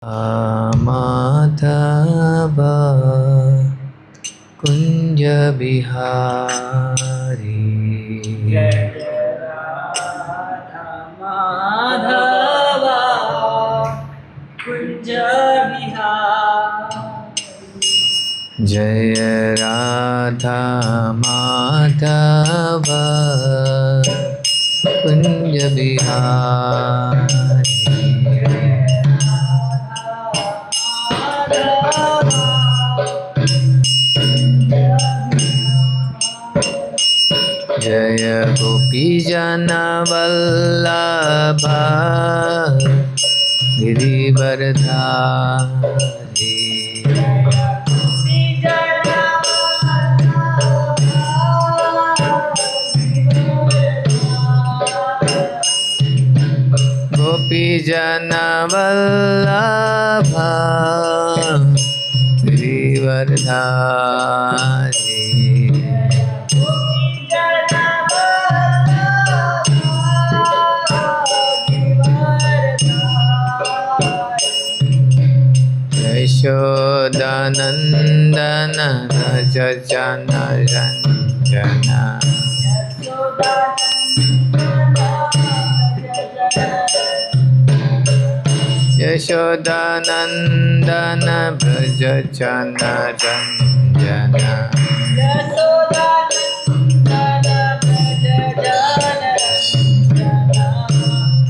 माधव कुंज बिहारी माधव कुंज बिहारी जय राधा माधव कुंज बिहारी जय गोपी जन वल्लभ गिरिवरधारी गोपी जन वल्लभ गिरिवरधारी यशोदानंदन व्रज जन रंजन यशोदानंदन व्रज जन रंजन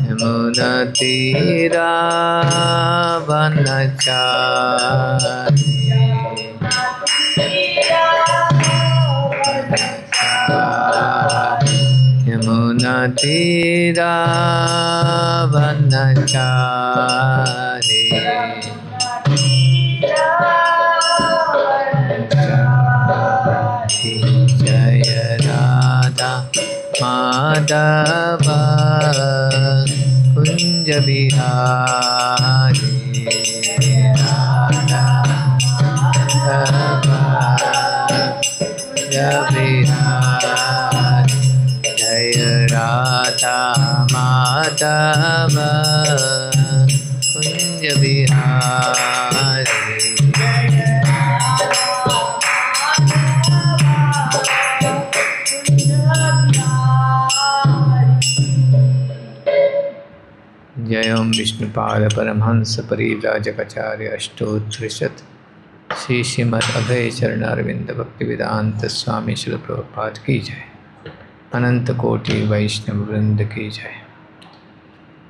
यमुना तीरा वनचारी यमुना तीरा वनचारी जय राधा माधव कुंज बिहारी राधा कुंज बिहारी जय राधा माधव कुंज बिहारी जय ओम विष्णुपाद परमहंस परिव्राजकाचार्य अष्टोत्तरशत श्री श्रीमद् अभय चरणारविंद भक्ति वेदांत स्वामी श्री प्रभुपाद की जय। अनंत कोटि वैष्णव वृंद की जय।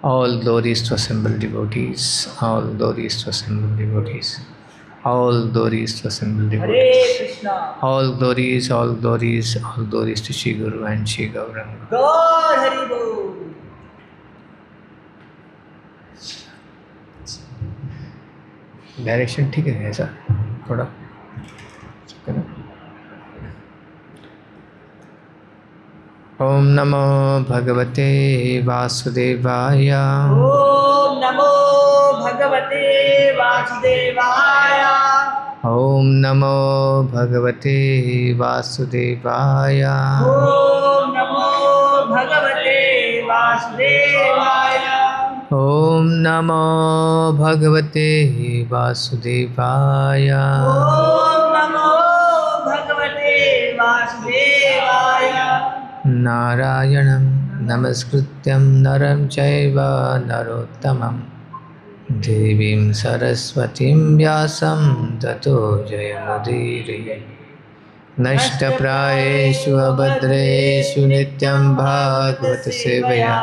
All glories to assembled devotees, all glories to assembled devotees, all glories to assembled devotees, all glories, all glories, all glories to Shri Guru and Shri Gauranga. God Hari Bol. Direction ठीक है ऐसा थोड़ा ओम नमो भगवते वासुदेवाय ओम नमो भगवते वासुदेवाय ओम नमो भगवते वासुदेवाय ओम नमो भगवते वासुदेवाय ओम नमो भगवते वासुदेवाय ओम नमो भगवते वासुदेवाय नारायणं नमस्कृत्यं नरं चैव नरोत्तमं देवीं सरस्वतीं व्यासं ततो जयमुदीरये नष्टप्रायेषु अभद्रेषु नित्यं भागवत सेवया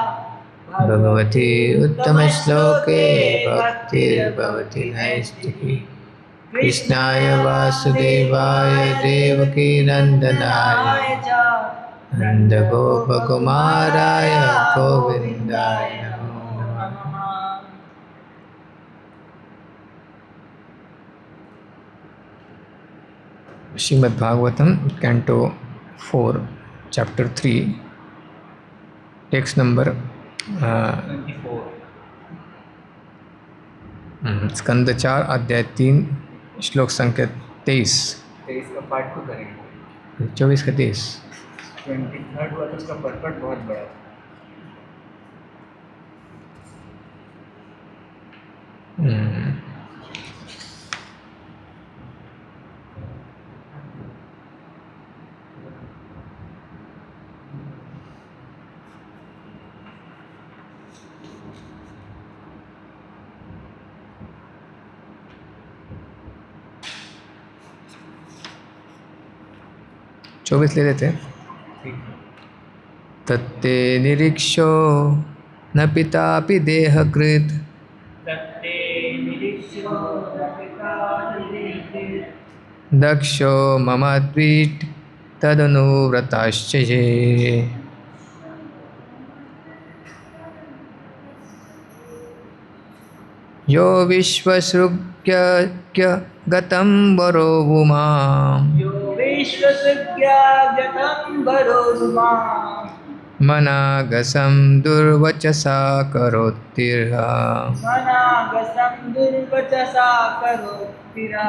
भगवती उत्तमश्लोके भक्तिर्भवति नैष्टिकी कृष्णाय वासुदेवाय देवकी नंदनाय नंदगोपकुमाराय गोविंदाय नमो नमः। Shrimad Bhagavatam canto 4 chapter 3 text number 24 स्कंद 4 अध्याय 3 श्लोक संख्या 23 का पार्ट 2 करेंगे। 24 का 23 23rd हुआ तो उसका परपट बहुत बड़ा था। 24 ले लेते हैं। ठीक है। तत्ते निरीक्षो न पितापि देहकृत तत्ते निरीक्षो न पिता निरीक्षित दक्षो मम द्वीट तदनुव्रताश्च ये। यो विश्वसृग्य गतं वरो उमां यो विश्वसृज्ञागतं वरोरुमा मनागसं दुर्वचसा करोत्तिर्हा मनागसं दुर्वचसा करोत्तिरा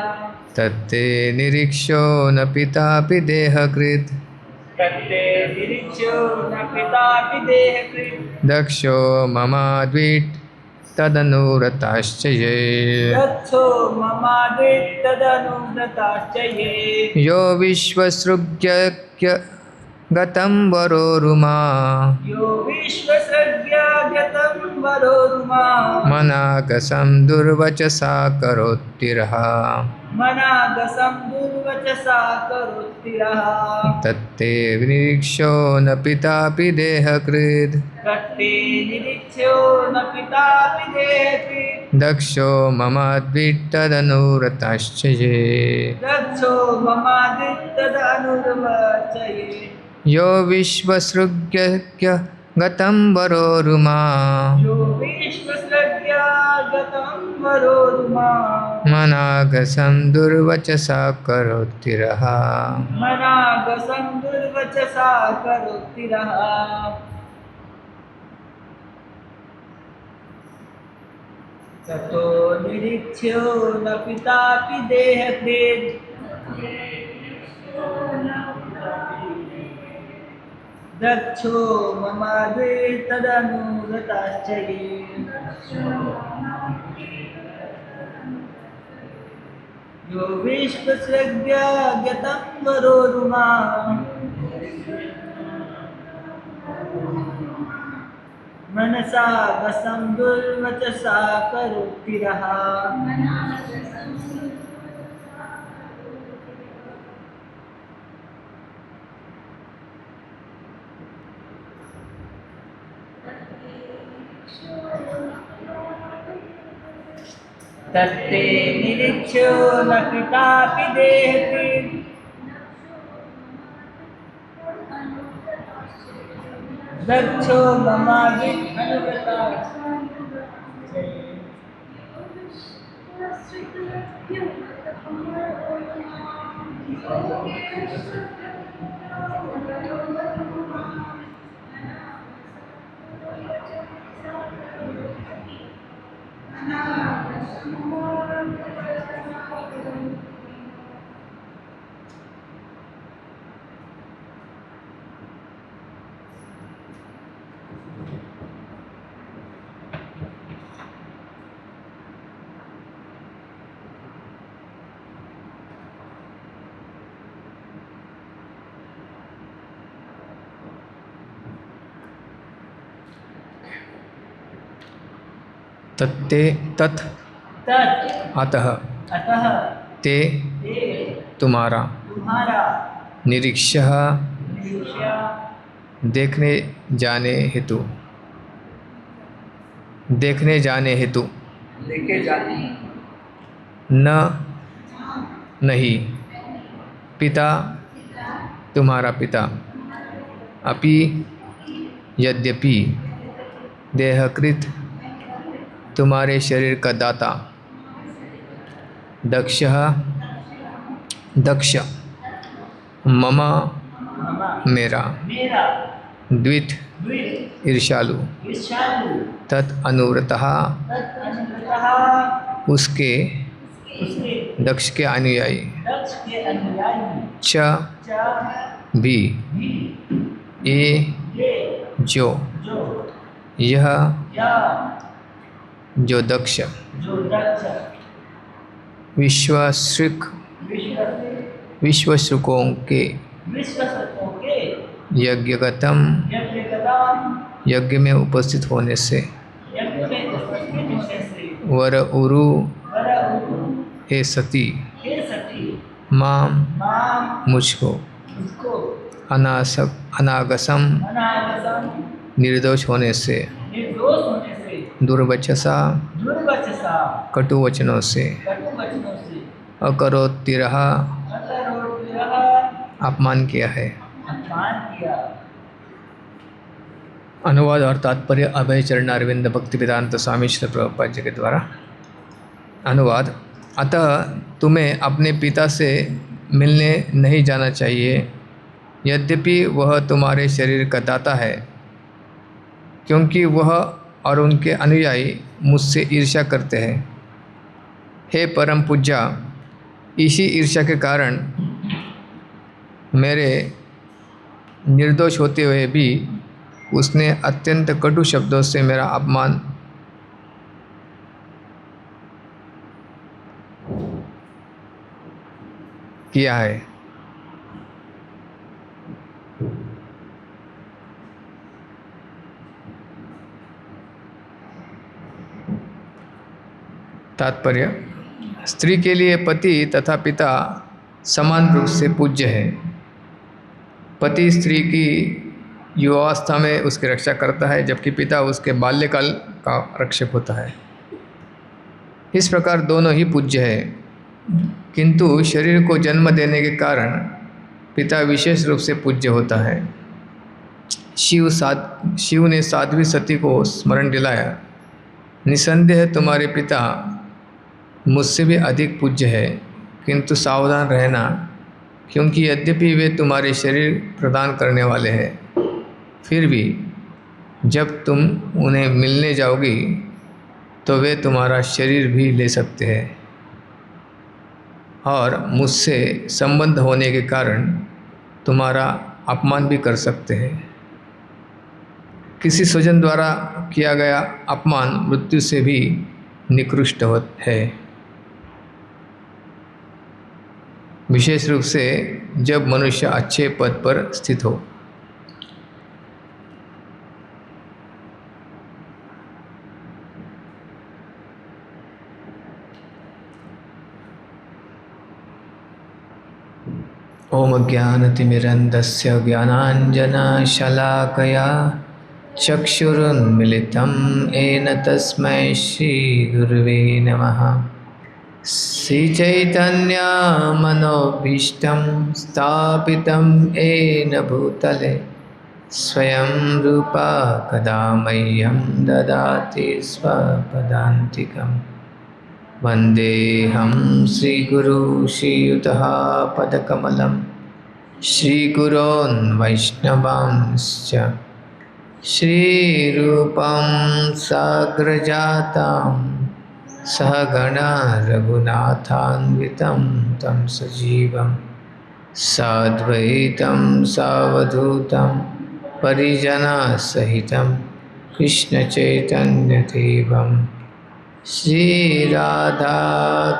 तत्ते निरीक्षो न पितापि देहकृत तत्ते निरीक्षो न पितापि देहकृत् दक्षो ममाद्वीट् तदनुव्रताश्च ये। गच्छो ममादित्तदनुव्रताश्च ये। यो विश्वसृग्य गतं वरोरुमा यो विश्वसृज्ञागतं वरोरुमा मनागसं दुर्वचसा करोत्तिर्हा मनागसं दुर्वचसा करोत्तिरः तत्ते निरीक्षो न पितापि देहकृत् तत्ते निरीक्षो न पितापि देहकृत् दक्षो ममाद्वीट् तदनुव्रताश्च ये। दक्षो ममादित्तदनुव्रताश्च ये। यो विश्वसृग्य गतं वरोरुमा यो विश्वसृज्ञागतं वरोरुमा मनागसं दुर्वचसा करोत्तिरहा मनागसं दुर्वचसा करोत्तिरः ततो निरीक्ष्यो न पितापि देहकृत् दक्षो ममादित्तदनुव्रताश्च ये। यो विश्वसृज्ञागतं वरोरुमा मनसा गसं दुर्वचसा करोत्तिरः तत्ते निरीक्ष्यो न पितापि देहकृत् दक्षो ममादित्तदनुव्रताश्च ये। तत्ते तत् तत् अतः अतः ते ते तुम्हारा तुम्हारा निरीक्षः निरीक्ष्य देखने जाने हेतु देखने जाने हेतु लेके जाते न नहीं पिता तुम्हारा पिता अपि यद्यपि देहकृत तुम्हारे शरीर का दाता दक्षः दक्ष मम मेरा मेरा द्वित द्वित ईर्ष्यालु ईर्ष्यालु तत् अनुव्रतः तत् अनुव्रतः उसके उसके दक्ष के अनुयायी दक्ष के अनुयायी च च भी भी ये ये जो जो यह या जो दक्ष जो दक्ष विश्वश्रुक विश्वश्रुकों के विश्वसत्वों के यज्ञगतम यज्ञगताम यज्ञ में उपस्थित होने से यज्ञ में उपस्थित होने से वर उरु वर उरु हे सती हे सती माम माम मुझको उसको अनागसम अनागसम निर्दोष होने से, निर्दोष होने से, दुर्वचसा दुर्वचसा कटु वचनों से, कटु वचनों से, अकरोतिरह अकरोतिरह अपमान किया है। अपमान किया। अनुवाद और तात्पर्य अभय चरण अरविंद भक्ति वेदांत स्वामी श्री प्रभुपाद जी के द्वारा। अनुवाद। अतः तुम्हें अपने पिता से मिलने नहीं जाना चाहिए, यद्यपि वह तुम्हारे शरीर का दाता है, क्योंकि वह और उनके अनुयायी मुझसे ईर्ष्या करते हैं। हे परम पूज्या, इसी ईर्ष्या के कारण मेरे निर्दोष होते हुए भी उसने अत्यंत कटु शब्दों से मेरा अपमान किया है। तात्पर्य। स्त्री के लिए पति तथा पिता समान रूप से पूज्य है। पति स्त्री की युवावस्था में उसकी रक्षा करता है, जबकि पिता उसके बाल्यकाल का रक्षक होता है। इस प्रकार दोनों ही पूज्य है, किंतु शरीर को जन्म देने के कारण पिता विशेष रूप से पूज्य होता है। शिव ने साध्वी सती को स्मरण दिलाया, निसंदेह तुम्हारे पिता मुझसे भी अधिक पूज्य है, किंतु सावधान रहना, क्योंकि यद्यपि वे तुम्हारे शरीर प्रदान करने वाले हैं, फिर भी जब तुम उन्हें मिलने जाओगी तो वे तुम्हारा शरीर भी ले सकते हैं और मुझसे संबंध होने के कारण तुम्हारा अपमान भी कर सकते हैं। किसी स्वजन द्वारा किया गया अपमान मृत्यु से भी निकृष्ट है, विशेष रूप से जब मनुष्य अच्छे पद पर स्थित हो। ओम ज्ञानतिमिरन्धस्य ज्ञानाञ्जनशलाकया चक्षुरुन्मिलितं येन तस्मै श्रीगुरुवे नमः। श्रीचैतन्यमनोभीष्टं स्थापितं येन भूतले स्वयं रूपा कदा मह्यं ददाति स्वपदान्तिकम्। वन्देऽहं श्रीगुरु श्रीयुतः पदकमलं श्रीगुरोन् वैष्णवांश्च श्रीरूपं साग्रजातं सहगणा रघुनाथान्वितं तं सजीवं साद्वैतं सावधूतं परिजनसहितं कृष्णचैतन्यदेवं श्रीराधा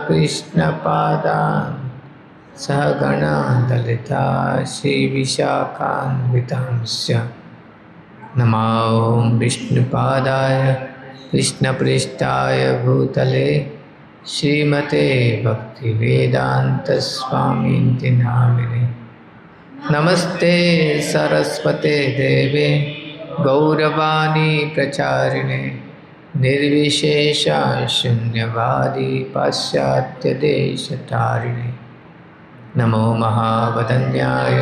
कृष्णपादान् सहगणा ललिता श्रीविशाखान्वितांश्च नमो विष्णुपादाय कृष्णपृष्ठाय भूतले श्रीमते भक्तिवेदान्तस्वामिन्ति नामिने। नमस्ते सरस्वते देवे गौरवाणी प्रचारिणे निर्विशेषा शून्यवादी पाश्चात्यदेशतारिणे। नमो महावदन्याय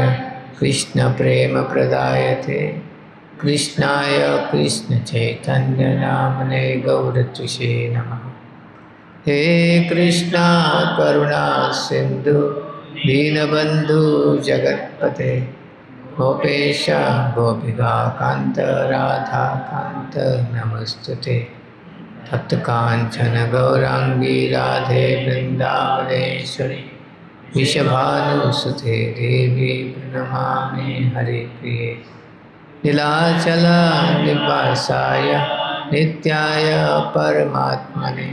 कृष्णप्रेमप्रदायते कृष्णाय कृष्णचैतन्यनामने गौरत्विषे नमः। हे कृष्णा करुणा सिन्धु दीनबन्धु जगत्पते गोपेश गोपिकान्त राधाकान्त नमस्तुते। तप्तकाञ्चन गौराङ्गी राधे वृन्दावनेश्वरी वृषभानुसुते देवी प्रणमामि हरिप्रिये। नीलाचल निवासाय नित्याय परमात्मने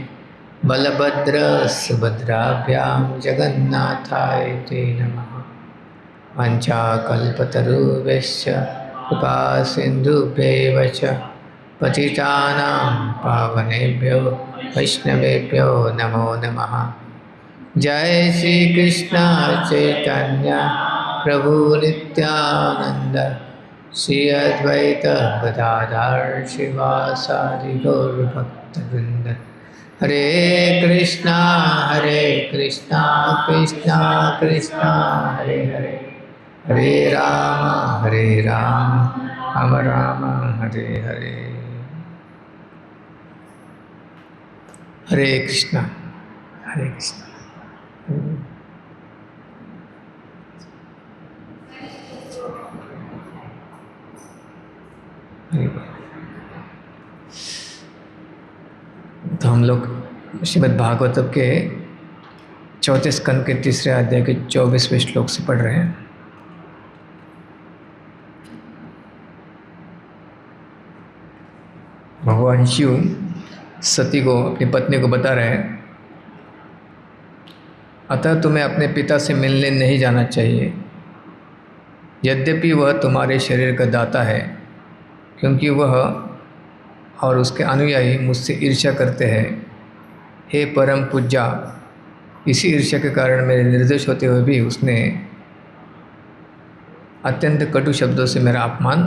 बलभद्र सुभद्राभ्यां जगन्नाथाय ते नमः। वञ्चाकल्पतरुभ्यश्च कृपा सिन्धुभ्यैव च पतितानां पावनेभ्यो वैष्णवेभ्यो नमो नमः। जय श्री कृष्ण चैतन्य प्रभु नित्यानंद श्री अद्वैत गदाधर शिवासादि गौर भक्तवृंद। हरे कृष्णा कृष्णा कृष्णा हरे हरे, हरे राम राम राम हरे हरे। हरे कृष्णा हरे कृष्णा। तो हम लोग श्रीमद् भागवतम के चौथे स्कंद के तीसरे अध्याय के 24वें श्लोक से पढ़ रहे हैं। भगवान शिव सती को, अपनी पत्नी को बता रहे हैं, अतः तुम्हें अपने पिता से मिलने नहीं जाना चाहिए, यद्यपि वह तुम्हारे शरीर का दाता है, क्योंकि वह और उसके अनुयायी मुझसे ईर्ष्या करते हैं। हे परम पूज्या, इसी ईर्ष्या के कारण मेरे निर्दोष होते हुए भी उसने अत्यंत कटु शब्दों से मेरा अपमान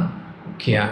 किया।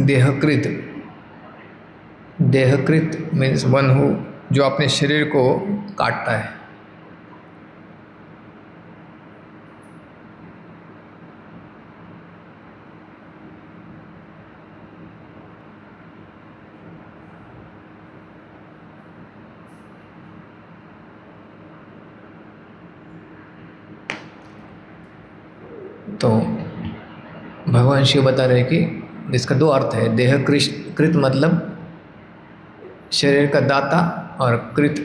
देहकृत, देहकृत मीन्स वन हु, जो अपने शरीर को काटता है। तो भगवान शिव बता रहे कि इसका दो अर्थ है। देह कृत मतलब शरीर का दाता, और कृत,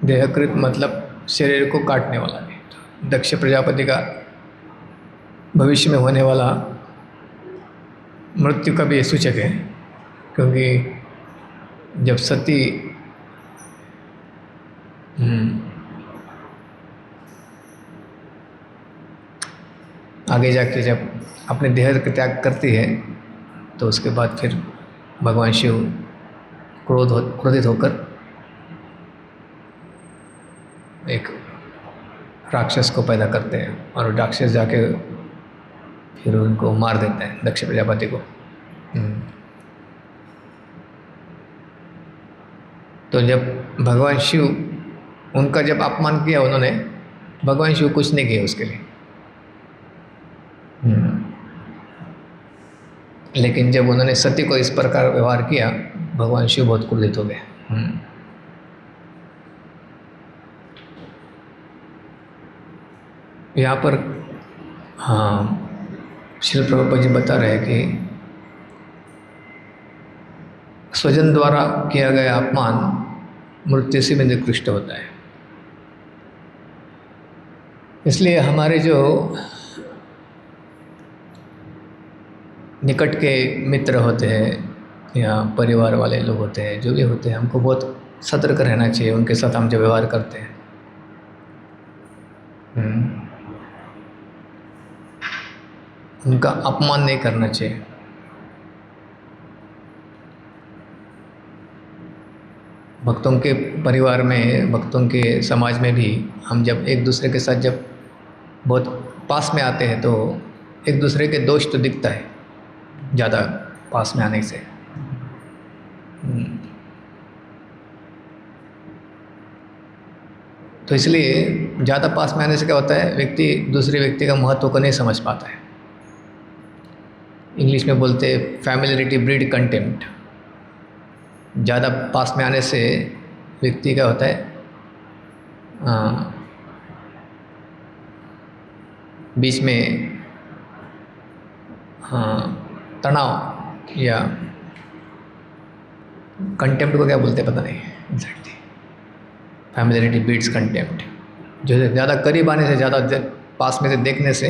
देहकृत मतलब शरीर को काटने वाला भी। दक्ष प्रजापति का भविष्य में होने वाला मृत्यु का भी ये सूचक है, क्योंकि जब सती आगे जाके जब अपने देह का त्याग करती है, तो उसके बाद फिर भगवान शिव क्रोधित होकर एक राक्षस को पैदा करते हैं, और राक्षस जाके फिर उनको मार देते हैं, दक्ष प्रजापति को। तो जब भगवान शिव, उनका जब अपमान किया उन्होंने, भगवान शिव कुछ नहीं किए उसके लिए। लेकिन जब उन्होंने सती को इस प्रकार व्यवहार किया, भगवान शिव बहुत क्रोधित हो गए। यहाँ पर श्री प्रभुपाद जी बता रहे हैं कि स्वजन द्वारा किया गया अपमान मृत्यु से भी निकृष्ट होता है। इसलिए हमारे जो निकट के मित्र होते हैं या परिवार वाले लोग होते हैं, जो भी होते हैं, हमको बहुत सतर्क रहना चाहिए उनके साथ हम जब व्यवहार करते हैं। उनका अपमान नहीं करना चाहिए। भक्तों के परिवार में, भक्तों के समाज में भी हम जब एक दूसरे के साथ जब बहुत पास में आते हैं, तो एक दूसरे के दोष तो दिखता है ज़्यादा पास में आने से। तो इसलिए ज़्यादा पास में आने से क्या होता है, व्यक्ति दूसरे व्यक्ति का महत्व को नहीं समझ पाता है। इंग्लिश में बोलते हैं फैमिलियरिटी ब्रीड कंटेम्प्ट। ज़्यादा पास में आने से व्यक्ति का होता है, बीच में तनाव या कंटेम्प्ट को क्या बोलते हैं पता नहीं एग्जैक्टली। Familiarity beats contempt. जो ज़्यादा करीब आने से, ज़्यादा पास में से देखने से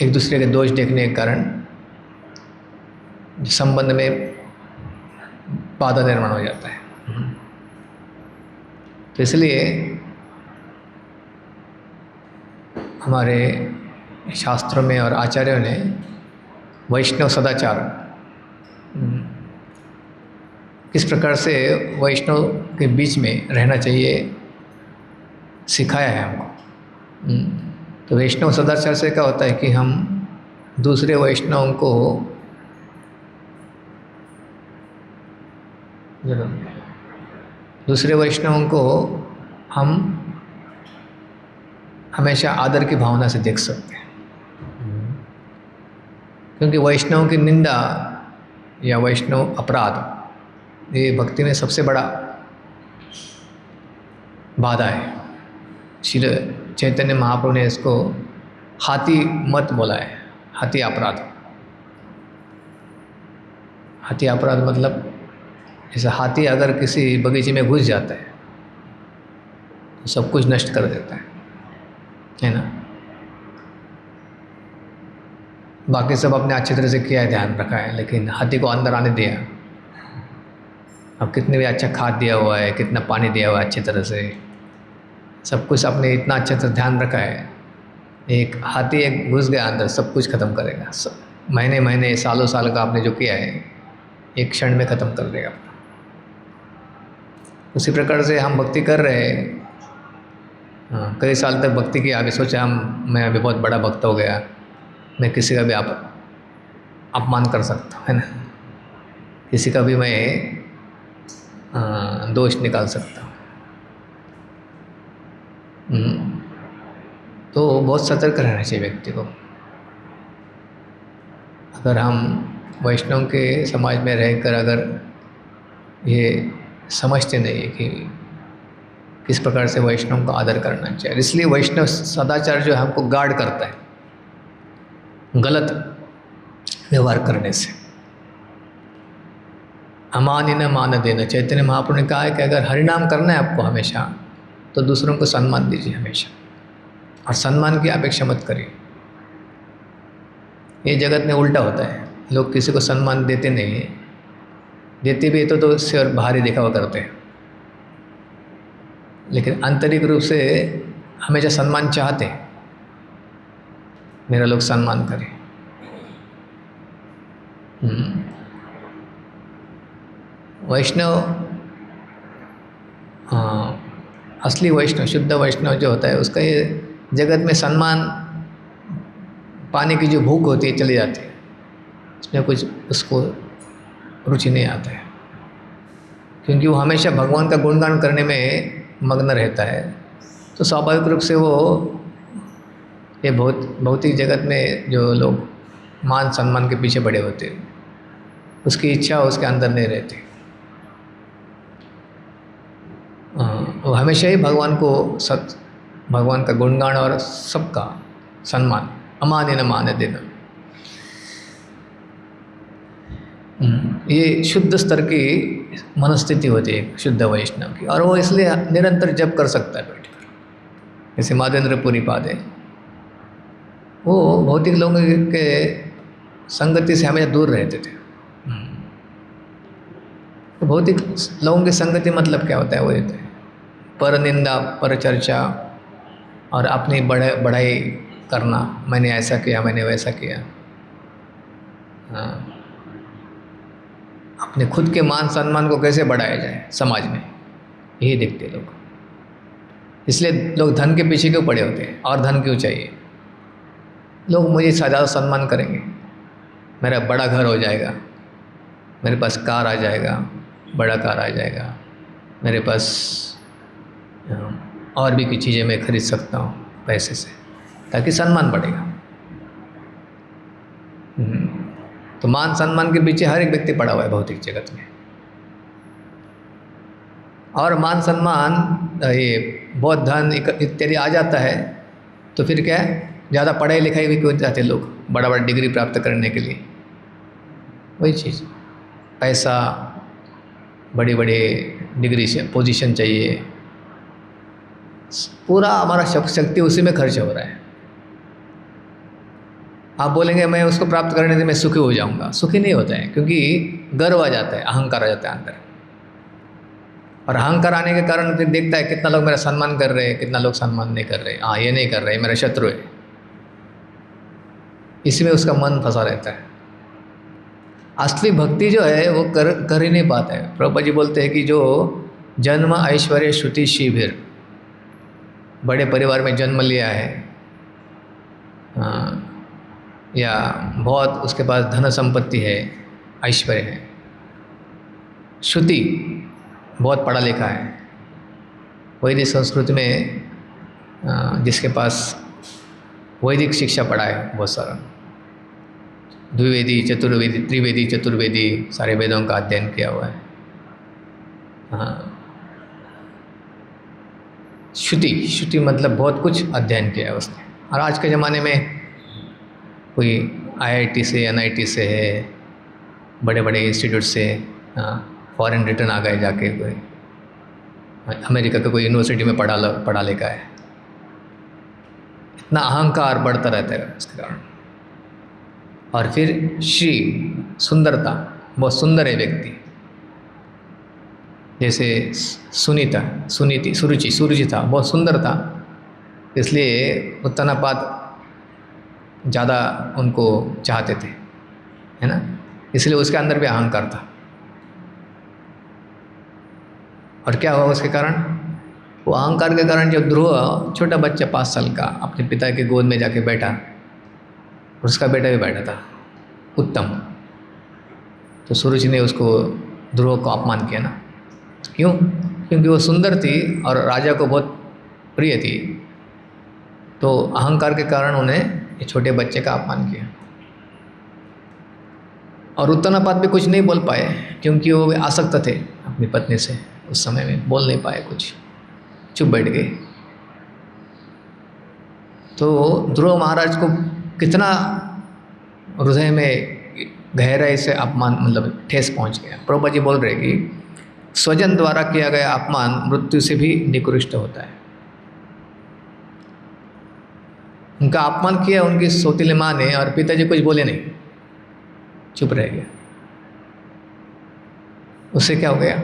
एक दूसरे के दोष देखने के कारण संबंध में बाधा निर्माण हो जाता है। तो इसलिए हमारे शास्त्रों में और आचार्यों ने वैष्णव सदाचार किस प्रकार से वैष्णव के बीच में रहना चाहिए सिखाया है हमको। तो वैष्णव सदाचार से क्या होता है कि हम दूसरे वैष्णवों को हम हमेशा आदर की भावना से देख सकते हैं। क्योंकि वैष्णव की निंदा या वैष्णव अपराध ये भक्ति में सबसे बड़ा बाधा है। श्री चैतन्य महाप्रभु ने इसको हाथी मत बोला है, हाथी अपराध। हाथी अपराध मतलब जैसे हाथी अगर किसी बगीचे में घुस जाता है तो सब कुछ नष्ट कर देता है ना। बाकी सब अपने अच्छी तरह से किया है, ध्यान रखा है, लेकिन हाथी को अंदर आने दिया। अब कितने भी अच्छा खाद दिया हुआ है, कितना पानी दिया हुआ है अच्छी तरह से, सब कुछ आपने इतना अच्छे से ध्यान रखा है, एक हाथी एक घुस गया अंदर सब कुछ ख़त्म करेगा। सब महीने महीने सालों साल का आपने जो किया है एक क्षण में ख़त्म कर देगा। उसी प्रकार से हम भक्ति कर रहे हैं, कई साल तक भक्ति की, आगे सोचा मैं अभी बहुत बड़ा भक्त हो गया, मैं किसी का भी अपमान कर सकता हूँ, है ना, किसी का भी मैं दोष निकाल सकता हूँ। तो बहुत सतर्क रहना चाहिए व्यक्ति को। अगर हम वैष्णव के समाज में रहकर अगर ये समझते नहीं है कि किस प्रकार से वैष्णव का आदर करना चाहिए, इसलिए वैष्णव सदाचार जो है हमको गार्ड करता है गलत व्यवहार करने से। अमानिन मान देना, चैतन्य महाप्रभु ने कहा है कि अगर हरिनाम करना है आपको हमेशा तो दूसरों को सम्मान दीजिए हमेशा, और सम्मान की अपेक्षा मत करिए। ये जगत में उल्टा होता है, लोग किसी को सम्मान देते नहीं हैं, देते भी तो उससे और भारी दिखावा करते हैं, लेकिन आंतरिक रूप से हमेशा सम्मान चाहते हैं, मेरा लोग सम्मान करें। वैष्णव असली वैष्णव, शुद्ध वैष्णव जो होता है उसका ये जगत में सम्मान पाने की जो भूख होती है चली जाती है, उसमें कुछ उसको रुचि नहीं आता है, क्योंकि वो हमेशा भगवान का गुणगान करने में मग्न रहता है। तो स्वाभाविक रूप से वो ये भौतिक जगत में जो लोग मान सम्मान के पीछे बड़े होते हैं, उसकी इच्छा उसके अंदर नहीं रहती। वो हमेशा ही भगवान को भगवान का गुणगान और सबका सम्मान, अमानिन मान देना, ये शुद्ध स्तर की मनस्थिति होती है शुद्ध वैष्णव की, और वो इसलिए निरंतर जप कर सकता है बैठकर। जैसे माधवेंद्र पुरी पाद है, वो भौतिक लोगों के संगति से हमेशा दूर रहते थे। तो भौतिक लोगों की संगति मतलब क्या होता है, वो देते हैं पर निंदा, पर चर्चा और अपनी बढ़ाई करना, मैंने ऐसा किया, मैंने वैसा किया। अपने खुद के मान सम्मान को कैसे बढ़ाया जाए समाज में, यही देखते लोग। इसलिए लोग धन के पीछे क्यों पड़े होते हैं, और धन क्यों चाहिए। लोग मुझे ज़्यादा सम्मान करेंगे, मेरा बड़ा घर हो जाएगा, मेरे पास कार आ जाएगा, बड़ा कार आ जाएगा, मेरे पास और भी कुछ चीज़ें मैं खरीद सकता हूँ पैसे से, ताकि सम्मान बढ़ेगा। तो मान सम्मान के पीछे हर एक व्यक्ति पड़ा हुआ है भौतिक जगत में, और मान सम्मान ये बहुत धन इत्यादि आ जाता है तो फिर क्या है, ज़्यादा पढ़ाई लिखाई भी क्यों चाहते लोग, बड़ा बड़ा डिग्री प्राप्त करने के लिए। वही चीज़, पैसा, बड़ी बड़ी डिग्री से पोजीशन चाहिए, पूरा हमारा शक्ति उसी में खर्च हो रहा है। आप बोलेंगे मैं उसको प्राप्त करने से मैं सुखी हो जाऊंगा, सुखी नहीं होता है, क्योंकि गर्व आ जाता है, अहंकार आ जाता है अंदर। और अहंकार आने के कारण फिर देखता है कितना लोग मेरा सम्मान कर रहे हैं, कितना लोग सम्मान नहीं कर रहे, हाँ ये नहीं कर रहे, मेरा शत्रु है। इसी में उसका मन फंसा रहता है। असली भक्ति जो है वो कर ही नहीं पाता है। प्रभुपाद जी बोलते हैं कि जो जन्म ऐश्वर्य श्रुति शिविर, बड़े परिवार में जन्म लिया है, या बहुत उसके पास धन संपत्ति है, ऐश्वर्य है, श्रुति बहुत पढ़ा लिखा है, वैदिक संस्कृति में जिसके पास वैदिक शिक्षा पढ़ा है बहुत सारा, द्विवेदी चतुर्वेदी त्रिवेदी चतुर्वेदी सारे वेदों का अध्ययन किया हुआ है। हाँ, श्रुति मतलब बहुत कुछ अध्ययन किया है उसने। और आज के ज़माने में कोई IIT से NIT से है, बड़े बड़े इंस्टीट्यूट से, फॉरेन रिटर्न आ गए जाके, कोई अमेरिका के कोई यूनिवर्सिटी में पढ़ा लिखा है। इतना अहंकार बढ़ता रहता है इसके कारण। और फिर श्री सुंदरता, बहुत सुंदर है व्यक्ति, जैसे सुरुचि था, बहुत सुंदर था, इसलिए उत्तानपाद ज़्यादा उनको चाहते थे, है ना, इसलिए उसके अंदर भी अहंकार था। और क्या हुआ उसके कारण? वो अहंकार के कारण जब ध्रुव छोटा बच्चा 5 साल का अपने पिता के गोद में जाके बैठा, और उसका बेटा भी बैठा था उत्तम, तो सूरज ने उसको ध्रुव को अपमान किया ना। क्यों? क्योंकि वो सुंदर थी और राजा को बहुत प्रिय थी, तो अहंकार के कारण उन्हें ये छोटे बच्चे का अपमान किया। और उत्तानपाद भी कुछ नहीं बोल पाए, क्योंकि वो आसक्त थे अपनी पत्नी से, उस समय में बोल नहीं पाए कुछ, चुप बैठ गए। तो ध्रुव महाराज को कितना हृदय में गहराई से अपमान, मतलब ठेस पहुंच गया। प्रभुपाद जी बोल रहे कि स्वजन द्वारा किया गया अपमान मृत्यु से भी निकृष्ट होता है। उनका अपमान किया उनकी सौतीली माँ ने, और पिताजी कुछ बोले नहीं, चुप रह गया। उससे क्या हो गया?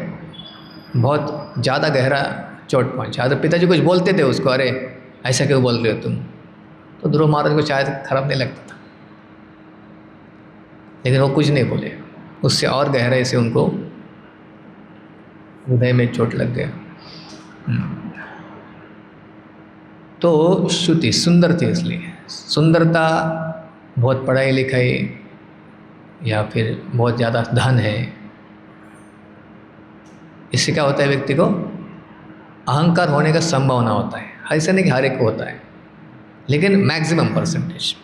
बहुत ज़्यादा गहरा चोट पहुंचा। तो पिताजी कुछ बोलते थे उसको, अरे ऐसा क्यों बोल रहे हो तुम, तो ध्रुव महाराज को शायद खराब नहीं लगता था, लेकिन वो कुछ नहीं बोले। उससे और गहराई से उनको हृदय में चोट लग गया। तो श्रुति सुंदर थी, इसलिए सुंदरता, बहुत पढ़ाई लिखाई या फिर बहुत ज़्यादा धन है, इससे क्या होता है? व्यक्ति को अहंकार होने का संभावना होता है। ऐसा नहीं कि हर एक को होता है, लेकिन मैक्सिमम परसेंटेज।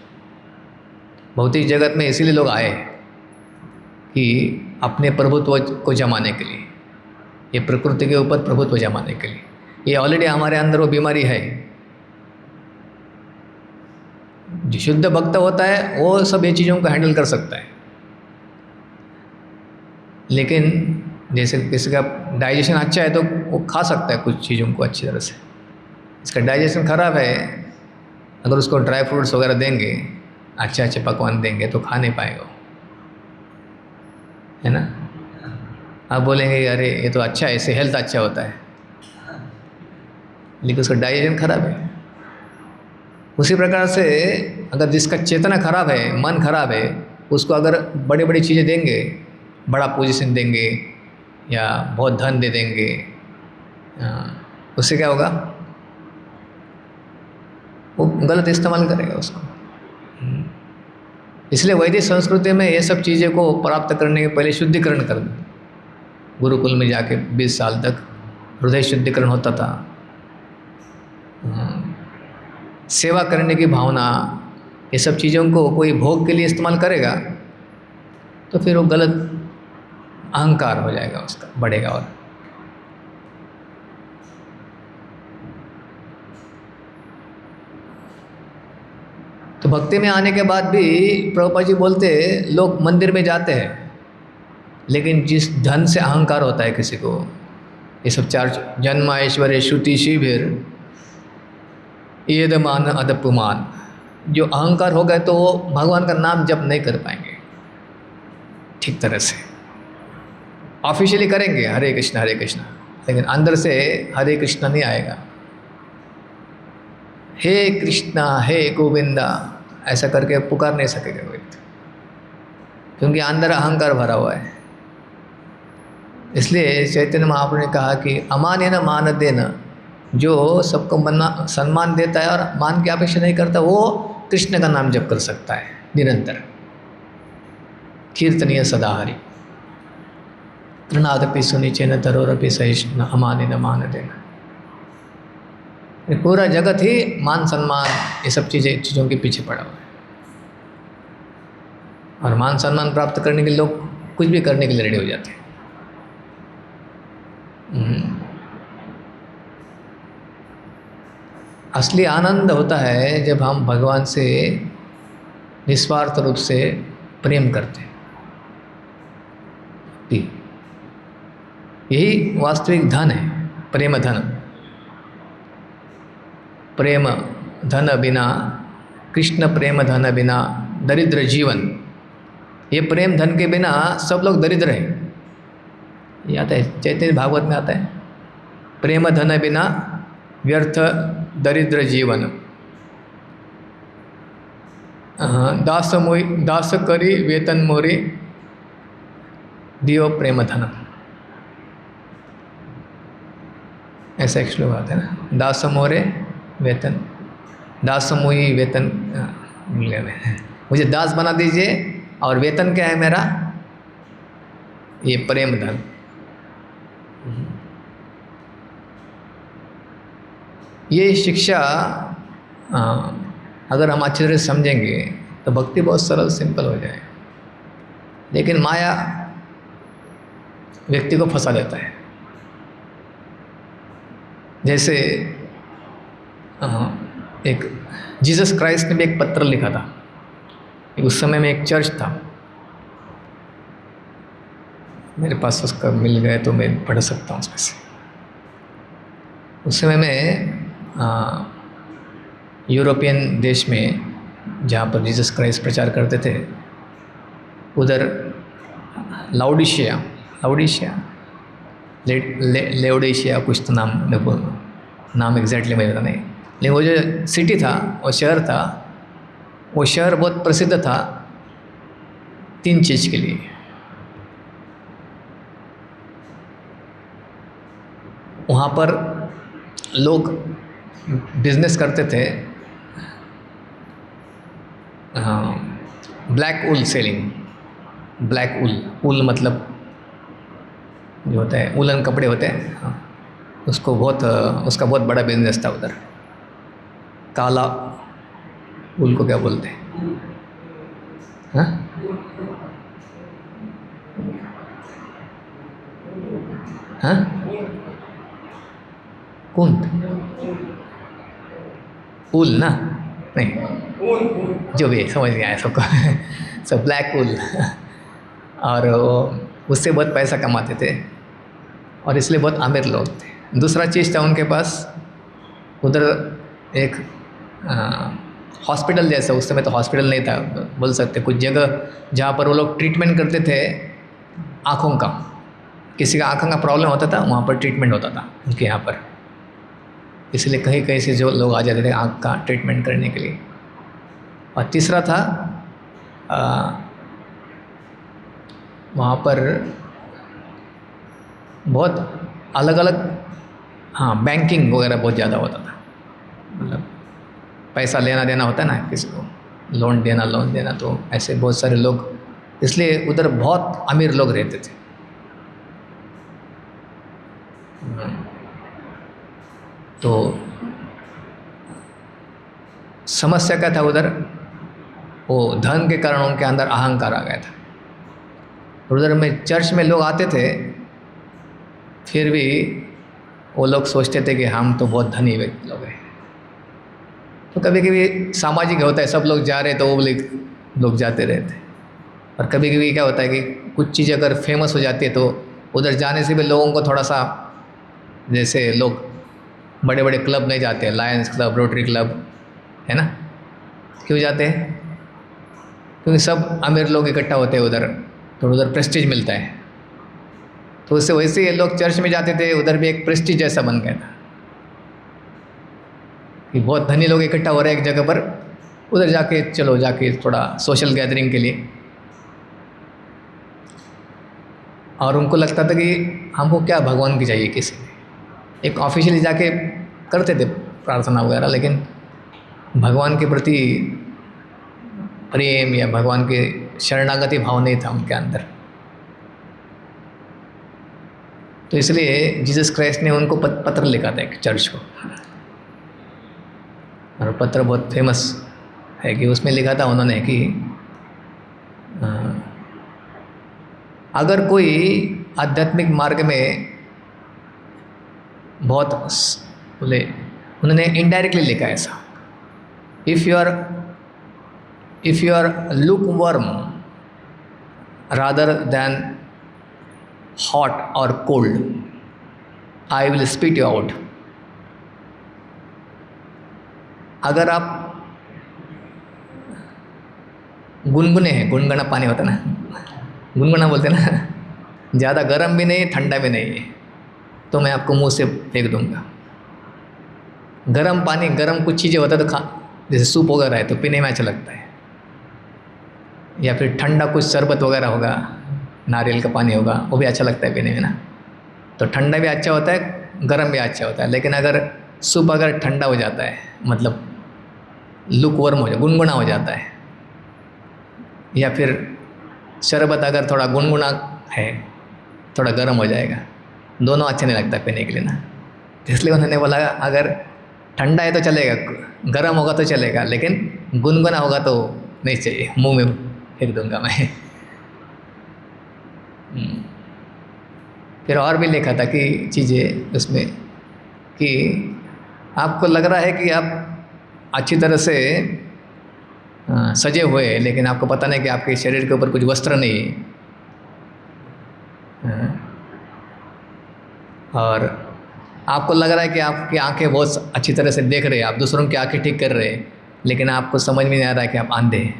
भौतिक जगत में इसीलिए लोग आए कि अपने प्रभुत्व को जमाने के लिए, ये प्रकृति के ऊपर प्रभुत्व जमाने के लिए। ये ऑलरेडी हमारे अंदर वो बीमारी है। जो शुद्ध भक्त होता है वो सब ये चीज़ों को हैंडल कर सकता है, लेकिन जैसे किसी का डाइजेशन अच्छा है तो वो खा सकता है कुछ चीज़ों को अच्छी तरह से। इसका डाइजेशन ख़राब है, अगर उसको ड्राई फ्रूट्स वगैरह देंगे, अच्छे अच्छे पकवान देंगे, तो खा नहीं पाएगा, है ना। आप बोलेंगे अरे ये तो अच्छा है, इससे हेल्थ अच्छा होता है, लेकिन उसका डाइजेशन खराब है। उसी प्रकार से अगर जिसका चेतना खराब है, मन खराब है, उसको अगर बड़ी बड़ी चीज़ें देंगे, बड़ा पोजीशन देंगे या बहुत धन दे देंगे, उससे क्या होगा? वो गलत इस्तेमाल करेगा उसको। इसलिए वैदिक संस्कृति में ये सब चीज़ें को प्राप्त करने के पहले शुद्धिकरण कर दो। गुरुकुल में जाके 20 साल तक हृदय शुद्धिकरण होता था। सेवा करने की भावना, ये सब चीज़ों को कोई भोग के लिए इस्तेमाल करेगा तो फिर वो गलत अहंकार हो जाएगा, उसका बढ़ेगा। और तो भक्ति में आने के बाद भी प्रभुपाद जी बोलते लोग मंदिर में जाते हैं, लेकिन जिस धन से अहंकार होता है किसी को, ये सब चार, जन्म ऐश्वर्य श्रुति शिविर येदमान अदपुमान, जो अहंकार हो गए तो वो भगवान का नाम जप नहीं कर पाएंगे ठीक तरह से। ऑफिशियली करेंगे हरे कृष्णा, लेकिन अंदर से हरे कृष्णा नहीं आएगा। हे कृष्णा, हे गोविंदा ऐसा करके पुकार नहीं सकेगा व्यक्ति, क्योंकि अंदर अहंकार भरा हुआ है। इसलिए चैतन्य महाप्रभु ने कहा कि अमान्य न मान देना, जो सबको सम्मान देता है और मान की अपेक्षा नहीं करता, वो कृष्ण का नाम जप कर सकता है निरंतर। कीर्तनीय सदाहरि तृणादपि सुनिचेन धरोरपि सहिष्णु अमान्य न मान देना। ये पूरा जगत ही मान सम्मान ये सब चीज़ों के पीछे पड़ा हुआ है, और मान सम्मान प्राप्त करने के लिए लोग कुछ भी करने के लिए रेडी हो जाते हैं। असली आनंद होता है जब हम भगवान से निस्वार्थ रूप से प्रेम करते हैं। यही वास्तविक धन है, प्रेम धन। प्रेम धन बिना, कृष्ण प्रेम धन बिना दरिद्र जीवन। ये प्रेम धन के बिना सब लोग दरिद्र हैं। ये आता है चैतन्य भागवत में आता है, प्रेम धन बिना व्यर्थ दरिद्र जीवन। दास करी वेतन मोरी दियो प्रेम धन, ऐसा एक श्लोक आता है ना। दास मोरे वेतन, दास मोही वेतन मिले में, मुझे दास बना दीजिए और वेतन क्या है मेरा, ये प्रेम धन। ये शिक्षा अगर हम अच्छी तरह से समझेंगे तो भक्ति बहुत सरल सिंपल हो जाए। लेकिन माया व्यक्ति को फंसा देता है। जैसे एक जीसस क्राइस्ट ने भी एक पत्र लिखा था। उस समय में एक चर्च था, मेरे पास उसका मिल गए तो मैं पढ़ सकता हूँ उसमें से। उस समय में यूरोपियन देश में जहाँ पर जीसस क्राइस्ट प्रचार करते थे, उधर लाउडिशिया लेओडिशिया कुछ तो नाम, मेरे को नाम एग्जैक्टली मुझे पता नहीं, लेकिन वो जो सिटी था, वो शहर था, वो शहर बहुत प्रसिद्ध था 3 चीज़ के लिए। वहाँ पर लोग बिजनेस करते थे, ब्लैक वूल सेलिंग। ब्लैक वूल मतलब जो होता है वूलन कपड़े होते हैं, उसका बहुत बड़ा बिजनेस था उधर। काला वूल को क्या बोलते हैं, हाँ? हाँ? कौन वूल ना, नहीं जो भी समझ नहीं आया सबको सब ब्लैक वूल। और उससे बहुत पैसा कमाते थे और इसलिए बहुत अमीर लोग थे। दूसरा चीज़ था उनके पास, उधर एक हॉस्पिटल जैसा, उस समय तो हॉस्पिटल नहीं था बोल सकते, कुछ जगह जहाँ पर वो लोग ट्रीटमेंट करते थे आँखों का। किसी का आँखों का प्रॉब्लम होता था, वहाँ पर ट्रीटमेंट होता था उनके यहाँ पर। इसलिए कहीं कहीं से जो लोग आ जाते थे आँख का ट्रीटमेंट करने के लिए। और तीसरा था वहाँ पर बहुत अलग अलग, हाँ, बैंकिंग वगैरह बहुत ज़्यादा होता था। मतलब पैसा लेना देना होता है ना किसी को, लोन देना, तो ऐसे बहुत सारे लोग, इसलिए उधर बहुत अमीर लोग रहते थे। तो समस्या क्या था उधर, वो धन के कारण उनके अंदर अहंकार आ गया था। उधर में चर्च में लोग आते थे, फिर भी वो लोग सोचते थे कि हम तो बहुत धनी व्यक्ति लोग हैं। तो कभी कभी सामाजिक होता है, सब लोग जा रहे तो वो लोग जाते रहते। और कभी कभी क्या होता है कि कुछ चीज़ अगर फेमस हो जाती है तो उधर जाने से भी लोगों को थोड़ा सा, जैसे लोग बड़े बड़े क्लब नहीं जाते, लायंस क्लब, रोटरी क्लब, है ना, क्यों जाते हैं? क्योंकि सब अमीर लोग इकट्ठा होते हैं उधर, तो उधर प्रेस्टीज मिलता है। तो उससे वैसे ही लोग चर्च में जाते थे, उधर भी एक प्रेस्टीज जैसा बन गया था कि बहुत धनी लोग इकट्ठा हो रहे हैं एक जगह पर, उधर जाके चलो जाके थोड़ा सोशल गैदरिंग के लिए। और उनको लगता था कि हमको क्या भगवान की चाहिए, किसी एक ऑफिशियली जाके करते थे प्रार्थना वगैरह, लेकिन भगवान के प्रति प्रेम या भगवान के शरणागति भाव नहीं था उनके अंदर। तो इसलिए जीसस क्राइस्ट ने उनको पत्र लिखा था एक चर्च को, और पत्र बहुत फेमस है कि उसमें लिखा था उन्होंने कि अगर कोई आध्यात्मिक मार्ग में बहुत बोले, उन्होंने इनडायरेक्टली लिखा ऐसा, if you are look warm rather than hot और cold, I will spit you out. अगर आप गुनगुने हैं, गुनगुना पानी होता ना, गुनगुना बोलते ना, ज़्यादा गर्म भी नहीं ठंडा भी नहीं है, तो मैं आपको मुंह से फेंक दूंगा। गर्म पानी, गर्म कुछ चीज़ें होता है तो जैसे सूप वगैरह है तो पीने में अच्छा लगता है, या फिर ठंडा कुछ शरबत वगैरह होगा, नारियल का पानी होगा, वो भी अच्छा लगता है पीने में ना। तो ठंडा भी अच्छा होता है, गर्म भी अच्छा होता है। लेकिन अगर सूप अगर ठंडा हो जाता है, मतलब लुक वर्म हो जाए, गुनगुना हो जाता है, या फिर शरबत अगर थोड़ा गुनगुना है, थोड़ा गर्म हो जाएगा, दोनों अच्छा नहीं लगता पीने के लिए ना। तो इसलिए उन्होंने बोला अगर ठंडा है तो चलेगा, गर्म होगा तो चलेगा, लेकिन गुनगुना होगा तो नहीं चाहिए, मुंह में फेंक दूंगा मैं। फिर और भी लिखा था कि चीज़ें उसमें कि आपको लग रहा है कि आप अच्छी तरह से सजे हुए हैं, लेकिन आपको पता नहीं कि आपके शरीर के ऊपर कुछ वस्त्र नहीं है, और आपको लग रहा है कि आपकी आंखें बहुत अच्छी तरह से देख रहे हैं, आप दूसरों की आंखें ठीक कर रहे हैं, लेकिन आपको समझ में नहीं आ रहा है कि आप अंधे हैं।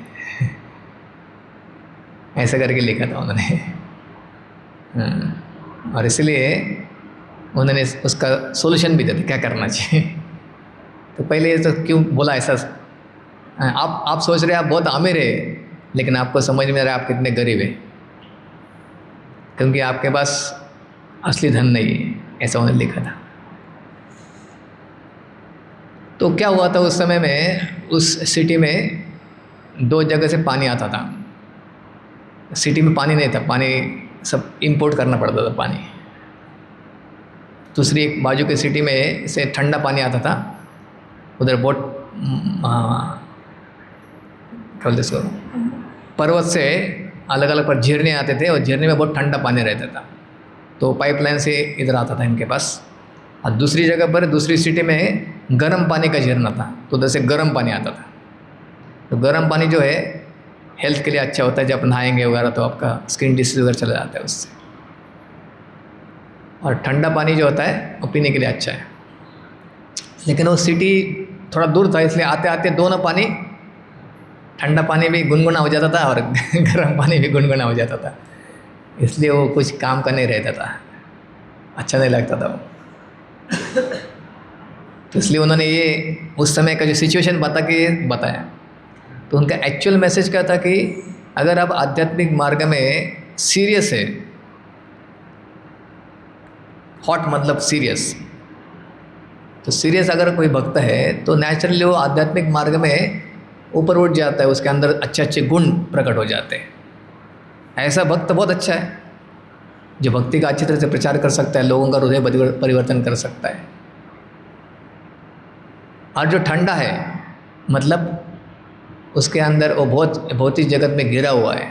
ऐसा करके लिखा था उन्होंने। और इसलिए उन्होंने उसका सॉल्यूशन भी दिया था क्या करना चाहिए। तो पहले ये तो क्यों बोला ऐसा, आप सोच रहे हैं आप बहुत अमीर है, लेकिन आपको समझ में आ रहा है आप कितने गरीब हैं, क्योंकि आपके पास असली धन नहीं है, ऐसा उन्होंने लिखा था। तो क्या हुआ था उस समय में, उस सिटी में 2 जगह से पानी आता था। सिटी में पानी नहीं था, पानी सब इंपोर्ट करना पड़ता था पानी। दूसरी एक बाजू के सिटी में से ठंडा पानी आता था, उधर बहुत क्या बोलते इसको, पर्वत से अलग अलग पर झरने आते थे, और झरने में बहुत ठंडा पानी रहता था, तो पाइपलाइन से इधर आता था इनके पास। और दूसरी जगह पर, दूसरी सिटी में गर्म पानी का झरना था, तो उधर से गर्म पानी आता था। तो गर्म पानी जो है हेल्थ के लिए अच्छा होता है, जब नहाएंगे वगैरह तो आपका स्किन डिसीज वगैरह चला जाता है उससे। और ठंडा पानी जो होता है वो पीने के लिए अच्छा है। लेकिन वो सिटी थोड़ा दूर था, इसलिए आते आते दोनों पानी, ठंडा पानी भी गुनगुना हो जाता था और गर्म पानी भी गुनगुना हो जाता था, इसलिए वो कुछ काम का नहीं रहता था, अच्छा नहीं लगता था वो। तो इसलिए उन्होंने ये उस समय का जो सिचुएशन बताया। तो उनका एक्चुअल मैसेज क्या था कि अगर आप आध्यात्मिक मार्ग में सीरियस है, हॉट मतलब सीरियस, तो सीरियस अगर कोई भक्त है तो नेचुरली वो आध्यात्मिक मार्ग में ऊपर उठ जाता है, उसके अंदर अच्छे अच्छे गुण प्रकट हो जाते हैं। ऐसा भक्त बहुत अच्छा है जो भक्ति का अच्छी तरह से प्रचार कर सकता है, लोगों का हृदय परिवर्तन कर सकता है। और जो ठंडा है मतलब उसके अंदर वो बहुत भौतिक जगत में घिरा हुआ है,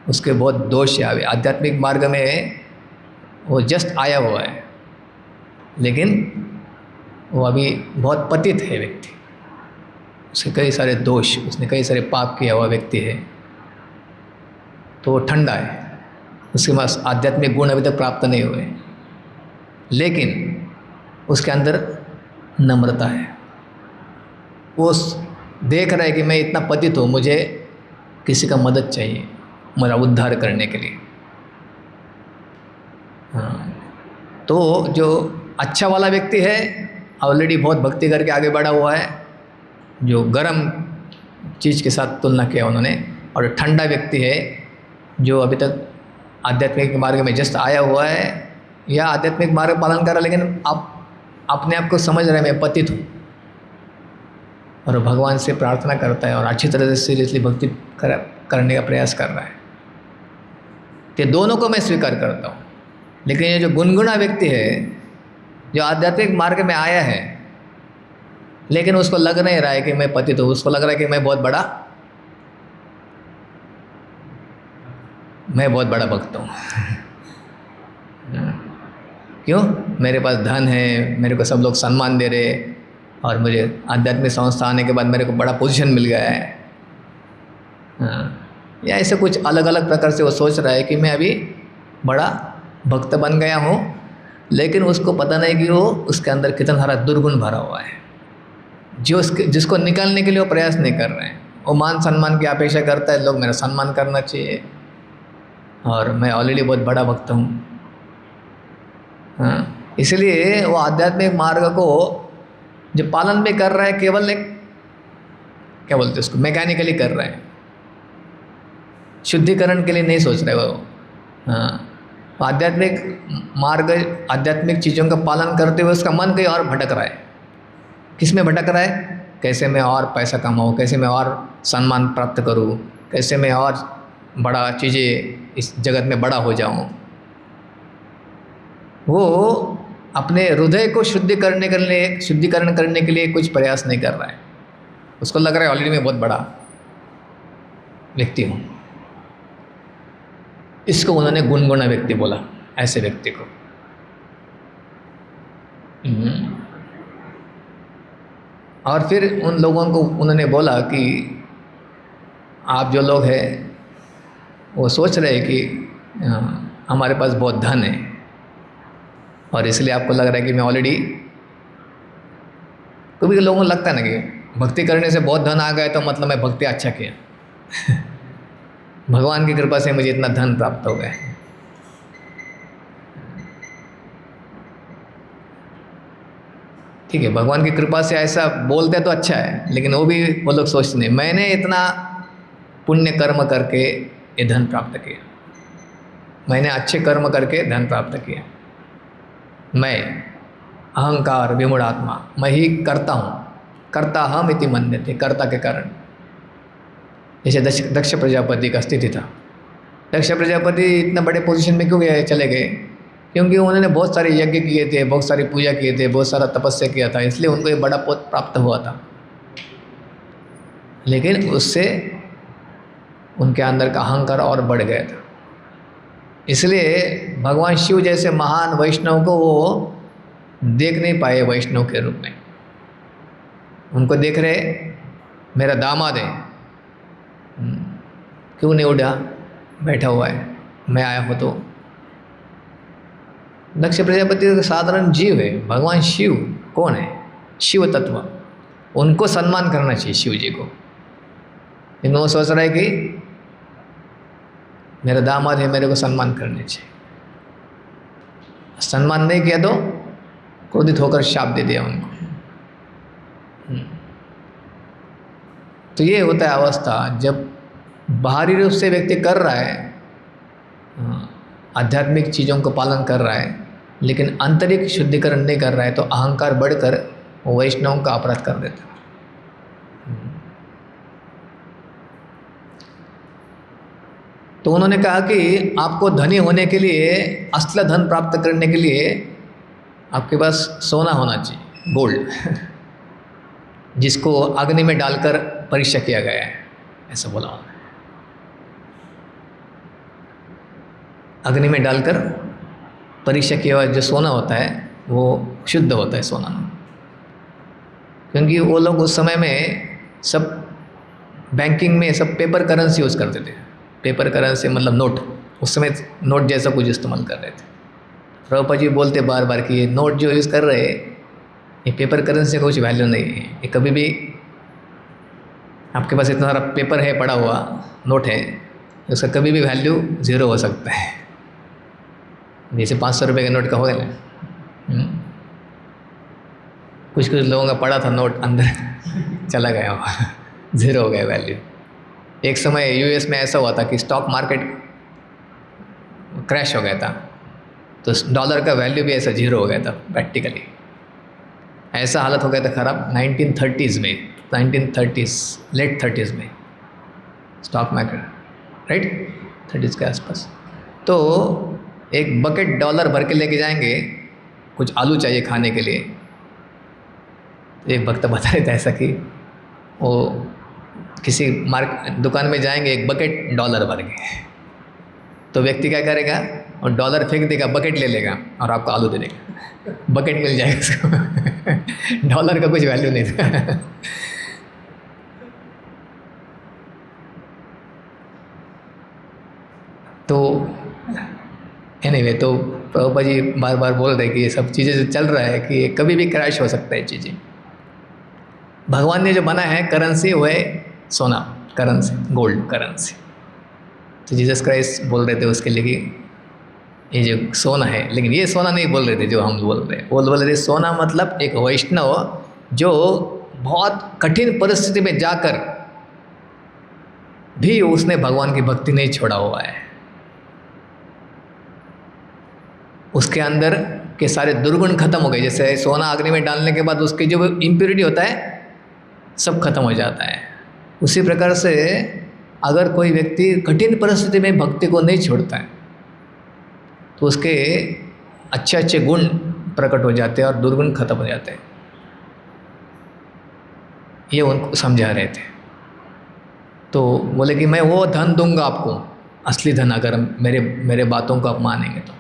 उसके बहुत दोष है, आध्यात्मिक मार्ग में वो जस्ट आया हुआ है, लेकिन वो अभी बहुत पतित है व्यक्ति, उसके कई सारे दोष, उसने कई सारे पाप किया हुआ व्यक्ति है। तो वो ठंडा है, उसके पास आध्यात्मिक गुण अभी तक प्राप्त नहीं हुए, लेकिन उसके अंदर नम्रता है। वो देख रहा है कि मैं इतना पतित हूँ, मुझे किसी का मदद चाहिए मेरा उद्धार करने के लिए। हाँ, तो जो अच्छा वाला व्यक्ति है ऑलरेडी बहुत भक्ति करके आगे बढ़ा हुआ है, जो गर्म चीज़ के साथ तुलना किया उन्होंने, और ठंडा व्यक्ति है जो अभी तक आध्यात्मिक मार्ग में जस्ट आया हुआ है या आध्यात्मिक मार्ग पालन कर रहा है, लेकिन आप अपने आप को समझ रहे हैं मैं पतित हूँ, और भगवान से प्रार्थना करता है और अच्छी तरह से सीरियसली भक्ति करने का प्रयास कर रहा है। तो दोनों को मैं स्वीकार करता हूँ। लेकिन ये जो गुनगुना व्यक्ति है, जो आध्यात्मिक मार्ग में आया है लेकिन उसको लग नहीं रहा है कि मैं पतित हूँ, उसको लग रहा है कि मैं बहुत बड़ा भक्त हूँ। क्यों? मेरे पास धन है, मेरे को सब लोग सम्मान दे रहे, और मुझे आध्यात्मिक संस्था आने के बाद मेरे को बड़ा पोजीशन मिल गया है। या ऐसे कुछ अलग अलग प्रकार से वो सोच रहा है कि मैं अभी बड़ा भक्त बन गया हूँ, लेकिन उसको पता नहीं कि वो उसके अंदर कितना सारा दुर्गुण भरा हुआ है, जिसको निकालने के लिए वो प्रयास नहीं कर रहे हैं। वो मान सम्मान की अपेक्षा करता है, लोग मेरा सम्मान करना चाहिए, और मैं ऑलरेडी बहुत बड़ा भक्त हूँ। हाँ, इसलिए वो आध्यात्मिक मार्ग को जो पालन भी कर रहा है, केवल एक क्या बोलते हैं उसको, मैकेनिकली कर रहा है, शुद्धिकरण के लिए नहीं सोच रहे वो। हाँ, आध्यात्मिक मार्ग, आध्यात्मिक चीज़ों का पालन करते हुए उसका मन कहीं और भटक रहा है। किस में भटक रहा है? कैसे मैं और पैसा कमाऊँ, कैसे मैं और सम्मान प्राप्त करूँ, कैसे मैं और बड़ा चीज़ें इस जगत में बड़ा हो जाऊँ। वो अपने हृदय को शुद्धिकरण करने के लिए कुछ प्रयास नहीं कर रहा है। उसको लग रहा है ऑलरेडी मैं बहुत बड़ा व्यक्ति हूँ। इसको उन्होंने गुनगुना व्यक्ति बोला, ऐसे व्यक्ति को। और फिर उन लोगों को उन्होंने बोला कि आप जो लोग हैं वो सोच रहे हैं कि हमारे पास बहुत धन है, और इसलिए आपको लग रहा है कि मैं ऑलरेडी, कभी लोगों को लगता है ना कि भक्ति करने से बहुत धन आ गया तो मतलब मैं भक्ति अच्छा किया। भगवान की कृपा से मुझे इतना धन प्राप्त हो गया। ठीक है, भगवान की कृपा से ऐसा बोलते तो अच्छा है, लेकिन वो लोग सोचते नहीं मैंने इतना पुण्य कर्म करके ये धन प्राप्त किया, मैंने अच्छे कर्म करके धन प्राप्त किया। मैं अहंकार विमूढ़ आत्मा, मैं ही करता हूँ, कर्ता हम इति मन्यते, कर्ता के कारण। जैसे दक्ष प्रजापति का स्थिति था। दक्ष प्रजापति इतने बड़े पोजीशन में क्यों चले गए? क्योंकि उन्होंने बहुत सारे यज्ञ किए थे, बहुत सारी पूजा किए थे, बहुत सारा तपस्या किया था, इसलिए उनको एक बड़ा पद प्राप्त हुआ था। लेकिन उससे उनके अंदर का अहंकार और बढ़ गया था। इसलिए भगवान शिव जैसे महान वैष्णव को वो देख नहीं पाए वैष्णव के रूप में। उनको देख रहे मेरा दामाद है, क्यों नहीं उड़ा, बैठा हुआ है, मैं आया हूँ। तो दक्ष प्रजापति साधारण जीव है, भगवान शिव कौन है? शिव तत्व, उनको सम्मान करना चाहिए शिव जी को। लेकिन वो सोच रहा है कि मेरा दामाद है, मेरे को सम्मान करने चाहिए। सम्मान नहीं किया तो क्रोधित होकर शाप दे दिया उनको। तो ये होता है अवस्था जब बाहरी रूप से व्यक्ति कर रहा है, आध्यात्मिक चीज़ों को पालन कर रहा है, लेकिन आंतरिक शुद्धिकरण नहीं कर रहा है, तो अहंकार बढ़कर वो वैष्णव का अपराध कर देता है। तो उन्होंने कहा कि आपको धनी होने के लिए, असली धन प्राप्त करने के लिए आपके पास सोना होना चाहिए, गोल्ड, जिसको अग्नि में डालकर परीक्षा किया गया है, ऐसा बोला उन्होंने। अग्नि में डालकर परीक्षा किया हुआ जो सोना होता है वो शुद्ध होता है सोना, क्योंकि वो लोग उस समय में सब बैंकिंग में सब पेपर करेंसी यूज़ करते थे। पेपर करेंसी मतलब नोट, उस समय नोट जैसा कुछ इस्तेमाल कर रहे थे। प्रभुपाद जी बोलते बार बार कि ये नोट जो यूज़ कर रहे हैं ये पेपर करेंसी का कुछ वैल्यू नहीं है। ये कभी भी आपके पास इतना सारा पेपर है पड़ा हुआ, नोट है, उसका कभी भी वैल्यू ज़ीरो हो सकता है। जैसे 500 रुपये का नोट का होगा ना, कुछ कुछ लोगों का पड़ा था नोट अंदर चला गया वहाँ, ज़ीरो हो गया वैल्यू। एक समय यूएस में ऐसा हुआ था कि स्टॉक मार्केट क्रैश हो गया था, तो डॉलर का वैल्यू भी ऐसा ज़ीरो हो गया था प्रैक्टिकली। ऐसा हालत हो गया था ख़राब 1930s में, 1930s लेट 30s में स्टॉक मार्केट, राइट 30s के आसपास। तो एक बकेट डॉलर भर के लेके जाएंगे, कुछ आलू चाहिए खाने के लिए। एक वक्त बता रहे थे ऐसा कि वो किसी दुकान में जाएंगे, एक बकेट डॉलर भर के, तो व्यक्ति क्या करेगा, और डॉलर फेंक देगा, बकेट ले लेगा और आपको आलू दे देगा, बकेट मिल जाएगा उसको डॉलर का कुछ वैल्यू नहीं था तो एनीवे, तो प्रभुपाद जी बार बार बोल रहे कि ये सब चीज़ें जो चल रहा है कि कभी भी क्रैश हो सकता है चीज़ें। भगवान ने जो बना है करेंसी वो है सोना, करेंसी, गोल्ड करेंसी। तो जीसस क्राइस्ट बोल रहे थे उसके लिए कि ये जो सोना है, लेकिन ये सोना नहीं बोल रहे थे जो हम बोल रहे हैं। वो बोल रहे थे सोना मतलब एक वैष्णव जो बहुत कठिन परिस्थिति में जाकर भी उसने भगवान की भक्ति नहीं छोड़ा हुआ है, उसके अंदर के सारे दुर्गुण खत्म हो गए। जैसे सोना अग्नि में डालने के बाद उसकी जो इम्प्योरिटी होता है सब खत्म हो जाता है, उसी प्रकार से अगर कोई व्यक्ति कठिन परिस्थिति में भक्ति को नहीं छोड़ता है तो उसके अच्छे अच्छे गुण प्रकट हो जाते हैं और दुर्गुण खत्म हो जाते हैं। ये उनको समझा रहे थे। तो बोले कि मैं वो धन दूंगा आपको, असली धन, अगर मेरे बातों को आप मानेंगे तो।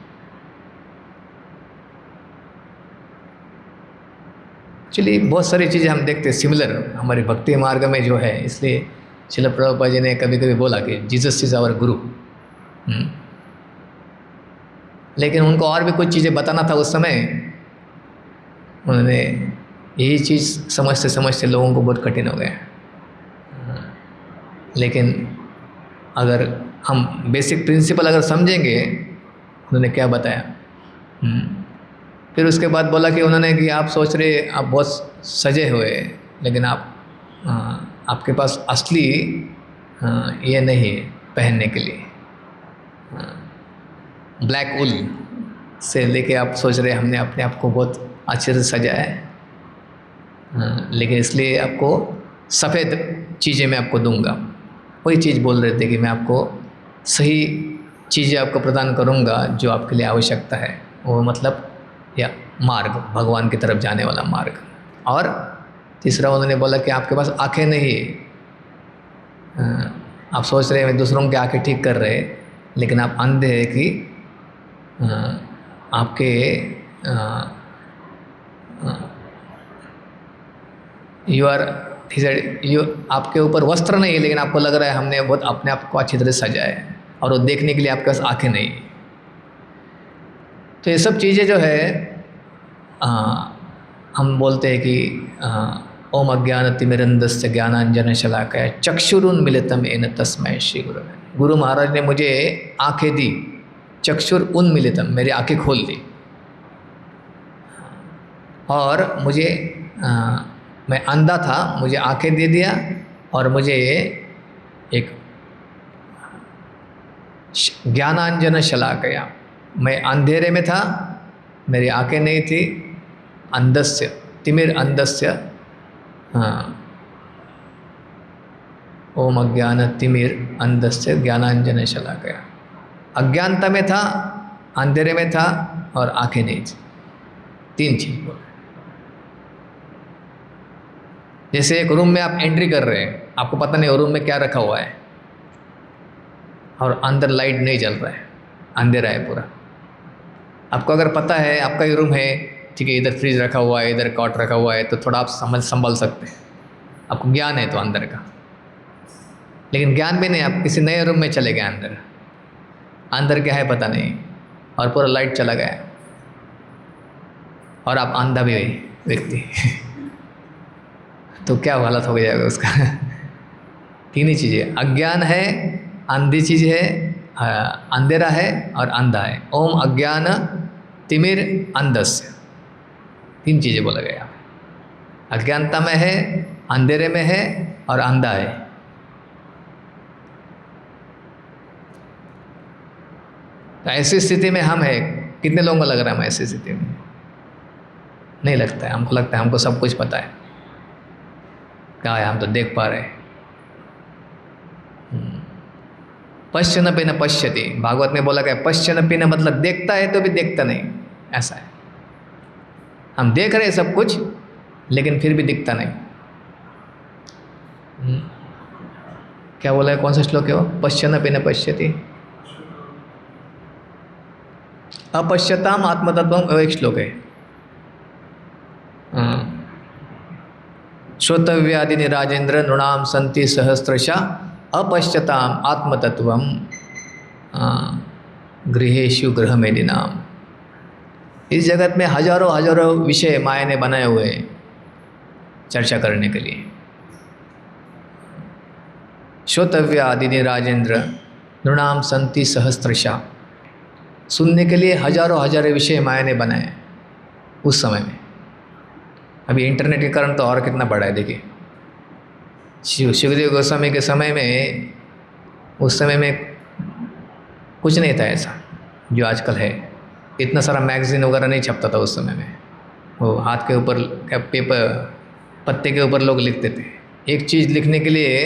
चलिए बहुत सारी चीज़ें हम देखते हैं सिमिलर हमारे भक्ति मार्ग में जो है, इसलिए श्रील प्रभुपाद जी ने कभी कभी बोला कि जीसस इज़ आवर गुरु। लेकिन उनको और भी कुछ चीज़ें बताना था उस समय, उन्होंने यही चीज़ समझते समझते लोगों को बहुत कठिन हो गया। लेकिन अगर हम बेसिक प्रिंसिपल अगर समझेंगे, उन्होंने क्या बताया। फिर उसके बाद बोला कि उन्होंने कि आप सोच रहे आप बहुत सजे हुए, लेकिन आपके पास असली ये नहीं है पहनने के लिए। ब्लैक वुल से लेके आप सोच रहे हमने अपने आप को बहुत अच्छे से सजाया है, लेकिन इसलिए आपको सफ़ेद चीज़ें मैं आपको दूंगा। वही चीज़ बोल रहे थे कि मैं आपको सही चीज़ें आपको प्रदान करूंगा जो आपके लिए आवश्यकता है, वो मतलब या मार्ग, भगवान की तरफ जाने वाला मार्ग। और तीसरा उन्होंने बोला कि आपके पास आँखें नहीं है, आप सोच रहे हैं दूसरों की आँखें ठीक कर रहे हैं, लेकिन आप अंधे हैं कि आपके आपके ऊपर वस्त्र नहीं है, लेकिन आपको लग रहा है हमने बहुत अपने आप को अच्छी तरह सजाया है, और वो देखने के लिए आपके पास आँखें नहीं है। तो ये सब चीज़ें जो है हम बोलते हैं कि ओम अज्ञानतिमिरन्धस्य ज्ञानांजनशलाकया चक्षुरुन्मीलितं येन तस्मै श्री गुरवे। गुरु महाराज ने मुझे आँखें दी, चक्षुरुन्मीलितं, मेरी आँखें खोल दी, और मुझे मैं अंधा था, मुझे आँखें दे दिया, और मुझे एक ज्ञानांजनशलाकया, मैं अंधेरे में था, मेरी आँखें नहीं थी, अंधस्य तिमिर अंधस्य, ओम अज्ञान तिमिर अंधस्य ज्ञानांजनशलाकया, अज्ञानता में था, अंधेरे में था, और आँखें नहीं थी। तीन चीज़ बोल। जैसे एक रूम में आप एंट्री कर रहे हैं, आपको पता नहीं रूम में क्या रखा हुआ है, और अंदर लाइट नहीं जल रहा है, अंधेरा है पूरा। आपको अगर पता है आपका ये रूम है, ठीक है, इधर फ्रिज रखा हुआ है, इधर कॉट रखा हुआ है, तो थोड़ा आप संभल सकते हैं, आपको ज्ञान है तो अंदर का। लेकिन ज्ञान भी नहीं, आप किसी नए रूम में चले गए, अंदर अंदर क्या है पता नहीं, और पूरा लाइट चला गया और आप अंधा भी व्यक्ति तो क्या हालत हो जाएगा उसका। तीन ही चीज़ें, अज्ञान है, अंधी चीज़ है, अंधेरा है और अंधा है। ओम अज्ञान तिमिर अंधस्य, तीन चीज़ें बोला गया। अज्ञानता में है, अंधेरे में है और अंधा है। तो ऐसी स्थिति में हम है, कितने लोगों को लग रहा है हम ऐसी स्थिति में? नहीं लगता है, हमको लगता है हमको सब कुछ पता है। क्या है, हम तो देख पा रहे हैं। पश्चनपि न पश्यति, भागवत में बोला गया पश्चनपि न मतलब देखता है तो भी देखता नहीं, ऐसा है। हम देख रहे हैं सब कुछ लेकिन फिर भी दिखता नहीं। क्या बोला है, कौन सा श्लोक है वो? पश्चनपि न पश्यति, अपश्यताम आत्मतत्वम, एक श्लोक है। श्रोतव्यादिनि राजेंद्र नृणाम संति सहस्रशा अपश्यताम आत्मतत्वम गृहेषु गृहमेदिनाम। इस जगत में हजारों हजारों विषय माया ने बनाए हुए हैं चर्चा करने के लिए। श्रोतव्यादिनि राजेंद्र नृणाम संति सहस्रशा, सुनने के लिए हजारों हजारों विषय माया ने बनाए उस समय में। अभी इंटरनेट के कारण तो और कितना बढ़ा है, देखिए। शिवदेव गोस्वामी के समय में, उस समय में कुछ नहीं था ऐसा जो आजकल है। इतना सारा मैगज़ीन वगैरह नहीं छपता था उस समय में। वो हाथ के ऊपर क्या पेपर, पत्ते के ऊपर लोग लिखते थे। एक चीज़ लिखने के लिए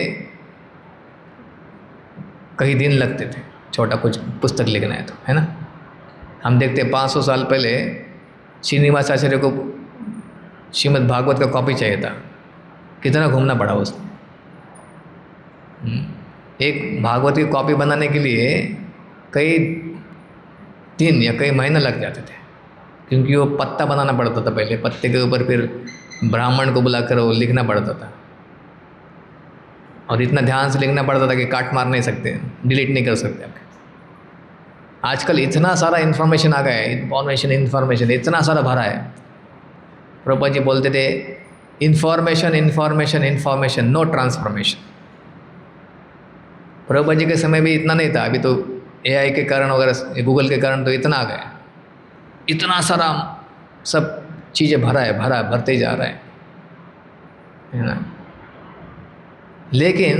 कई दिन लगते थे, छोटा कुछ पुस्तक लिखना है तो, है ना। हम देखते 500 साल पहले श्रीनिवास आचार्य को श्रीमद् भागवत का कॉपी चाहिए था, कितना घूमना पड़ा उसको। एक भागवत की कॉपी बनाने के लिए कई दिन या कई महीने लग जाते थे, क्योंकि वो पत्ता बनाना पड़ता था पहले, पत्ते के ऊपर फिर ब्राह्मण को बुलाकर वो लिखना पड़ता था, और इतना ध्यान से लिखना पड़ता था कि काट मार नहीं सकते, डिलीट नहीं कर सकते आप। आजकल इतना सारा इन्फॉर्मेशन आ गया है, इन्फॉर्मेशन इतना सारा भरा है। प्रभुपाद जी बोलते थे information information information, no transformation. Prabhupada ji के समय भी इतना नहीं था, अभी तो एआई के कारण वगैरह, गूगल के कारण तो इतना आ गया, इतना सारा सब चीज़ें भरा है, भरते ही जा रहा है ना। लेकिन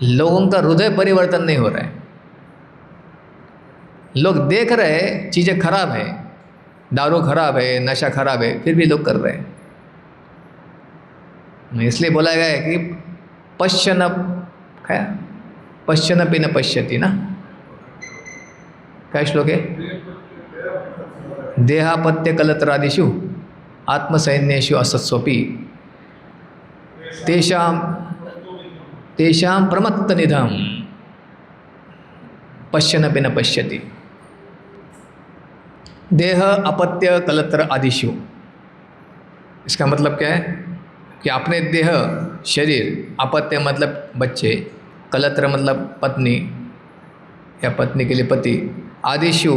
लोगों का हृदय परिवर्तन नहीं हो रहा है। लोग देख रहे हैं चीज़ें खराब है, दारू खराब है, नशा खराब है, फिर भी लोग कर रहे हैं। इसलिए बोला गया है कि पश्चनपि न पश्यति ना, क्या श्लोक है? देहापत्य कलत्रादिषु आत्मसैन्येषु असत्स्वपि तेषां प्रमत्तनिधं पश्यनपि न पश्यति। देह अपत्य कलत्र आदिषु, इसका मतलब क्या है कि अपने देह शरीर, अपत्य मतलब बच्चे, कलत्र मतलब पत्नी या पत्नी के लिए पति, आदिषु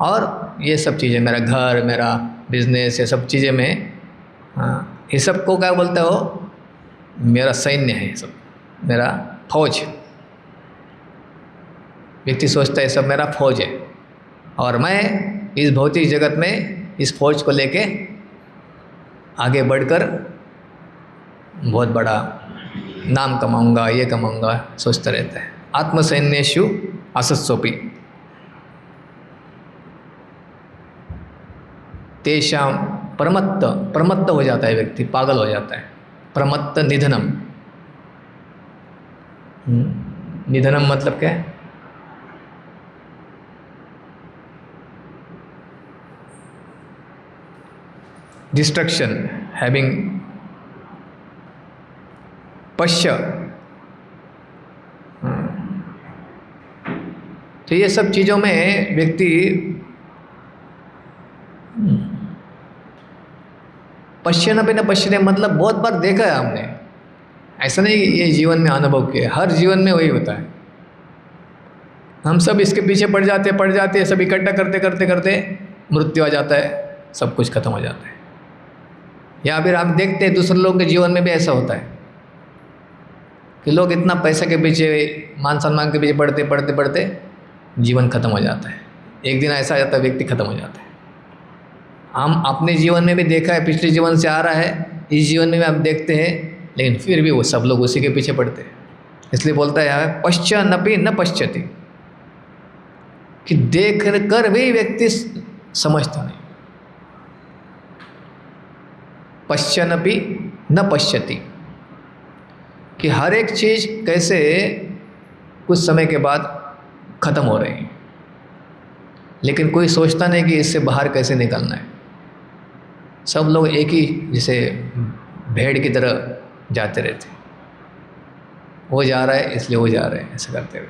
और ये सब चीज़ें, मेरा घर, मेरा बिजनेस, ये सब चीज़ें में, हाँ, ये सब को क्या बोलते हो? मेरा सैन्य है, ये सब मेरा फौज। व्यक्ति सोचता है सब मेरा फौज है, और मैं इस भौतिक जगत में इस फौज को लेके आगे बढ़कर बहुत बड़ा नाम कमाऊंगा, ये कमाऊंगा, सोचता रहता है। आत्मसैन्येषु असत्स्वपि तेषां प्रमत्त हो जाता है व्यक्ति, पागल हो जाता है। प्रमत्त निधनम, निधनम मतलब क्या है? डिस्ट्रक्शन, हैविंग पश्य। तो ये सब चीज़ों में व्यक्ति पश्यन पे न पश्यने मतलब बहुत बार देखा है हमने, ऐसा नहीं कि ये जीवन में अनुभव किया, हर जीवन में वही होता है। हम सब इसके पीछे पड़ जाते हैं, सब इकट्ठा करते करते करते मृत्यु आ जाता है, सब कुछ खत्म हो जाता है। या फिर आप देखते हैं दूसरे लोगों के जीवन में भी ऐसा होता है कि लोग इतना पैसे के पीछे, मान सम्मान के पीछे बढ़ते बढ़ते बढ़ते जीवन खत्म हो जाता है। एक दिन ऐसा आ जाता है व्यक्ति खत्म हो जाता है। हम अपने जीवन में भी देखा है, पिछले जीवन से आ रहा है, इस जीवन में भी आप देखते हैं, लेकिन फिर भी वो सब लोग उसी के पीछे पड़ते हैं। इसलिए बोलता है यहाँ पश्चानपि न पश्यति, कि देख कर भी व्यक्ति समझता नहीं। पश्चानपि न पश्यति, कि हर एक चीज़ कैसे कुछ समय के बाद ख़त्म हो रही है, लेकिन कोई सोचता नहीं कि इससे बाहर कैसे निकलना है। सब लोग एक ही जैसे भेड़ की तरह जाते रहते, वो जा रहा है इसलिए वो जा रहे हैं, ऐसा करते हुए।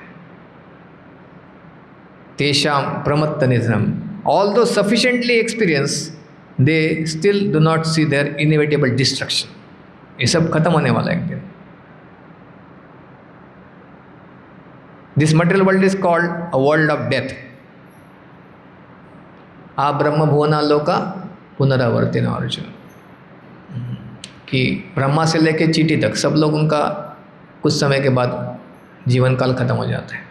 तेषां प्रमत्त निधनम, although sufficiently experienced, they still do not see their inevitable destruction. ये सब खत्म होने वाला है एक दिन। This material world is called a world of death. आ ब्रह्म भुवनालोका पुनरावर्तिन अर्जुन, कि ब्रह्मा से लेकर चींटी तक सब लोग, उनका कुछ समय के बाद जीवन काल खत्म हो जाता है।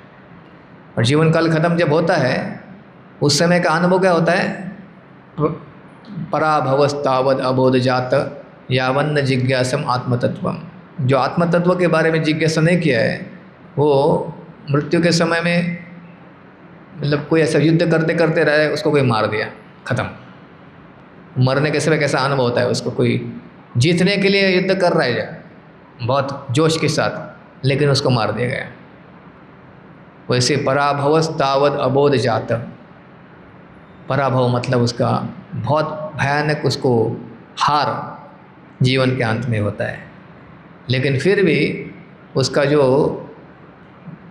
और जीवन काल खत्म जब होता है, उस समय का अनुभव क्या होता है? पराभवस्तावद अबोध जात यावन्न जिज्ञासम आत्मतत्वम। जो आत्मतत्व के बारे में जिज्ञासा नहीं किया है, वो मृत्यु के समय में, मतलब कोई ऐसा युद्ध करते करते रहे, उसको कोई मार दिया, ख़त्म। मरने के समय कैसा अनुभव होता है उसको? कोई जीतने के लिए युद्ध कर रहा है बहुत जोश के साथ, लेकिन उसको मार दिया गया। वैसे पराभवस्तावद अबोध जात, पराभव मतलब उसका बहुत भयानक उसको हार जीवन के अंत में होता है, लेकिन फिर भी उसका जो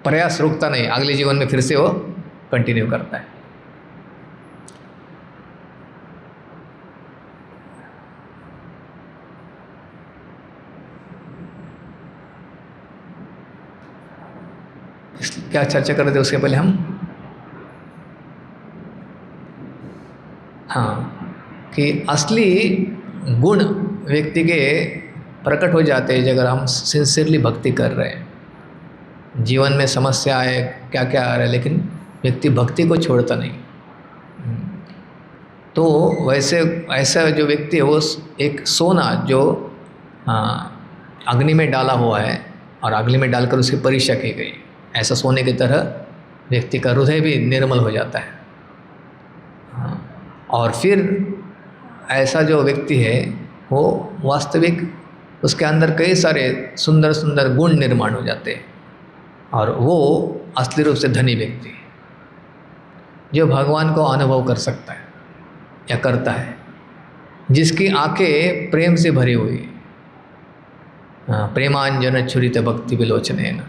प्रयास रुकता नहीं, अगले जीवन में फिर से वो कंटिन्यू करता है। क्या चर्चा कर रहे थे उसके पहले हम? हाँ, कि असली गुण व्यक्ति के प्रकट हो जाते हैं अगर हम सिंसियरली भक्ति कर रहे हैं। जीवन में समस्या है, क्या क्या आ रहा है, लेकिन व्यक्ति भक्ति को छोड़ता नहीं। तो वैसे ऐसा जो व्यक्ति है, वो एक सोना जो अग्नि में डाला हुआ है और अग्नि में डालकर उसकी परीक्षा की गई, ऐसा सोने की तरह व्यक्ति का हृदय भी निर्मल हो जाता है। और फिर ऐसा जो व्यक्ति है, वो वास्तविक उसके अंदर कई सारे सुंदर सुंदर गुण निर्माण हो जाते हैं, और वो असली रूप से धनी व्यक्ति है, जो भगवान को अनुभव कर सकता है या करता है, जिसकी आंखें प्रेम से भरी हुई। प्रेमांजन छुरित भक्ति विलोचनेन,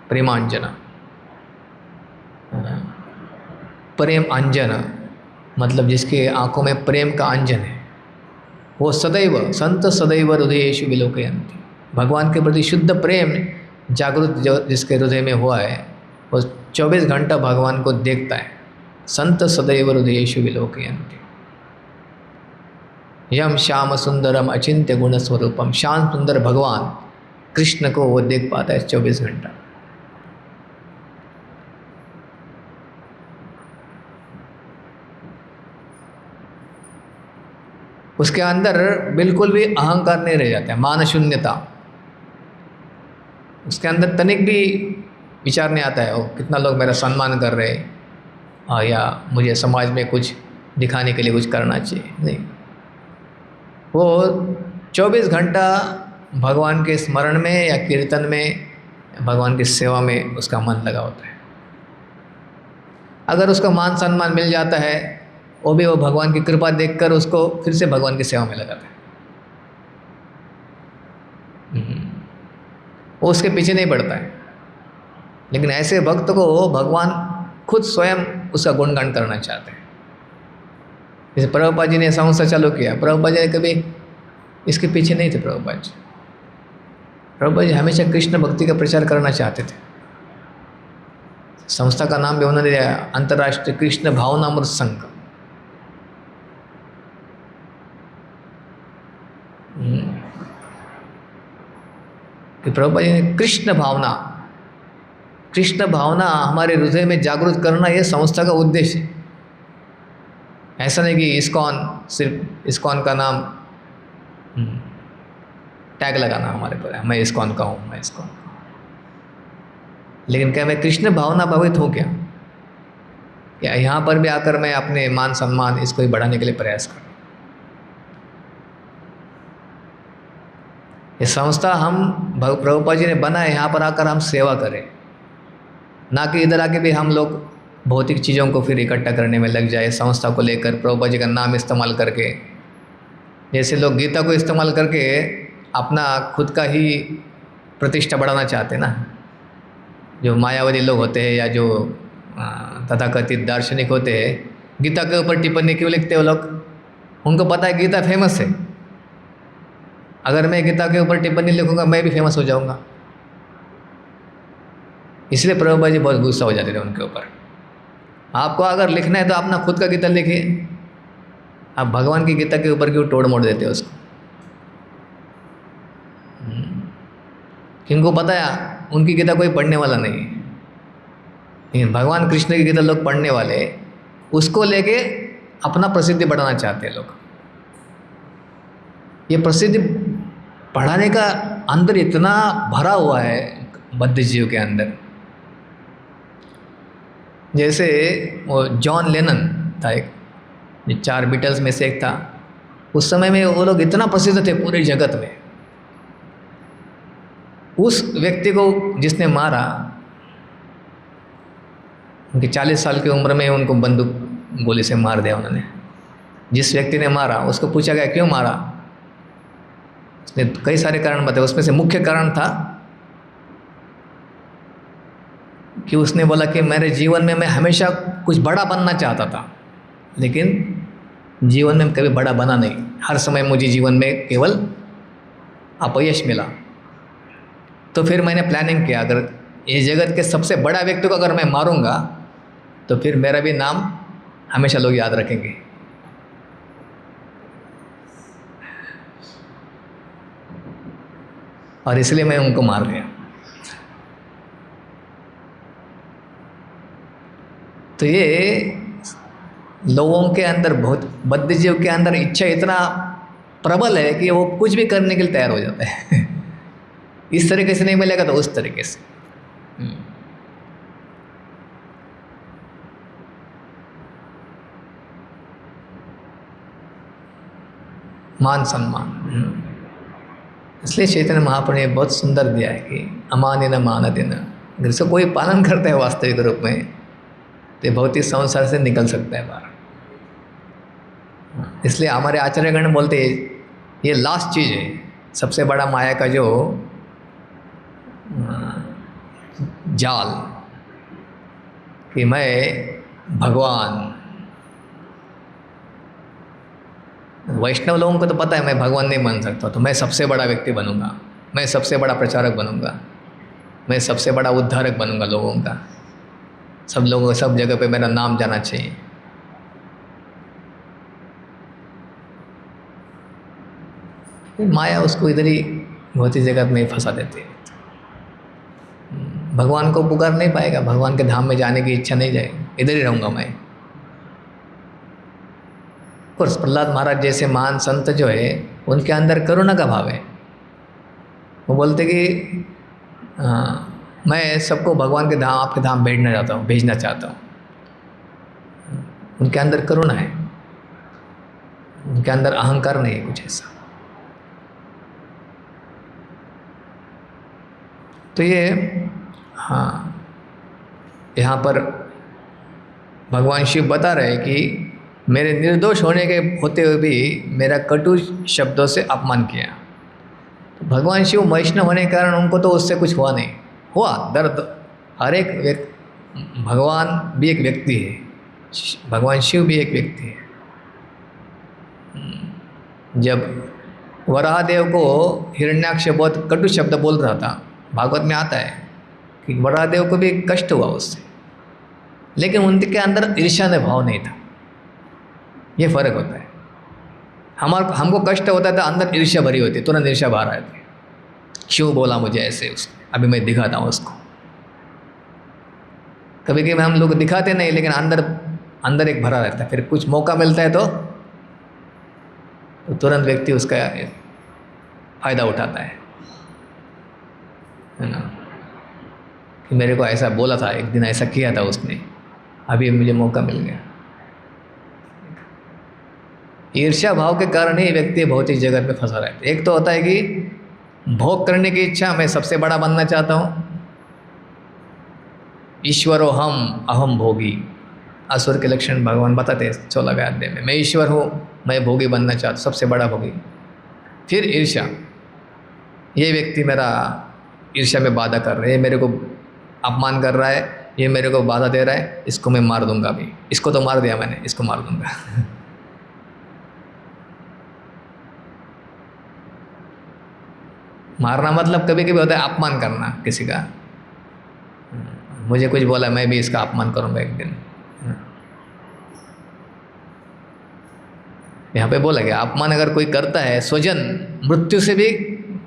प्रेमांजन, प्रेम अंजन मतलब जिसके आंखों में प्रेम का अंजन है, वो सदैव संत सदैव हृदयेषु विलोकयन्ति। भगवान के प्रति शुद्ध प्रेम जागृत जो जिसके हृदय में हुआ है, वो 24 घंटा भगवान को देखता है। संत सदैव हृदयेषु विलोकयन्ति। यम श्याम सुंदरम अचिंत्य गुण स्वरूपम, श्याम सुंदर भगवान कृष्ण को वो देख पाता है 24 घंटा। उसके अंदर बिल्कुल भी अहंकार नहीं रह जाता है, मान शून्यता। उसके अंदर तनिक भी विचार नहीं आता है ओ कितना लोग मेरा सम्मान कर रहे हैं या मुझे समाज में कुछ दिखाने के लिए कुछ करना चाहिए, नहीं। वो 24 घंटा भगवान के स्मरण में या कीर्तन में, भगवान की सेवा में उसका मन लगा होता है। अगर उसको मान सम्मान मिल जाता है, वो भी वो भगवान की कृपा देखकर उसको फिर से भगवान की सेवा में लगाता है। वो उसके पीछे नहीं पड़ता है। लेकिन ऐसे भक्त को भगवान खुद स्वयं उसका गुणगान करना चाहते हैं। जैसे प्रभुपाद जी ने संस्था चालू किया, प्रभुपाद जी ने कभी इसके पीछे नहीं थे। प्रभुपाद जी प्रभुपाद जी हमेशा कृष्ण भक्ति का प्रचार करना चाहते थे। संस्था का नाम भी उन्होंने दिया अंतर्राष्ट्रीय कृष्ण भावनामृत संघ। कि प्रभुपाद जी ने कृष्ण भावना हमारे हृदय में जागृत करना, यह संस्था का उद्देश्य है। ऐसा नहीं कि इस्कॉन, सिर्फ इस्कॉन का नाम टैग लगाना हमारे पर है, मैं इस्कॉन का हूँ, मैं इस्कॉन का हूँ। लेकिन क्या मैं कृष्ण भावना भावित हूँ क्या यहाँ पर भी आकर मैं अपने मान सम्मान इसको ही बढ़ाने के लिए प्रयास करूँ। ये संस्था हम प्रभुपाद जी ने बनाए, यहाँ पर आकर हम सेवा करें, ना कि इधर आके भी हम लोग भौतिक चीज़ों को फिर इकट्ठा करने में लग जाए। संस्था को लेकर प्रभुपाद जी का नाम इस्तेमाल करके, जैसे लोग गीता को इस्तेमाल करके अपना खुद का ही प्रतिष्ठा बढ़ाना चाहते हैं ना, जो मायावादी लोग होते हैं या जो तथाकथित दार्शनिक होते हैं, गीता के ऊपर टिप्पणी क्यों लिखते हैं वो लोग? उनको पता है गीता फेमस है, अगर मैं गीता के ऊपर टिप्पणी लिखूंगा मैं भी फेमस हो जाऊंगा। इसलिए प्रभुपाद जी बहुत गुस्सा हो जाते थे उनके ऊपर। आपको अगर लिखना है तो अपना खुद का गीता लिखिए, आप भगवान की गीता के ऊपर क्यों तोड़ मोड़ देते हो उसको? किनको पता है उनकी गीता कोई पढ़ने वाला नहीं है, लेकिन भगवान कृष्ण की गीता लोग पढ़ने वाले, उसको लेके अपना प्रसिद्धि बढ़ाना चाहते हैं लोग। ये प्रसिद्धि बढ़ाने का अंदर इतना भरा हुआ है बद्ध जीव के अंदर। जैसे वो जॉन लेनन था, एक 4 बीटल्स में से एक था। उस समय में वो लोग इतना प्रसिद्ध थे पूरे जगत में। उस व्यक्ति को जिसने मारा, उनकी 40 साल की उम्र में उनको बंदूक गोली से मार दिया उन्होंने। जिस व्यक्ति ने मारा उसको पूछा गया क्यों मारा, उसने कई सारे कारण बताए। उसमें से मुख्य कारण था कि उसने बोला कि मेरे जीवन में मैं हमेशा कुछ बड़ा बनना चाहता था, लेकिन जीवन में कभी बड़ा बना नहीं। हर समय मुझे जीवन में केवल अपयश मिला। तो फिर मैंने प्लानिंग किया, अगर इस जगत के सबसे बड़ा व्यक्ति को अगर मैं मारूंगा तो फिर मेरा भी नाम हमेशा लोग याद रखेंगे। और इसलिए मैं उनको मार दिया। तो ये लोगों के अंदर, बहुत बद्ध जीव के अंदर इच्छा इतना प्रबल है कि वो कुछ भी करने के लिए तैयार हो जाता है। इस तरीके से नहीं मिलेगा तो उस तरीके से। मान सम्मान, इसलिए चैतन्य महाप्रभु ने बहुत सुंदर दिया है कि अमानिन मानदिन। अगर इसका कोई पालन करता है वास्तविक रूप में तो भौतिक संसार से निकल सकता है बाहर। इसलिए हमारे आचार्यगण बोलते हैं ये लास्ट चीज़ है, सबसे बड़ा माया का जो जाल, कि मैं भगवान। वैष्णव लोगों को तो पता है मैं भगवान नहीं बन सकता, तो मैं सबसे बड़ा व्यक्ति बनूंगा, मैं सबसे बड़ा प्रचारक बनूंगा, मैं सबसे बड़ा उद्धारक बनूंगा लोगों का, सब लोगों को सब जगह पे मेरा नाम जाना चाहिए। माया उसको इधर ही भौतिक जगत में फंसा देती है। भगवान को पुकार नहीं पाएगा, भगवान के धाम में जाने की इच्छा नहीं जाएगी, इधर ही रहूँगा मैं। कोर्स प्रहलाद महाराज जैसे महान संत जो है उनके अंदर करुणा का भाव है। वो बोलते कि मैं सबको भगवान के धाम, आपके धाम भेजना चाहता हूँ। उनके अंदर करुणा है, उनके अंदर अहंकार नहीं है कुछ ऐसा। तो ये यहाँ पर भगवान शिव बता रहे हैं कि मेरे निर्दोष होने के होते हुए भी मेरा कटु शब्दों से अपमान किया। तो भगवान शिव वैष्णव होने के कारण उनको तो उससे कुछ हुआ नहीं, हुआ दर्द। हर एक व्यक्ति, भगवान भी एक व्यक्ति है, भगवान शिव भी एक व्यक्ति है। जब वराहदेव को हिरण्याक्ष बहुत कटु शब्द बोल रहा था। भागवत में आता है कि वराहदेव को भी कष्ट हुआ उससे, लेकिन उनके अंदर ईर्ष्या ने भाव नहीं था। ये फर्क होता है। हमको कष्ट होता था, अंदर ईर्ष्या भरी होती, तुरंत ईर्ष्या बाहर आती। क्यों बोला मुझे ऐसे उसने, अभी मैं दिखाता हूँ उसको। कभी कभी हम लोग दिखाते नहीं, लेकिन अंदर एक भरा रहता है। फिर कुछ मौका मिलता है तो तुरंत व्यक्ति उसका फायदा उठाता है ना। कि मेरे को ऐसा बोला था, एक दिन ऐसा किया था उसने, अभी मुझे मौका मिल गया। ईर्ष्या भाव के कारण ही व्यक्ति भौतिक जगत में फंसा रहता है। एक तो होता है कि भोग करने की इच्छा, मैं सबसे बड़ा बनना चाहता हूँ। ईश्वरो हम अहम भोगी, असुर के लक्षण भगवान बताते हैं 16वें अध्याय में। मैं ईश्वर हूँ, मैं भोगी बनना चाहता हूँ, सबसे बड़ा भोगी। फिर ईर्ष्या, ये व्यक्ति मेरा ईर्ष्या में बाधा कर रहा है, ये मेरे को अपमान कर रहा है, ये मेरे को बाधा दे रहा है, इसको मैं मार दूंगा अभी। इसको तो मार दिया मैंने, इसको मार दूंगा। मारना मतलब कभी कभी होता है अपमान करना किसी का। मुझे कुछ बोला, मैं भी इसका अपमान करूंगा एक दिन। यहाँ पे बोला गया अपमान अगर कोई करता है, स्वजन मृत्यु से भी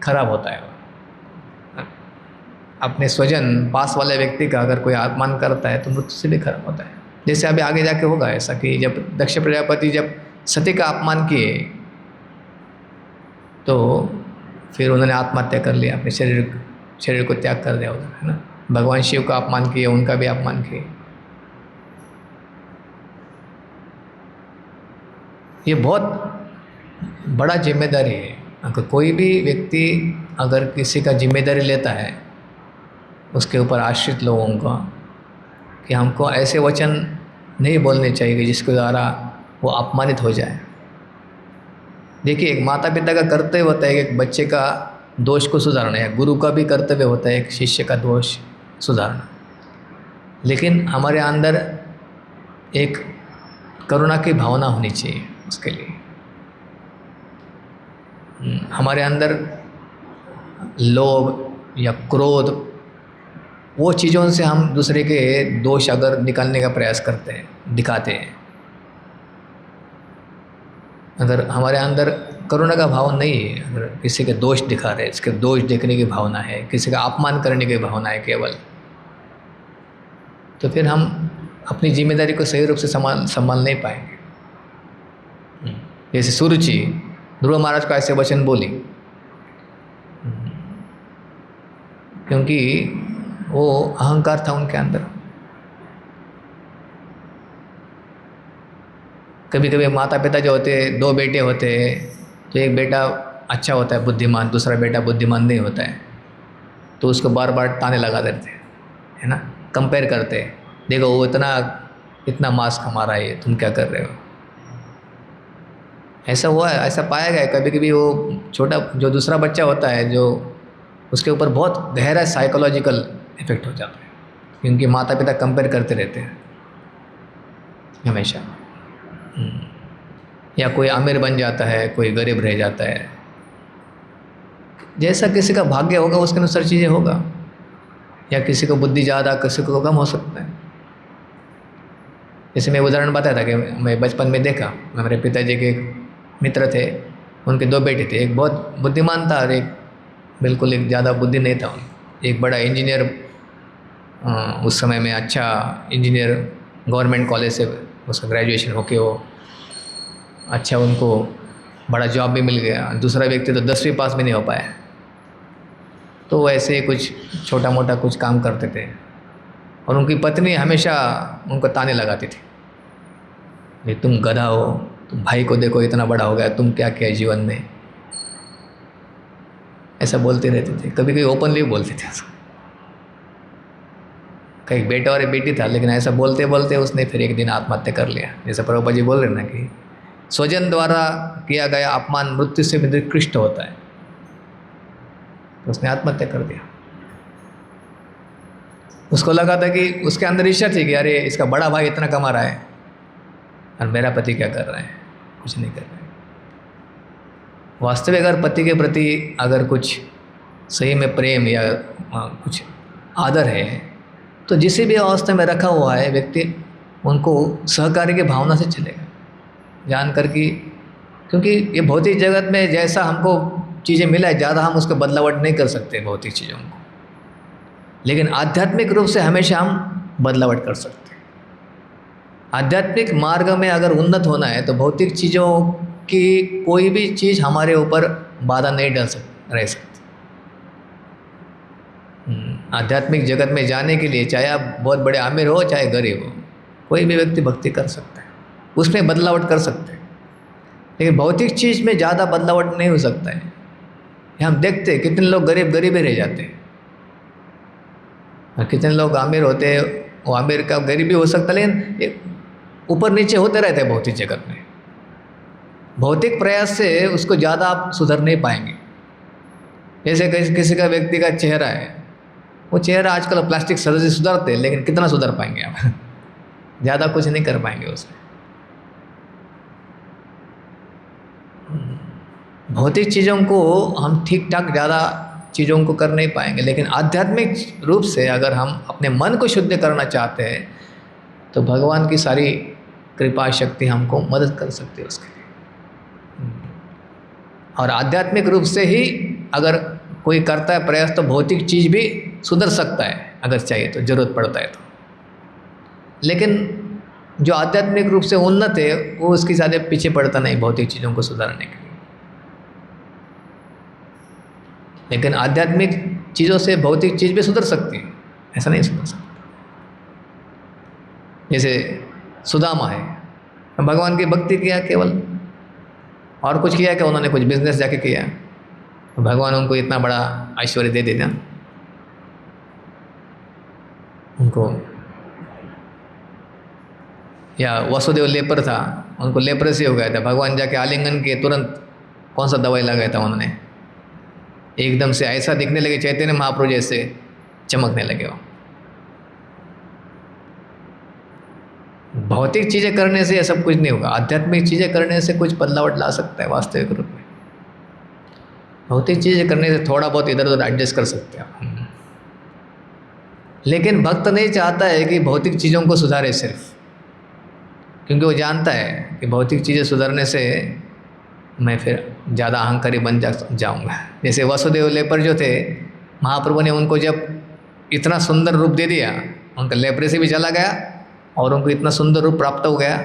खराब होता है। अपने स्वजन पास वाले व्यक्ति का अगर कोई अपमान करता है तो मृत्यु से भी खराब होता है। जैसे अभी आगे जाके होगा ऐसा कि जब दक्ष प्रजापति जब सती का अपमान किए तो फिर उन्होंने आत्महत्या कर लिया, अपने शरीर को त्याग कर दिया उन्होंने, है ना। भगवान शिव का अपमान किए, उनका भी अपमान किए। ये बहुत बड़ा जिम्मेदारी है। अगर कोई भी व्यक्ति अगर किसी का जिम्मेदारी लेता है, उसके ऊपर आश्रित लोगों का, कि हमको ऐसे वचन नहीं बोलने चाहिए जिसके द्वारा वो अपमानित हो जाए। देखिए, एक माता पिता का कर्तव्य होता है कि एक बच्चे का दोष को सुधारना, है गुरु का भी कर्तव्य होता है एक शिष्य का दोष सुधारना। लेकिन हमारे अंदर एक करुणा की भावना होनी चाहिए उसके लिए। हमारे अंदर लोभ या क्रोध, वो चीज़ों से हम दूसरे के दोष अगर निकालने का प्रयास करते हैं, दिखाते हैं, अगर हमारे अंदर करुणा का भाव नहीं है, अगर किसी के दोष दिखा रहे हैं, इसके दोष देखने की भावना है, किसी का अपमान करने की भावना है केवल, तो फिर हम अपनी जिम्मेदारी को सही रूप से संभाल नहीं पाएंगे। जैसे सुरुचि ध्रुव महाराज को ऐसे वचन बोली, क्योंकि वो अहंकार था उनके अंदर। कभी कभी माता पिता जो होते, दो बेटे होते हैं, तो एक बेटा अच्छा होता है बुद्धिमान, दूसरा बेटा बुद्धिमान नहीं होता है, तो उसको बार बार ताने लगा देते हैं, है ना, कंपेयर करते हैं, देखो वो इतना मार्क्स कमा रहा है, तुम क्या कर रहे हो। ऐसा हुआ है, ऐसा पाया गया है। कभी कभी वो छोटा जो दूसरा बच्चा होता है, जो उसके ऊपर बहुत गहरा साइकोलॉजिकल इफेक्ट हो जाता है, क्योंकि माता पिता कंपेयर करते रहते हैं हमेशा। या कोई अमीर बन जाता है, कोई गरीब रह जाता है, जैसा किसी का भाग्य होगा उसके अनुसार चीज़ें होगा। या किसी को बुद्धि ज़्यादा, किसी को कम हो सकता है। जैसे मैं उदाहरण बताया था कि मैं बचपन में देखा, मेरे पिताजी के मित्र थे, उनके दो बेटे थे, एक बहुत बुद्धिमान था और एक बिल्कुल एक ज़्यादा बुद्धि नहीं था। एक बड़ा इंजीनियर, उस समय में अच्छा इंजीनियर गवर्नमेंट कॉलेज से उसका ग्रेजुएशन होके वो अच्छा, उनको बड़ा जॉब भी मिल गया। दूसरा व्यक्ति तो 10वीं पास भी नहीं हो पाया, तो वैसे ही कुछ छोटा मोटा कुछ काम करते थे। और उनकी पत्नी हमेशा उनको ताने लगाती थी, ये तुम गधा हो, तुम भाई को देखो इतना बड़ा हो गया, तुम क्या किया जीवन में, ऐसा बोलते रहते थे। कभी कभी ओपनली बोलते थे। कई बेटा और एक बेटी था, लेकिन ऐसा बोलते बोलते उसने फिर एक दिन आत्महत्या कर लिया। जैसे प्रभुपाद जी बोल रहे ना कि स्वजन द्वारा किया गया अपमान मृत्यु से भी निकृष्ट होता है, तो उसने आत्महत्या कर दिया। उसको लगा था कि उसके अंदर ईर्ष्या थी कि अरे इसका बड़ा भाई इतना कमा रहा है और मेरा पति क्या कर रहा है, कुछ नहीं कर रहा है। वास्तविक अगर पति के प्रति अगर कुछ सही में प्रेम या कुछ आदर है तो जिस भी अवस्था में रखा हुआ है व्यक्ति उनको सहकार्य की भावना से चलेगा, जानकर कि क्योंकि ये भौतिक जगत में जैसा हमको चीज़ें मिला है ज़्यादा हम उसको बदलावट नहीं कर सकते भौतिक चीज़ों को, लेकिन आध्यात्मिक रूप से हमेशा हम बदलावट कर सकते हैं। आध्यात्मिक मार्ग में अगर उन्नत होना है तो भौतिक चीज़ों की कोई भी चीज़ हमारे ऊपर बाधा नहीं रह सकती। आध्यात्मिक जगत में जाने के लिए चाहे आप बहुत बड़े आमिर हो चाहे गरीब हो, कोई भी व्यक्ति भक्ति कर सकता है, उसमें बदलावट कर सकते हैं। लेकिन भौतिक चीज़ में ज़्यादा बदलावट नहीं हो सकता है। हम देखते हैं कितने लोग गरीब ही रह जाते हैं और कितने लोग आमिर होते हैं, वो आमिर का गरीब भी हो सकता है लेकिन ऊपर नीचे होते रहते हैं भौतिक जगत में। भौतिक प्रयास से उसको ज़्यादा आप सुधर नहीं पाएंगे। जैसे किसी का व्यक्ति का चेहरा है, वो चेहरा आजकल प्लास्टिक सर्जरी सुधरते हैं लेकिन कितना सुधर पाएंगे आप ज़्यादा कुछ नहीं कर पाएंगे उसमें। भौतिक चीज़ों को हम ठीक ठाक ज़्यादा चीज़ों को कर नहीं पाएंगे, लेकिन आध्यात्मिक रूप से अगर हम अपने मन को शुद्ध करना चाहते हैं तो भगवान की सारी कृपा शक्ति हमको मदद कर सकती है उसके लिए। और आध्यात्मिक रूप से ही अगर कोई करता है प्रयास तो भौतिक चीज़ भी सुधर सकता है अगर चाहिए तो, ज़रूरत पड़ता है तो। लेकिन जो आध्यात्मिक रूप से उन्नत है वो उसकी ज़्यादा पीछे पड़ता नहीं भौतिक चीज़ों को सुधारने के लिए। लेकिन आध्यात्मिक चीज़ों से भौतिक चीज़ भी सुधर सकती है, ऐसा नहीं सुधर सकती। जैसे सुदामा है, भगवान की भक्ति किया केवल, और कुछ किया क्या उन्होंने? कुछ बिजनेस जाके किया, भगवान उनको इतना बड़ा ऐश्वर्य दे देना उनको। या वसुदेव लेपर था, उनको लेप्रेसी हो गया था, भगवान जाके आलिंगन के तुरंत कौन सा दवाई लगाया था उन्होंने, एकदम से ऐसा दिखने लगे चैतन्य महाप्रभु जैसे, चमकने लगे वो। भौतिक चीज़ें करने से यह सब कुछ नहीं होगा, आध्यात्मिक चीज़ें करने से कुछ बदलावट ला सकता है वास्तविक रूप में। भौतिक चीज़ें करने से थोड़ा बहुत इधर उधर एडजस्ट कर सकते हैं, लेकिन भक्त नहीं चाहता है कि भौतिक चीज़ों को सुधारे सिर्फ, क्योंकि वो जानता है कि भौतिक चीज़ें सुधारने से मैं फिर ज़्यादा अहंकारी बन जाऊँगा। जैसे वसुदेव लेपर जो थे, महाप्रभु ने उनको जब इतना सुंदर रूप दे दिया, उनका लेप्रेसी भी चला गया और उनको इतना सुंदर रूप प्राप्त हो गया,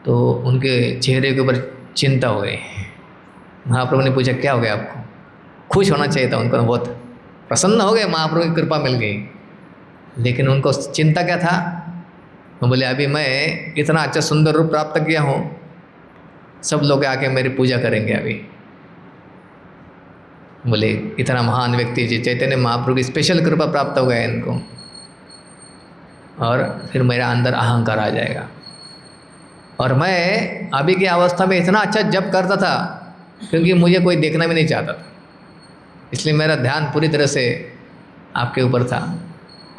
तो उनके चेहरे के ऊपर चिंता हो गई। महाप्रभु ने पूछा क्या हो गया आपको? खुश होना चाहिए था उनको, बहुत प्रसन्न हो गए, महाप्रभु की कृपा मिल गई। लेकिन उनको चिंता क्या था? वो बोले अभी मैं इतना अच्छा सुंदर रूप प्राप्त किया हूँ, सब लोग आके मेरी पूजा करेंगे अभी। बोले इतना महान व्यक्ति जी चैतन्य महाप्रभु की स्पेशल कृपा प्राप्त हो गया इनको, और फिर मेरा अंदर अहंकार आ जाएगा। और मैं अभी की अवस्था में इतना अच्छा जप करता था क्योंकि मुझे कोई देखना भी नहीं चाहता था, इसलिए मेरा ध्यान पूरी तरह से आपके ऊपर था।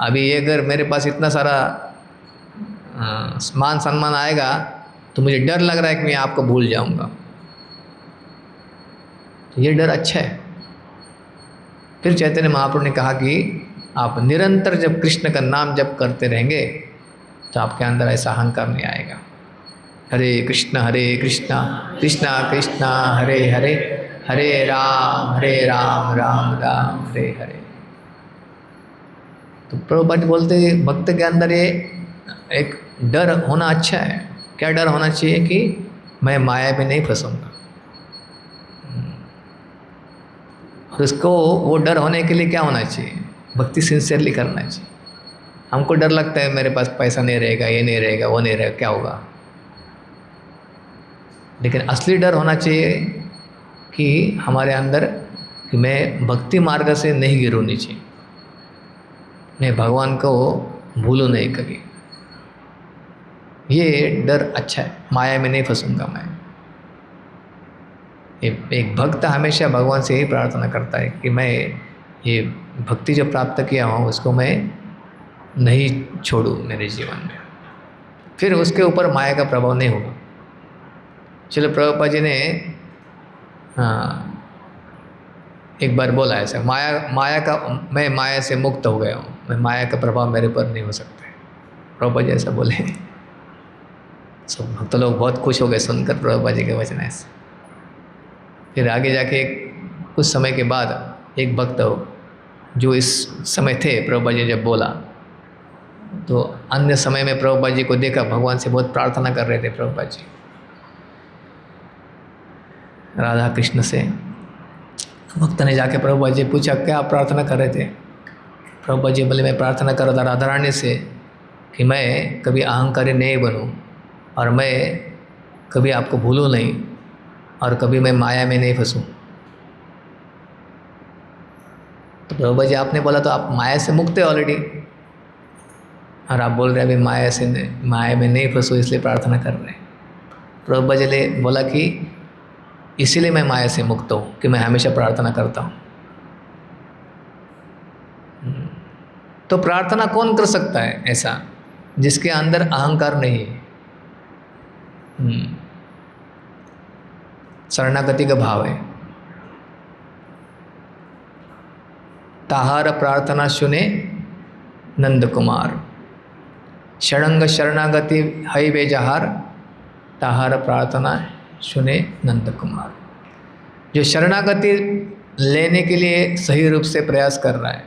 अभी अगर मेरे पास इतना सारा मान सम्मान आएगा तो मुझे डर लग रहा है कि मैं आपको भूल जाऊंगा, तो ये डर अच्छा है। फिर चैतन्य महाप्रभु ने कहा कि आप निरंतर जब कृष्ण का नाम जप करते रहेंगे तो आपके अंदर ऐसा अहंकार नहीं आएगा। हरे कृष्णा कृष्णा कृष्णा हरे हरे, हरे राम राम राम हरे हरे। तो प्रभुपाद बोलते भक्त के अंदर ये एक डर होना अच्छा है। क्या डर होना चाहिए? कि मैं माया में नहीं फंसूंगा। और उसको वो डर होने के लिए क्या होना चाहिए? भक्ति सिंसियरली करना चाहिए। हमको डर लगता है मेरे पास पैसा नहीं रहेगा, ये नहीं रहेगा, वो नहीं रहेगा, क्या होगा? लेकिन असली डर होना चाहिए कि हमारे अंदर कि मैं भक्ति मार्ग से नहीं गिरूँ नीचे, मैं भगवान को भूलूँ नहीं कभी। ये डर अच्छा है, माया में नहीं फंसूंगा मैं। एक भक्त हमेशा भगवान से यही प्रार्थना करता है कि मैं ये भक्ति जो प्राप्त किया हूँ उसको मैं नहीं छोड़ूँ मेरे जीवन में, फिर उसके ऊपर माया का प्रभाव नहीं होगा। चलो प्रभुपाद जी ने हाँ, एक बार बोला ऐसा, मैं माया से मुक्त हो गया हूँ, मैं माया का प्रभाव मेरे पर नहीं हो सकता। प्रभुपाद जी ऐसा बोले। सब भक्त लोग बहुत खुश हो गए सुनकर प्रभुपाद जी के वचन ऐसे। फिर आगे जाके कुछ समय के बाद एक भक्त जो इस समय थे प्रभुपाद जी जब बोला, तो अन्य समय में प्रभुपाद जी को देखा, भगवान से बहुत प्रार्थना कर रहे थे प्रभुपाद जी, राधा कृष्ण से। भक्त ने जाके प्रभुपाद जी पूछा, क्या आप प्रार्थना कर रहे थे? प्रभुपाद जी बोले, मैं प्रार्थना कर रहा था राधा रानी से कि मैं कभी अहंकारी नहीं बनूं, और मैं कभी आपको भूलूं नहीं, और कभी मैं माया में नहीं फंसूं। तो प्रभुपाद जी आपने बोला तो आप माया से मुक्त है ऑलरेडी, और आप बोल रहे हैं अभी माया में नहीं फंसो, इसलिए प्रार्थना कर रहे हैं। प्रभुपाद जी ने बोला कि इसीलिए मैं माया से मुक्त हूँ कि मैं हमेशा प्रार्थना करता हूँ। तो प्रार्थना कौन कर सकता है ऐसा, जिसके अंदर अहंकार नहीं है, शरणागति का भाव है। ताहार प्रार्थना सुने नंद कुमार, षडंग शरणागति हई बेजहार, ताहार प्रार्थना सुने नंद कुमार। जो शरणागति लेने के लिए सही रूप से प्रयास कर रहा है,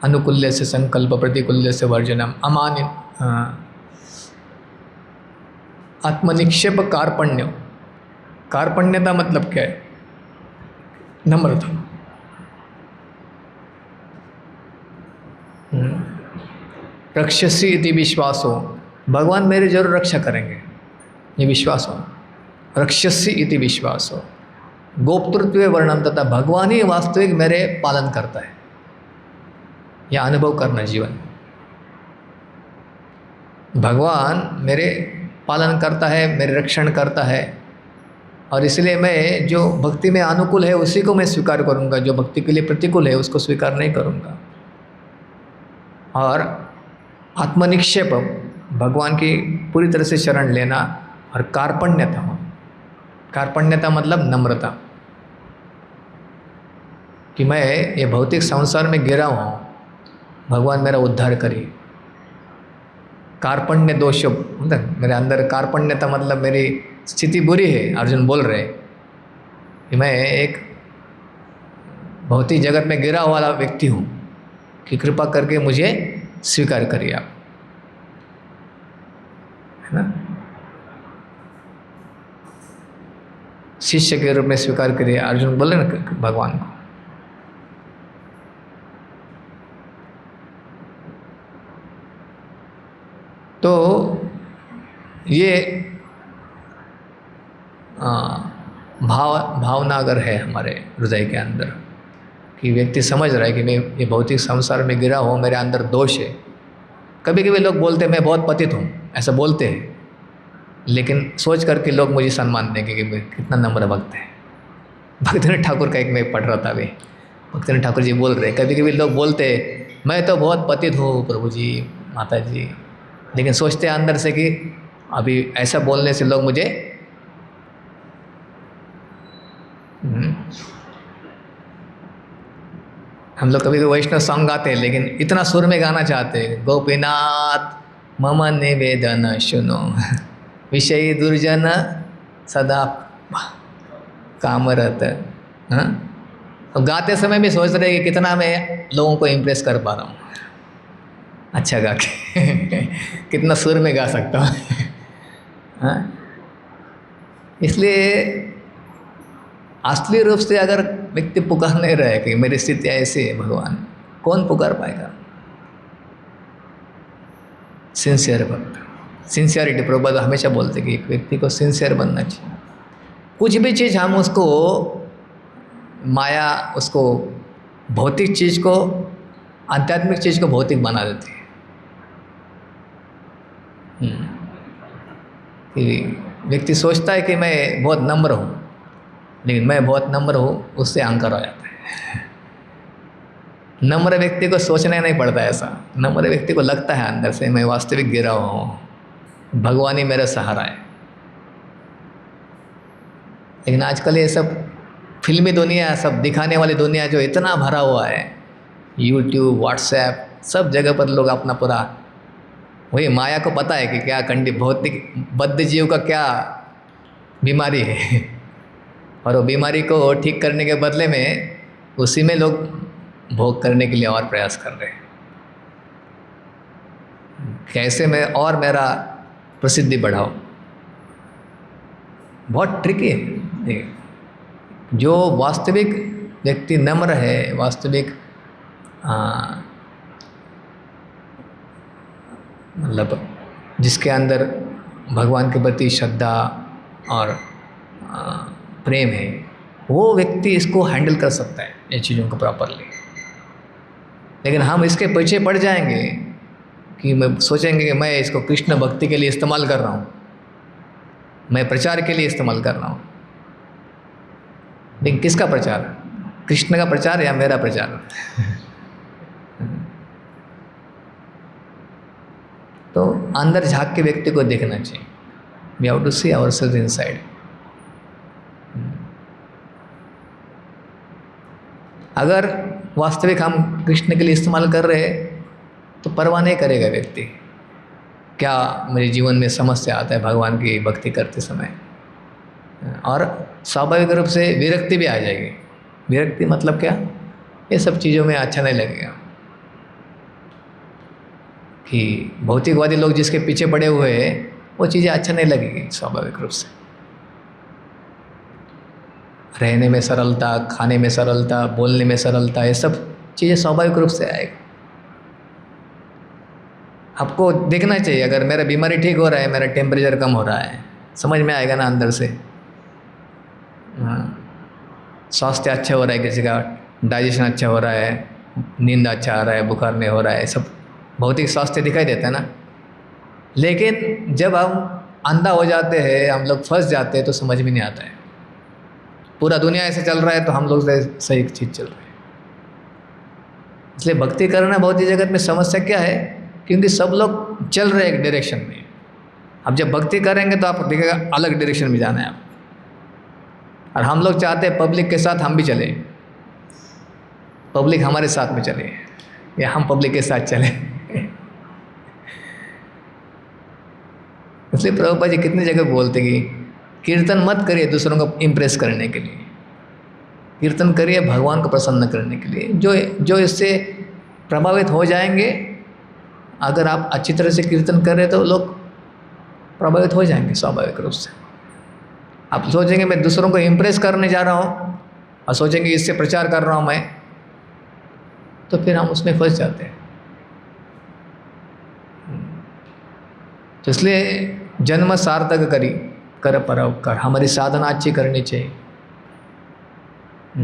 अनुकूल्य से संकल्प प्रतिकूल्य से वर्जनम, आत्मनिक्षेप कार्पण्य। कार्पण्यता मतलब क्या है? नम्रता। रक्षसी इति विश्वासो, भगवान मेरी जरूर रक्षा करेंगे, ये विश्वास हो। रक्षसी इति विश्वासो, गोप्तृत्व वर्णन, तथा भगवान ही वास्तविक मेरे पालन करता है, यह अनुभव करना जीवन। भगवान मेरे पालन करता है, मेरे रक्षण करता है, और इसलिए मैं जो भक्ति में अनुकूल है उसी को मैं स्वीकार करूँगा, जो भक्ति के लिए प्रतिकूल है उसको स्वीकार नहीं करूँगा। और आत्मनिक्षेप, भगवान की पूरी तरह से शरण लेना, और कार्पण्यता, कार्पण्यता मतलब नम्रता, कि मैं ये भौतिक संसार में गिरा हुआ हूँ, भगवान मेरा उद्धार करिए। कार्पण्य दोष मतलब मेरे अंदर कार्पण्यता मतलब मेरी स्थिति बुरी है, अर्जुन बोल रहे कि मैं एक भौतिक जगत में गिरा हुआ व्यक्ति हूँ, कि कृपा करके मुझे स्वीकार करिए आप, है ना, शिष्य के रूप में स्वीकार करिए, अर्जुन बोले ना भगवान को। तो ये भावना अगर है हमारे हृदय के अंदर, कि व्यक्ति समझ रहा है कि मैं ये भौतिक संसार में गिरा हूँ, मेरे अंदर दोष है। कभी कभी लोग बोलते हैं मैं बहुत पतित हूँ, ऐसा बोलते हैं, लेकिन सोच करके लोग मुझे सम्मान देंगे कि मैं कितना नम्र भक्त है। भक्तिनाथ ठाकुर का एक मैं पढ़ रहा था अभी, भक्तिनाथ ठाकुर जी बोल रहे, कभी कभी लोग बोलते मैं तो बहुत पतित हूँ प्रभु जी, माता जी, लेकिन सोचते हैं अंदर से कि अभी ऐसा बोलने से लोग मुझे हम लोग कभी वैष्णव सॉन्ग गाते हैं, लेकिन इतना सुर में गाना चाहते हैं, गोपीनाथ मम निवेदन सुनो, विषय दुर्जन सदा कामरत। हाँ, तो गाते समय भी सोच रहे कि कितना मैं लोगों को इम्प्रेस कर पा रहा हूँ, अच्छा गा के कितना सुर में गा सकता हूँ। हाँ, इसलिए असली रूप से अगर व्यक्ति पुकार नहीं रहे कि मेरी स्थिति ऐसी है, भगवान कौन पुकार पाएगा? सिंसियर भक्त, सिंसियरिटी, प्रभुपाद हमेशा बोलते कि एक व्यक्ति को सिंसियर बनना चाहिए। कुछ भी चीज़ हम उसको माया, उसको भौतिक चीज़ को, आध्यात्मिक चीज़ को भौतिक बना देती है। कि व्यक्ति सोचता है कि मैं बहुत नम्र हूँ, लेकिन मैं बहुत नम्र हूँ, उससे अहंकार हो जाता है। नम्र व्यक्ति को सोचना नहीं पड़ता ऐसा, नम्र व्यक्ति को लगता है अंदर से मैं वास्तविक गिरा हुआ हूँ, भगवान ही मेरा सहारा है। लेकिन आजकल ये सब फिल्मी दुनिया, सब दिखाने वाली दुनिया जो इतना भरा हुआ है, यूट्यूब, व्हाट्सएप, सब जगह पर लोग अपना पूरा, वही माया को पता है कि क्या भौतिक बद्ध जीव का क्या बीमारी है और वो बीमारी को ठीक करने के बदले में उसी में लोग भोग करने के लिए और प्रयास कर रहे हैं। कैसे मैं और मेरा प्रसिद्धि बढ़ाऊं, बहुत ट्रिकी है। जो वास्तविक व्यक्ति नम्र है, वास्तविक मतलब जिसके अंदर भगवान के प्रति श्रद्धा और प्रेम है, वो व्यक्ति इसको हैंडल कर सकता है ये चीज़ों को प्रॉपरली। लेकिन हम इसके पीछे पड़ जाएंगे कि मैं सोचेंगे कि मैं इसको कृष्ण भक्ति के लिए इस्तेमाल कर रहा हूँ, मैं प्रचार के लिए इस्तेमाल कर रहा हूँ। लेकिन किसका प्रचार? कृष्ण का प्रचार या मेरा प्रचार? तो अंदर झांक के व्यक्ति को देखना चाहिए। We have to see ourselves inside. अगर वास्तविक हम कृष्ण के लिए इस्तेमाल कर रहे हैं तो परवाह नहीं करेगा व्यक्ति क्या मेरे जीवन में समस्या आता है भगवान की भक्ति करते समय, और स्वाभाविक रूप से विरक्ति भी आ जाएगी। विरक्ति मतलब क्या? ये सब चीज़ों में अच्छा नहीं लगेगा कि भौतिकवादी लोग जिसके पीछे पड़े हुए हैं वो चीज़ें अच्छा नहीं लगेगी स्वाभाविक रूप से। रहने में सरलता, खाने में सरलता, बोलने में सरलता, ये सब चीज़ें स्वाभाविक रूप से आएगी। आपको देखना चाहिए, अगर मेरा बीमारी ठीक हो रहा है, मेरा टेम्परेचर कम हो रहा है, समझ में आएगा ना अंदर से। स्वास्थ्य अच्छा हो रहा है, किसी का डाइजेशन अच्छा हो रहा है, नींद अच्छा आ रहा है, बुखार नहीं हो रहा है, सब भौतिक स्वास्थ्य दिखाई देता है ना। लेकिन जब हम अंधा हो जाते हैं, हम लोग फंस जाते हैं तो समझ में नहीं आता है। पूरा दुनिया ऐसे चल रहा है तो हम लोग से सही चीज़ चल रही है। इसलिए भक्ति करना भौतिक जगत में समस्या क्या है? क्योंकि सब लोग चल रहे हैं एक डायरेक्शन में। अब जब भक्ति करेंगे तो आप देखिएगा अलग डायरेक्शन में जाना है आप। और हम लोग चाहते हैं पब्लिक के साथ हम भी चलें, पब्लिक हमारे साथ में चले या हम पब्लिक के साथ चलें। इसलिए प्रभुपाद जी कितनी जगह बोलते कि कीर्तन मत करिए दूसरों को इम्प्रेस करने के लिए, कीर्तन करिए भगवान को प्रसन्न करने के लिए। जो इससे प्रभावित हो जाएंगे, अगर आप अच्छी तरह से कीर्तन कर रहे तो लोग प्रभावित हो जाएंगे स्वाभाविक रूप से। आप सोचेंगे मैं दूसरों को इम्प्रेस करने जा रहा हूँ और सोचेंगे इससे प्रचार कर रहा हूँ मैं, तो फिर हम उसमें फंस जाते हैं। तो इसलिए जन्म सार्थक करी कर परोपकार, हमारी साधना अच्छी करनी चाहिए।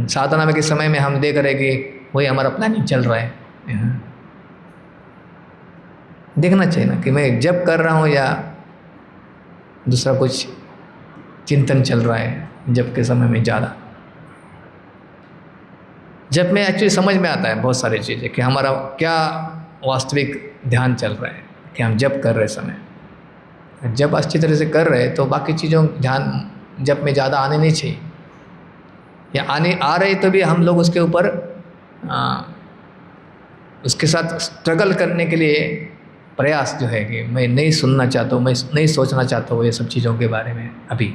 साधना में के समय में हम देख रहे कि वही हमारा प्लानिंग चल रहा है, देखना चाहिए ना कि मैं जप कर रहा हूँ या दूसरा कुछ चिंतन चल रहा है। जप के समय में ज़्यादा जप में एक्चुअली समझ में आता है बहुत सारी चीज़ें कि हमारा क्या वास्तविक ध्यान चल रहा है, कि हम जप कर रहे समय जब अच्छी तरह से कर रहे तो बाकी चीज़ों ध्यान जप में ज़्यादा आने नहीं चाहिए, या आ रही तो भी हम लोग उसके ऊपर उसके साथ स्ट्रगल करने के लिए प्रयास जो है कि मैं नहीं सुनना चाहता हूँ, मैं नहीं सोचना चाहता हूँ ये सब चीज़ों के बारे में। अभी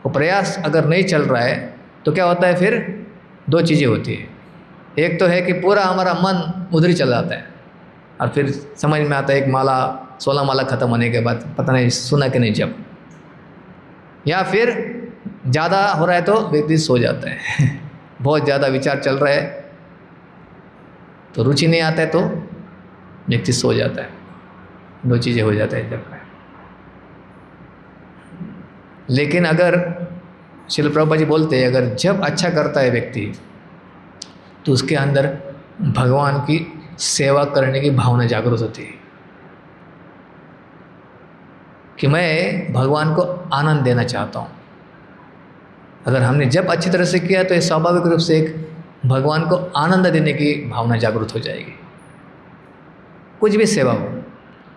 वो प्रयास अगर नहीं चल रहा है तो क्या होता है, फिर दो चीज़ें होती है। एक तो है कि पूरा हमारा मन उधर ही चल जाता है और फिर समझ में आता है एक माला 16 माला ख़त्म होने के बाद पता नहीं सुना कि नहीं जब, या फिर ज़्यादा हो रहा है तो व्यक्ति सो जाता है। बहुत ज़्यादा विचार चल रहा है तो रुचि नहीं आता है तो व्यक्ति सो जाता है। दो चीज़ें हो जाता है जब में। लेकिन अगर श्रील प्रभुपाद जी बोलते हैं अगर जब अच्छा करता है व्यक्ति तो उसके अंदर भगवान की सेवा करने की भावना जागृत होती है कि मैं भगवान को आनंद देना चाहता हूँ। अगर हमने जब अच्छी तरह से किया तो ये स्वाभाविक रूप से एक भगवान को आनंद देने की भावना जागृत हो जाएगी। कुछ भी सेवा हो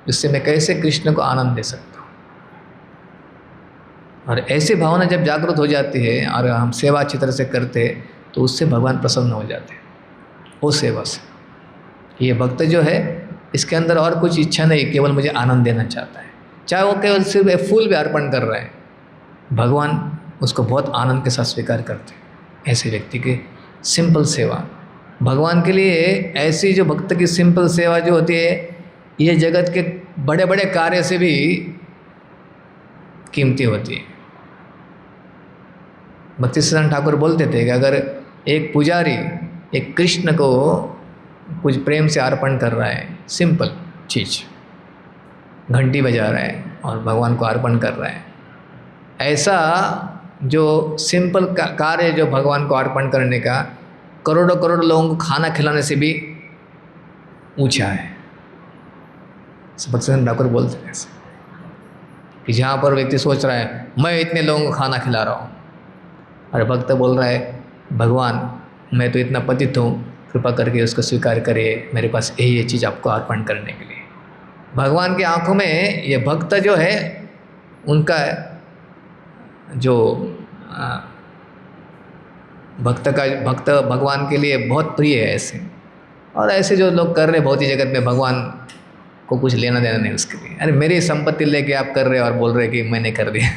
जिससे मैं कैसे कृष्ण को आनंद दे सकता हूँ। और ऐसी भावना जब जागृत हो जाती है और हम सेवा अच्छी तरह से करते हैं तो उससे भगवान प्रसन्न हो जाते हैं, वो सेवा से। ये भक्त जो है इसके अंदर और कुछ इच्छा नहीं, केवल मुझे आनंद देना चाहता है। चाहे वो केवल सिर्फ एक फूल भी अर्पण कर रहा है, भगवान उसको बहुत आनंद के साथ स्वीकार करते हैं। ऐसे व्यक्ति की सिंपल सेवा भगवान के लिए, ऐसी जो भक्त की सिंपल सेवा जो होती है, ये जगत के बड़े बड़े कार्य से भी कीमती होती है। भक्ति सिद्धांत ठाकुर बोलते थे कि अगर एक पुजारी एक कृष्ण को कुछ प्रेम से अर्पण कर रहा है, सिंपल चीज़, घंटी बजा रहा है और भगवान को अर्पण कर रहा है, ऐसा जो सिंपल कार्य जो भगवान को अर्पण करने का करोड़ों करोड़ लोगों को खाना खिलाने से भी ऊंचा है। भक्ति सिद्धांत ठाकुर बोलते हैं ऐसे कि जहाँ पर व्यक्ति सोच रहा है मैं इतने लोगों को खाना खिला रहा हूँ, और भक्त बोल रहा है भगवान मैं तो इतना पतित हूँ, कृपा करके उसको स्वीकार करिए, मेरे पास यही चीज़ आपको अर्पण करने के लिए। भगवान की आंखों में ये भक्त जो है उनका जो भक्त भगवान के लिए बहुत प्रिय है ऐसे। और ऐसे जो लोग कर रहे भौतिक जगत में भगवान को कुछ लेना देना नहीं उसके लिए, अरे मेरी संपत्ति लेके आप कर रहे हो और बोल रहे कि मैंने कर दिया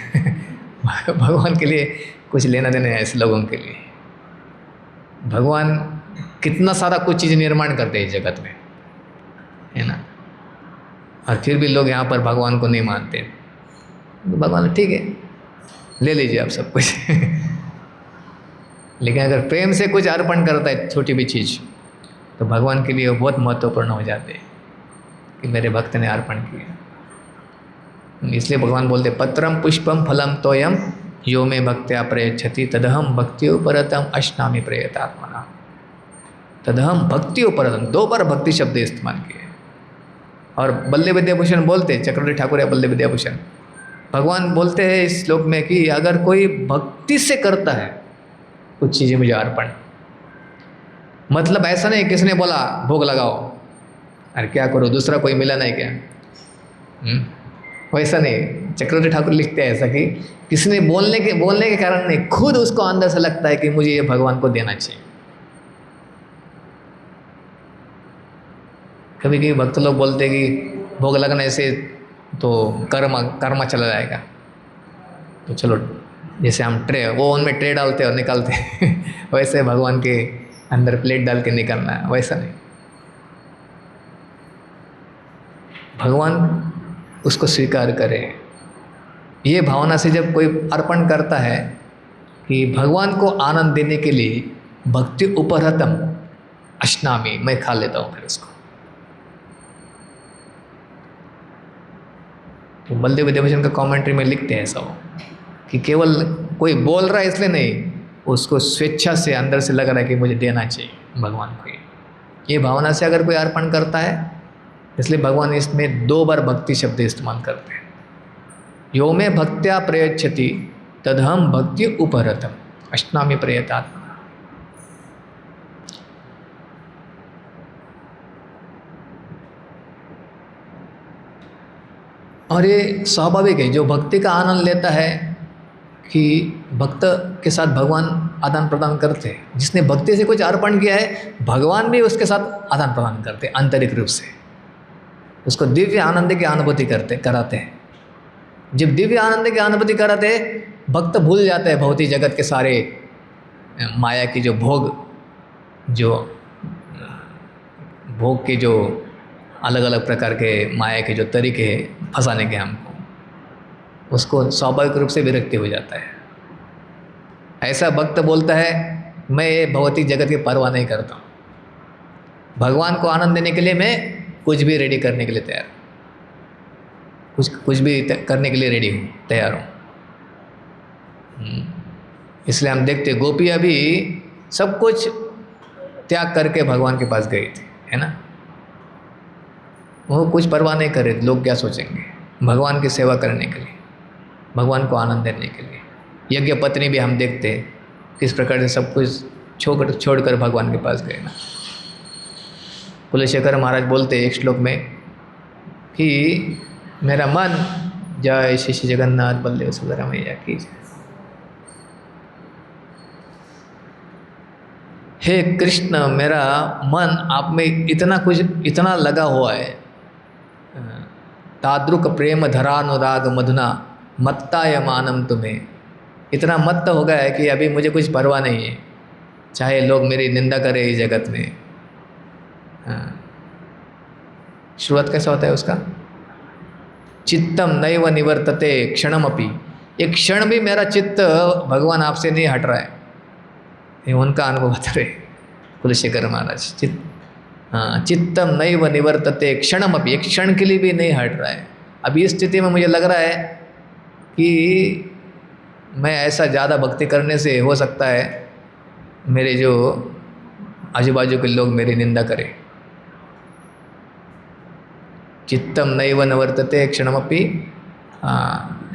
भगवान के लिए कुछ लेना देना है ऐसे लोगों के लिए। भगवान कितना सारा कुछ चीज़ निर्माण करते हैं इस जगत में, है ना, और फिर भी लोग यहाँ पर भगवान को नहीं मानते। तो भगवान ठीक है ले लीजिए आप सब कुछ लेकिन अगर प्रेम से कुछ अर्पण करता है छोटी भी चीज़, तो भगवान के लिए वो बहुत महत्वपूर्ण हो जाते हैं कि मेरे भक्त ने अर्पण किया। इसलिए भगवान बोलते पत्रम पुष्पम फलम तोयम यो में भक्त्या प्रयच्छति तदहम भक्त्योपरतम अश्नामि प्रयतात्मना। तदहम भक्त्योपरतम, 2 बार भक्ति शब्द इस्तेमाल किए। और बल्ले विद्याभूषण बोलते, चक्रवर्ती ठाकुर या बल्ले विद्याभूषण, भगवान बोलते हैं इस श्लोक में कि अगर कोई भक्ति से करता है कुछ चीज़ें मुझे अर्पण, मतलब ऐसा नहीं किसने बोला भोग लगाओ, अरे क्या करो दूसरा कोई मिला नहीं क्या, वैसा नहीं। चक्रवर्ती ठाकुर लिखते हैं ऐसा कि किसने बोलने के कारण नहीं, खुद उसको अंदर से लगता है कि मुझे ये भगवान को देना चाहिए। कभी कभी भक्त लोग बोलते हैं कि भोग लगने से तो कर्म चला जाएगा, तो चलो जैसे हम ओवन में ट्रे डालते और निकालते हैं वैसे भगवान के अंदर प्लेट डाल के निकालना है, वैसा नहीं। भगवान उसको स्वीकार करे, ये भावना से जब कोई अर्पण करता है कि भगवान को आनंद देने के लिए भक्ति उपरतम अश्नामी, मैं खा लेता हूँ फिर उसको। तो बलदेव विद्याभूषण का कमेंट्री में लिखते हैं ऐसा हो कि केवल कोई बोल रहा है इसलिए नहीं, उसको स्वेच्छा से अंदर से लग रहा है कि मुझे देना चाहिए भगवान को। ये भावना से अगर कोई अर्पण करता है, इसलिए भगवान इसमें 2 बार भक्ति शब्द इस्तेमाल करते हैं। यो में भक्त्या प्रयच्छति तदहम भक्ति उपरतम अश्नामि प्रयतात्मना। और ये स्वाभाविक है, जो भक्ति का आनंद लेता है कि भक्त के साथ भगवान आदान प्रदान करते हैं। जिसने भक्ति से कुछ अर्पण किया है, भगवान भी उसके साथ आदान प्रदान करते हैं आंतरिक रूप से, उसको दिव्य आनंद की अनुभूति कराते हैं। जब दिव्य आनंद की अनुभूति कराते हैं, भक्त भूल जाते हैं भौतिक जगत के सारे माया की जो भोग के जो अलग अलग प्रकार के माया के जो तरीके हैं फंसाने के हमको, उसको स्वाभाविक रूप से विरक्ति हो जाता है। ऐसा भक्त बोलता है मैं ये भौतिक जगत की परवाह नहीं करता हूँ, भगवान को आनंद देने के लिए मैं कुछ भी रेडी करने के लिए तैयार हूँ, कुछ भी करने के लिए रेडी हूँ, तैयार हूँ। इसलिए हम देखते गोपियाँ भी सब कुछ त्याग करके भगवान के पास गई थी, है ना। वो कुछ परवाह नहीं करे लोग क्या सोचेंगे, भगवान की सेवा करने के लिए, भगवान को आनंद देने के लिए। यज्ञ पत्नी भी हम देखते हैं किस प्रकार से सब कुछ छोड़कर भगवान के पास गए ना। कुलशेखर महाराज बोलते एक श्लोक में कि मेरा मन जय श्री श्री जगन्नाथ बलदेव सुभद्रा मैया की जय। हे कृष्ण, मेरा मन आप में इतना लगा हुआ है। तादृक प्रेम धरानुराग मधुना मत्ताय मानम तुम्हें, इतना मत्त हो गया है कि अभी मुझे कुछ परवाह नहीं है, चाहे लोग मेरी निंदा करें इस जगत में। शुरुआत कैसा होता है उसका? चित्तम नैव निवर्तते क्षणमपि, एक क्षण भी मेरा चित्त भगवान आपसे नहीं हट रहा है। ये उनका अनुभव बता रहे कुलशेखर महाराज। चित्तम नैव निवर्तते क्षणमपि, एक क्षण के लिए भी नहीं हट रहा है। अभी इस स्थिति में मुझे लग रहा है कि मैं ऐसा ज़्यादा भक्ति करने से हो सकता है मेरे जो आजू बाजू के लोग मेरी निंदा करें। चित्तम नैव निवर्तते क्षणमपि,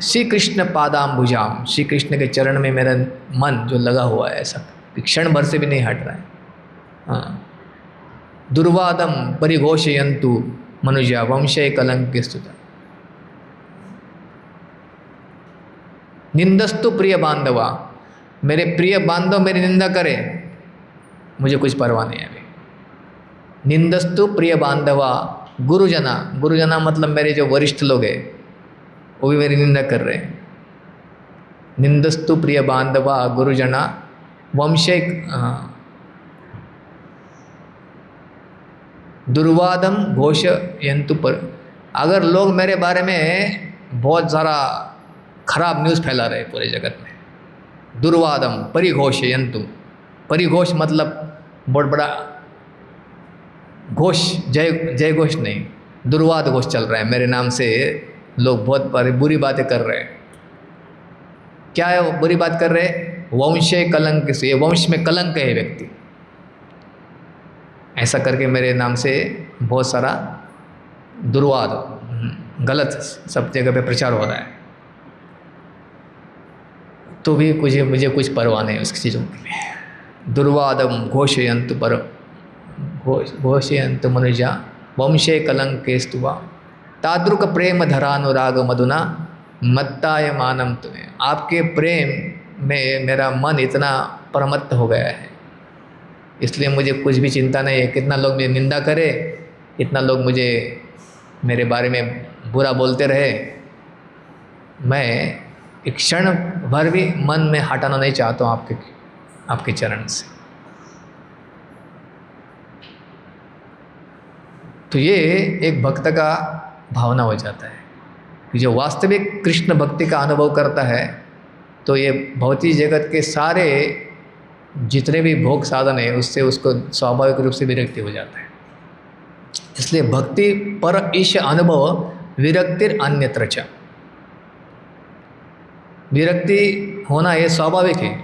श्री कृष्ण पादाम्बुजाम, श्री कृष्ण के चरण में मेरा मन जो लगा हुआ है, ऐसा क्षण भर से भी नहीं हट रहा है। दुर्वादम परिघोषयन्तु मनुजा वंशे कलंक स्तुता, निंदस्तु प्रिय बांधवा, मेरे प्रिय बांधव मेरी निंदा करें, मुझे कुछ परवाह नहीं है अभी। निंदस्तु प्रिय बांधवा गुरुजना, गुरुजना मतलब मेरे जो वरिष्ठ लोग हैं वो भी मेरी निंदा कर रहे हैं। निंदस्तु प्रिय बांधवा गुरुजना वंशे दुर्वादम घोष यंतु पर, अगर लोग मेरे बारे में बहुत सारा खराब न्यूज़ फैला रहे पूरे जगत में, दुर्वादम परिघोष यंतु, परिघोष मतलब बहुत बड़ा घोष, जय घोष नहीं, दुर्वाद घोष चल रहा है मेरे नाम से, लोग बहुत बुरी बातें कर रहे हैं। क्या है वो बुरी बात कर रहे हैं? वंशे कलंक से, वंश में कलंक है व्यक्ति, ऐसा करके मेरे नाम से बहुत सारा दुर्वाद गलत सब जगह पे प्रचार हो रहा है। तो भी मुझे कुछ परवाह नहीं उसकी चीज़ों के लिए। दुर्वादम घोषयंतु पर घोषयंतु मनुजा वंशे कलंके स्तुवा, तादृक प्रेम धरानुराग मधुना मत्ताय मानम तुम्हें, आपके प्रेम में मेरा मन इतना परमत्त हो गया है, इसलिए मुझे कुछ भी चिंता नहीं है। कितना लोग मेरी निंदा करे, कितना लोग मुझे मेरे बारे में बुरा बोलते रहे, मैं एक क्षण भर भी मन में हटाना नहीं चाहता हूँ आपके चरण से। तो ये एक भक्त का भावना हो जाता है कि जो वास्तविक कृष्ण भक्ति का अनुभव करता है तो ये भौतिक जगत के सारे जितने भी भोग साधन है उससे उसको स्वाभाविक रूप से विरक्ति हो जाता है। इसलिए भक्ति पर ईश अनुभव विरक्तिर अन्यत्र च, विरक्ति होना ये स्वाभाविक है।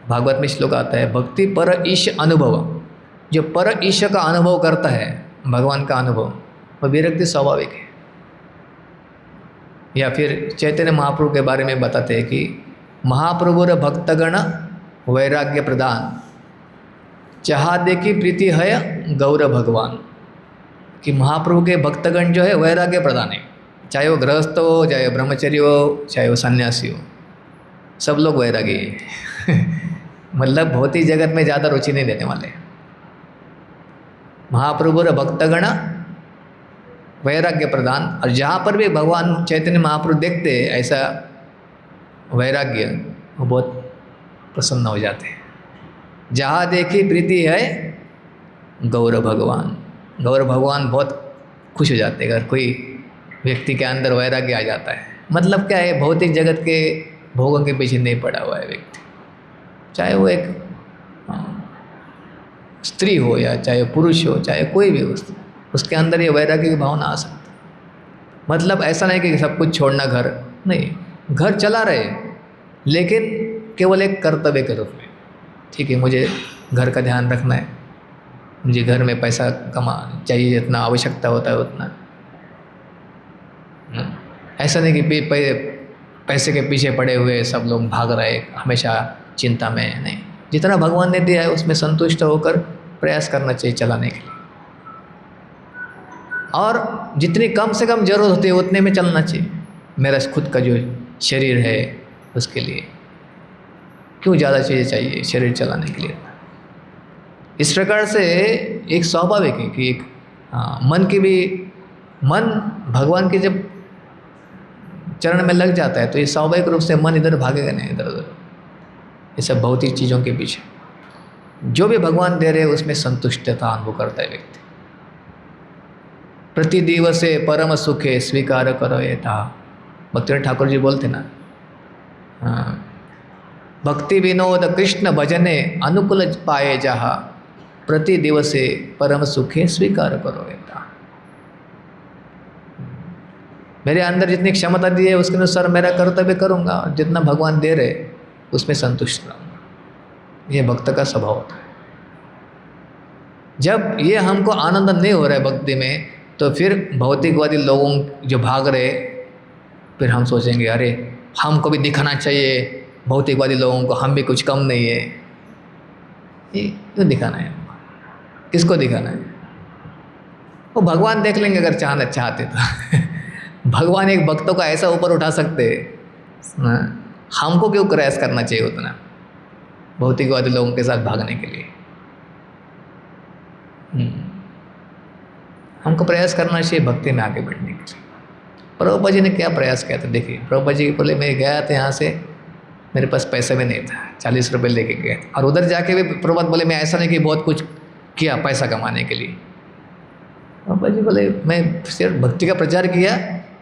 भागवत में श्लोक आता है भक्ति पर ईश अनुभव, जो पर ईश का अनुभव करता है भगवान का अनुभव, वह विरक्ति स्वाभाविक है। या फिर चैतन्य महाप्रभु के बारे में बताते हैं कि महाप्रभुर भक्तगण वैराग्य प्रदान, चाहते की प्रीति है गौर भगवान, कि महाप्रभु के भक्तगण जो है वैराग्य प्रदान है, चाहे वो गृहस्थ हो, चाहे वो ब्रह्मचर्य हो, चाहे वो सन्यासी हो, सब लोग वैरागी है। मतलब भौतिक जगत में ज़्यादा रुचि नहीं देने वाले। महाप्रभु भक्तगण वैराग्य प्रदान, और जहाँ पर भी भगवान चैतन्य महाप्रभु देखते ऐसा वैराग्य, वो बहुत प्रसन्न हो जाते हैं। जहाँ देखी प्रीति है गौर भगवान, गौर भगवान बहुत खुश हो जाते हैं अगर कोई व्यक्ति के अंदर वैराग्य आ जाता है। मतलब क्या है, भौतिक जगत के भोगों के पीछे नहीं पड़ा हुआ है व्यक्ति, चाहे वो एक स्त्री हो या चाहे पुरुष हो, चाहे कोई भी हो, उसके अंदर ये वैराग्य की भावना आ सकती है। मतलब ऐसा नहीं कि सब कुछ छोड़ना, घर नहीं, घर चला रहे लेकिन केवल एक कर्तव्य के रूप में। ठीक है, मुझे घर का ध्यान रखना है, मुझे घर में पैसा कमा चाहिए, जितना आवश्यकता होता है उतना। ऐसा नहीं कि पैसे के पीछे पड़े हुए सब लोग भाग रहे हमेशा चिंता में, नहीं। जितना भगवान ने दिया है उसमें संतुष्ट होकर प्रयास करना चाहिए चलाने के लिए, और जितनी कम से कम जरूरत होती है उतने में चलना चाहिए। मेरा खुद का जो शरीर है उसके लिए क्यों ज़्यादा चीज़ें चाहिए शरीर चलाने के लिए। इस प्रकार से एक स्वाभाविक है कि एक मन की भी मन भगवान के जब चरण में लग जाता है तो ये स्वाभाविक रूप से मन इधर भागेगा नहीं इधर उधर, ये सब भौतिक चीज़ों के पीछे। जो भी भगवान दे रहे उसमें संतुष्टता अनुभव करता है व्यक्ति। प्रति दिवसे परम सुखे स्वीकार करो ये था, भक्ति ठाकुर जी बोलते ना, भक्ति विनोद कृष्ण भजने अनुकूल पाए जहा, प्रति दिवसे परम सुखे स्वीकार करो ये था। मेरे अंदर जितनी क्षमता दी है उसके अनुसार मेरा कर्तव्य करूँगा और जितना भगवान दे रहे उसमें संतुष्ट रहूँगा। ये भक्त का स्वभाव होता है। जब ये हमको आनंद नहीं हो रहा है भक्ति में तो फिर भौतिकवादी लोगों जो भाग रहे फिर हम सोचेंगे अरे हमको भी दिखाना चाहिए भौतिकवादी लोगों को हम भी कुछ कम नहीं है। ये क्यों दिखाना है, किसको दिखाना है? वो भगवान देख लेंगे अगर चाहते तो भगवान एक भक्तों का ऐसा ऊपर उठा सकते हैं, हमको क्यों प्रयास करना चाहिए उतना भौतिकवादी लोगों के साथ भागने के लिए। हमको प्रयास करना चाहिए भक्ति में आगे बढ़ने के लिए। प्रभुपाद जी ने क्या प्रयास किया था देखिए। प्रभुपाद जी बोले मैं गया था यहाँ से, मेरे पास पैसा भी नहीं था, 40 रुपये लेके गए और उधर जाके भी प्रभुपाद बोले मैं ऐसा नहीं कि बहुत कुछ किया पैसा कमाने के लिए। प्रभुपाद जी बोले मैं सिर्फ भक्ति का प्रचार किया,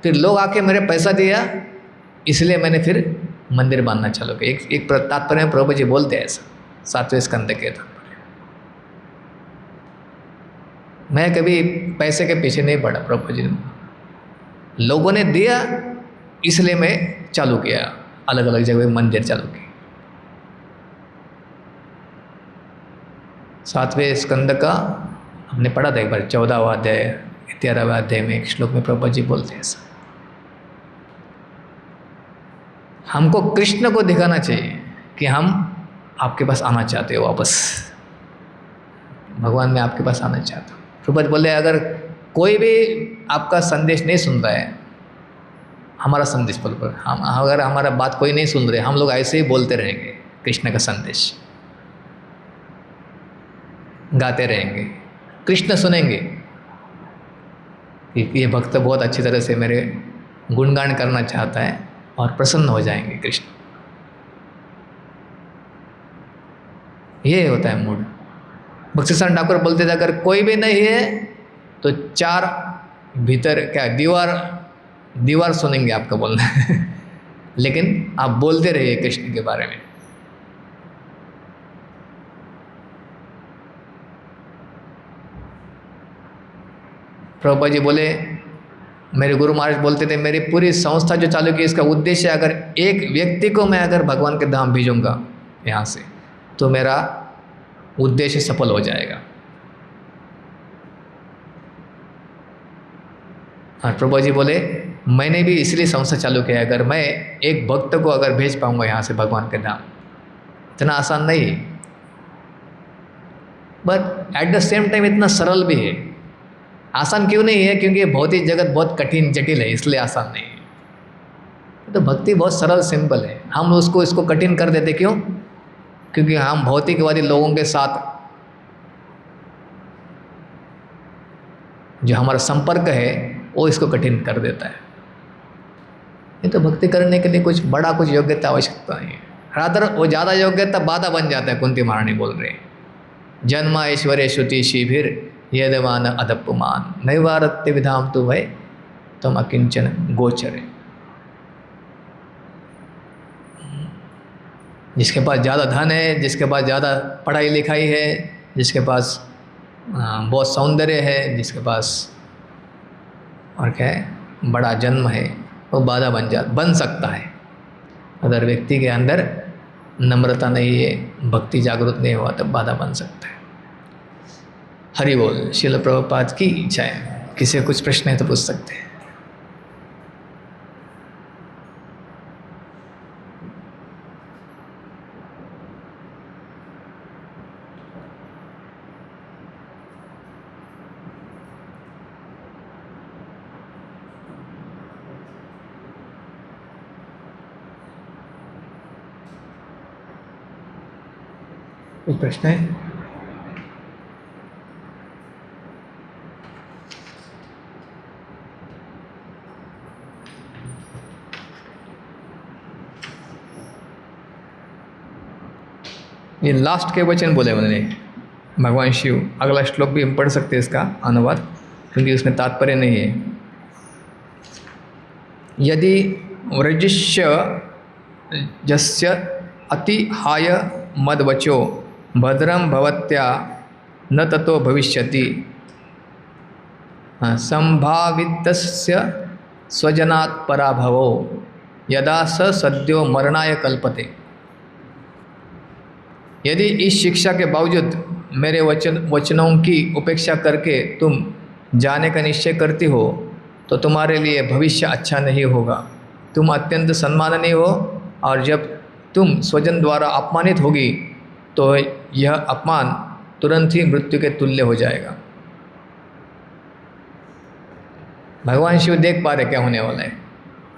फिर लोग आके मेरे पैसा दिया इसलिए मैंने फिर मंदिर बांधना चालू किया। एक तात्पर्य में प्रभुपाद जी बोलते हैं ऐसा 7वें स्कंद के था। मैं कभी पैसे के पीछे नहीं पड़ा, प्रभुपाद जी ने लोगों ने दिया इसलिए मैं चालू किया, अलग अलग जगह मंदिर चालू किया। 7वें स्कंद का हमने पढ़ा था एक बार, 14वां अध्याय 13वां अध्याय में एक श्लोक में प्रभुपाद जी बोलते हैं ऐसा। हमको कृष्ण को दिखाना चाहिए कि हम आपके पास आना चाहते हो वापस, भगवान मैं आपके पास आना चाहता हूँ। प्रभुपाद बोले अगर कोई भी आपका संदेश नहीं सुन रहा है, हमारा संदेश बोल पर हम अगर हमारा बात कोई नहीं सुन रहे, हम लोग ऐसे ही बोलते रहेंगे कृष्ण का संदेश गाते रहेंगे, कृष्ण सुनेंगे कि ये भक्त बहुत अच्छी तरह से मेरे गुणगान करना चाहता है और प्रसन्न हो जाएंगे कृष्ण। ये होता है मूड। भक्तिसार ठाकुर बोलते थे अगर कोई भी नहीं है तो 4 भीतर क्या दीवार सुनेंगे आपका बोलना लेकिन आप बोलते रहिए कृष्ण के बारे में। प्रभुपाद जी बोले, मेरे गुरु महाराज बोलते थे मेरी पूरी संस्था जो चालू की इसका उद्देश्य अगर एक व्यक्ति को मैं अगर भगवान के धाम भेजूंगा यहाँ से तो मेरा उद्देश्य सफल हो जाएगा। और प्रभुपाद जी बोले मैंने भी इसलिए संस्था चालू किया, अगर मैं एक भक्त को अगर भेज पाऊंगा यहाँ से भगवान के धाम, इतना आसान नहीं है but at the same time इतना सरल भी है। आसान क्यों नहीं है? क्योंकि भौतिक जगत बहुत कठिन जटिल है इसलिए आसान नहीं है। तो भक्ति बहुत सरल सिंपल है, हम इसको कठिन कर देते क्यों? क्योंकि हम भौतिकवादी लोगों के साथ जो हमारा संपर्क है वो इसको कठिन कर देता है। ये तो भक्ति करने के लिए कुछ बड़ा कुछ योग्यता आवश्यकता नहीं है, रादर वो ज़्यादा योग्यता बाधा बन जाता है। कुंती महारानी बोल रहे हैं जन्मा ऐश्वर्य श्रुति शिभिर यदमान अदपुमान नैवारत्य विधाम तो वै तुम अकिंचन गोचरे। जिसके पास ज़्यादा धन है, जिसके पास ज़्यादा पढ़ाई लिखाई है, जिसके पास बहुत सौंदर्य है, जिसके पास और क्या है बड़ा जन्म है, वो बाधा बन सकता है। अगर व्यक्ति के अंदर नम्रता नहीं है, भक्ति जागृत नहीं हुआ तब बाधा बन सकता है। हरि बोल। श्रील प्रभुपाद की इच्छा है। किसी को कुछ प्रश्न है तो पूछ सकते हैं। कोई प्रश्न है? ये लास्ट के वचन बोले उन्होंने भगवान शिव। अगला श्लोक भी हम पढ़ सकते हैं इसका अनुवाद, क्योंकि उसमें तात्पर्य नहीं है। यदि व्रजस्य जस्य अतिहाय मदवचो भद्रं भवत्या न ततो भविष्यति संभावितस्य स्वजनात् पराभवो यदा स सद्यो मरणाय कल्पते। यदि इस शिक्षा के बावजूद मेरे वचनों की उपेक्षा करके तुम जाने का निश्चय करती हो तो तुम्हारे लिए भविष्य अच्छा नहीं होगा। तुम अत्यंत सम्माननीय हो और जब तुम स्वजन द्वारा अपमानित होगी तो यह अपमान तुरंत ही मृत्यु के तुल्य हो जाएगा। भगवान शिव देख पा रहे क्या होने वाला है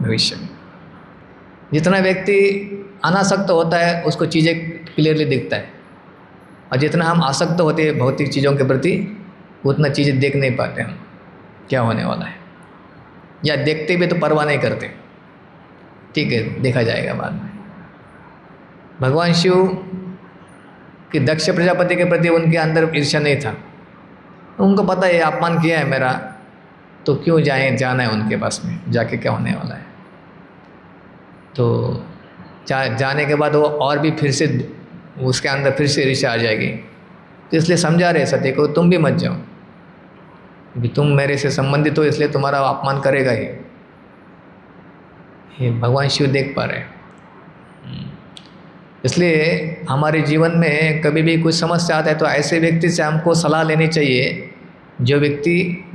भविष्य में। जितना व्यक्ति अनासक्त होता है उसको चीज़ें क्लियरली दिखता है, और जितना हम आसक्त होते हैं भौतिक चीज़ों के प्रति उतना चीज़ें देख नहीं पाते हम क्या होने वाला है, या देखते भी तो परवाह नहीं करते। ठीक है, देखा जाएगा बाद में। भगवान शिव कि दक्ष प्रजापति के प्रति उनके अंदर ईर्ष्या नहीं था। उनको पता है अपमान किया है मेरा, तो क्यों जाना है उनके पास में, जाके क्या होने वाला है। तो जाने के बाद वो और भी फिर से उसके अंदर फिर से ईर्ष्या आ जाएगी। तो इसलिए समझा रहे सत्य को, तुम भी मत जाओ, क्योंकि तुम मेरे से संबंधित हो, इसलिए तुम्हारा अपमान करेगा ही। ये भगवान शिव देख पा रहे हैं। इसलिए हमारे जीवन में कभी भी कुछ समस्या आता है तो ऐसे व्यक्ति से हमको सलाह लेनी चाहिए जो व्यक्ति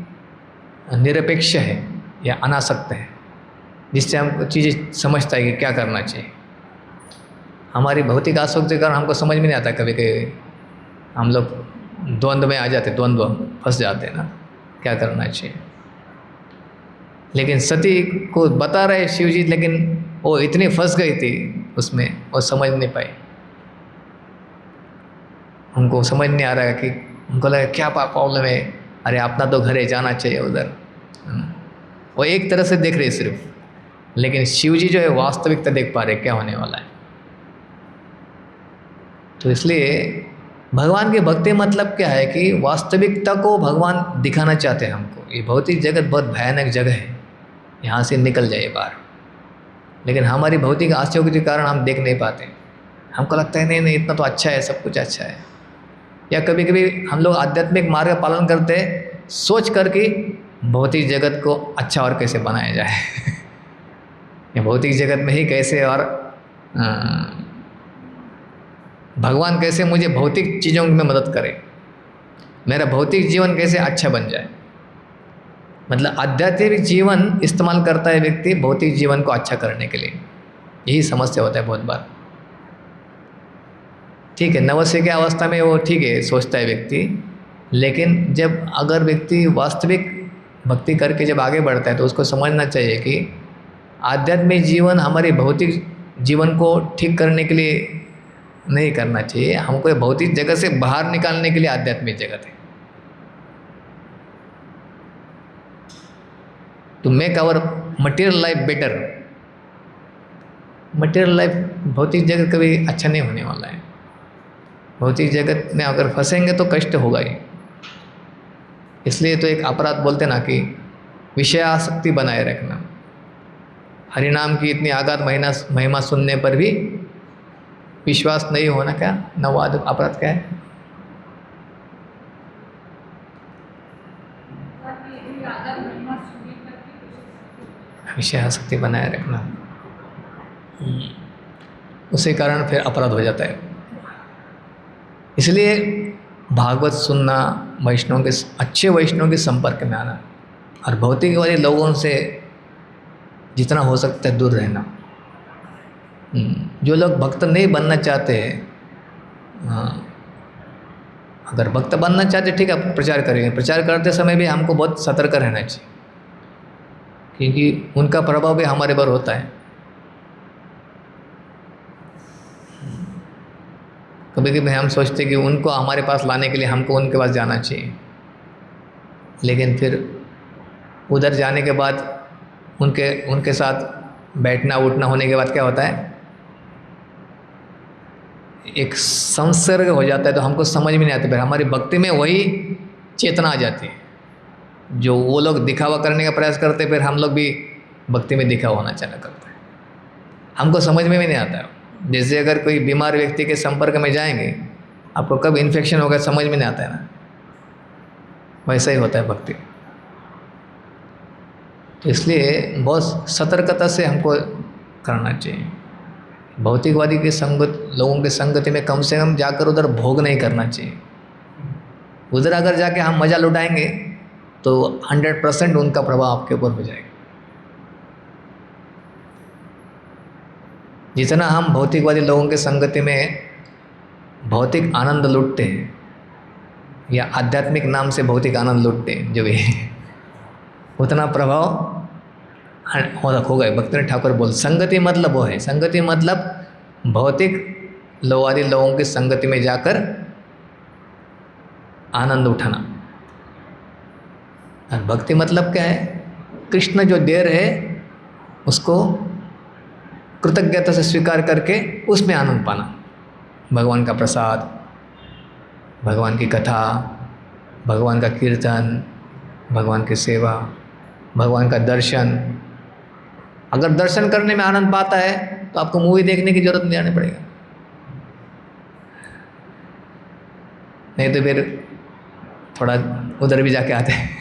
निरपेक्ष है या अनासक्त है, जिससे हमको चीज़ें समझता है कि क्या करना चाहिए। हमारी भौतिक आसक्ति के कारण हमको समझ में नहीं आता, कभी कभी हम लोग द्वंद्व में आ जाते, द्वंद्व फंस जाते हैं ना, क्या करना चाहिए। लेकिन सती को बता रहे शिव जी, लेकिन वो इतनी फंस गई थी उसमें, वो समझ नहीं पाई। उनको समझ नहीं आ रहा है कि उनको लगा क्या प्रॉब्लम है, अरे अपना तो घर है, जाना चाहिए उधर। वो एक तरह से देख रहे सिर्फ, लेकिन शिव जी जो है वास्तविकता देख पा रहे क्या होने वाला है। तो इसलिए भगवान की भक्ति मतलब क्या है कि वास्तविकता को भगवान दिखाना चाहते हैं हमको। ये भौतिक जगत बहुत भयानक जगह है, यहाँ से निकल जाइए बाहर। लेकिन हमारी भौतिक आशाओं के कारण हम देख नहीं पाते। हमको लगता है नहीं इतना तो अच्छा है, सब कुछ अच्छा है। या कभी कभी हम लोग आध्यात्मिक मार्ग का पालन करते हैं सोच कर कि भौतिक जगत को अच्छा और कैसे बनाया जाए या भौतिक जगत में ही कैसे और भगवान कैसे मुझे भौतिक चीज़ों में मदद करे, मेरा भौतिक जीवन कैसे अच्छा बन जाए। मतलब आध्यात्मिक जीवन इस्तेमाल करता है व्यक्ति भौतिक जीवन को अच्छा करने के लिए। यही समस्या होता है बहुत बार। ठीक है, नवस्य की अवस्था में वो ठीक है सोचता है व्यक्ति, लेकिन जब अगर व्यक्ति वास्तविक भक्ति करके जब आगे बढ़ता है तो उसको समझना चाहिए कि आध्यात्मिक जीवन हमारे भौतिक जीवन को ठीक करने के लिए नहीं करना चाहिए। हमको भौतिक जगत से बाहर निकालने के लिए आध्यात्मिक जगत है। To make our material life better. Material life भौतिक जगत कभी अच्छा नहीं होने वाला है। भौतिक जगत में अगर फंसेंगे तो कष्ट होगा ही। इसलिए तो एक अपराध बोलते ना कि विषयासक्ति बनाए रखना। हरिनाम की इतनी आगाध महिमा सुनने पर भी विश्वास नहीं होना, क्या नवाद अपराध क्या है? विषयासक्ति बनाए रखना, उसी कारण फिर अपराध हो जाता है। इसलिए भागवत सुनना, वैष्णव के अच्छे वैष्णव के संपर्क में आना और भौतिक वाले लोगों से जितना हो सकता है दूर रहना। जो लोग भक्त नहीं बनना चाहते हैं, अगर भक्त बनना चाहते ठीक है प्रचार करेंगे। प्रचार करते समय भी हमको बहुत सतर्क रहना चाहिए, क्योंकि उनका प्रभाव भी हमारे पर होता है। कभी कभी हम सोचते कि उनको हमारे पास लाने के लिए हमको उनके पास जाना चाहिए, लेकिन फिर उधर जाने के बाद उनके साथ बैठना उठना होने के बाद क्या होता है, एक संसर्ग हो जाता है, तो हमको समझ में नहीं आता। फिर हमारी भक्ति में वही चेतना आ जाती है। जो वो लोग दिखावा करने का प्रयास करते हैं, फिर हम लोग भी भक्ति में दिखावा होना चालू करते हैं। हमको समझ में भी नहीं आता। जैसे अगर कोई बीमार व्यक्ति के संपर्क में जाएंगे, आपको कब इन्फेक्शन होगा समझ में नहीं आता है ना, वैसा ही होता है भक्ति। तो इसलिए बहुत सतर्कता से हमको करना चाहिए। भौतिकवादी के लोगों के संगति में कम से कम जाकर उधर भोग नहीं करना चाहिए। उधर अगर जाके हम मज़ा लुटाएंगे तो 100% उनका प्रभाव आपके ऊपर हो जाएगा। जितना हम भौतिकवादी लोगों के संगति में भौतिक आनंद लूटते हैं या आध्यात्मिक नाम से भौतिक आनंद लूटते हैं जो भी, उतना प्रभाव हो गए। भक्ति ठाकुर बोल, संगति मतलब वो है, संगति मतलब भौतिक लोवादी लोगों की संगति में जाकर आनंद उठाना। और भक्ति मतलब क्या है, कृष्ण जो दे रहे उसको कृतज्ञता से स्वीकार करके उसमें आनंद पाना। भगवान का प्रसाद, भगवान की कथा, भगवान का कीर्तन, भगवान की सेवा, भगवान का दर्शन। अगर दर्शन करने में आनंद पाता है तो आपको मूवी देखने की जरूरत नहीं आनी पड़ेगा, नहीं तो फिर थोड़ा उधर भी जाके आते हैं।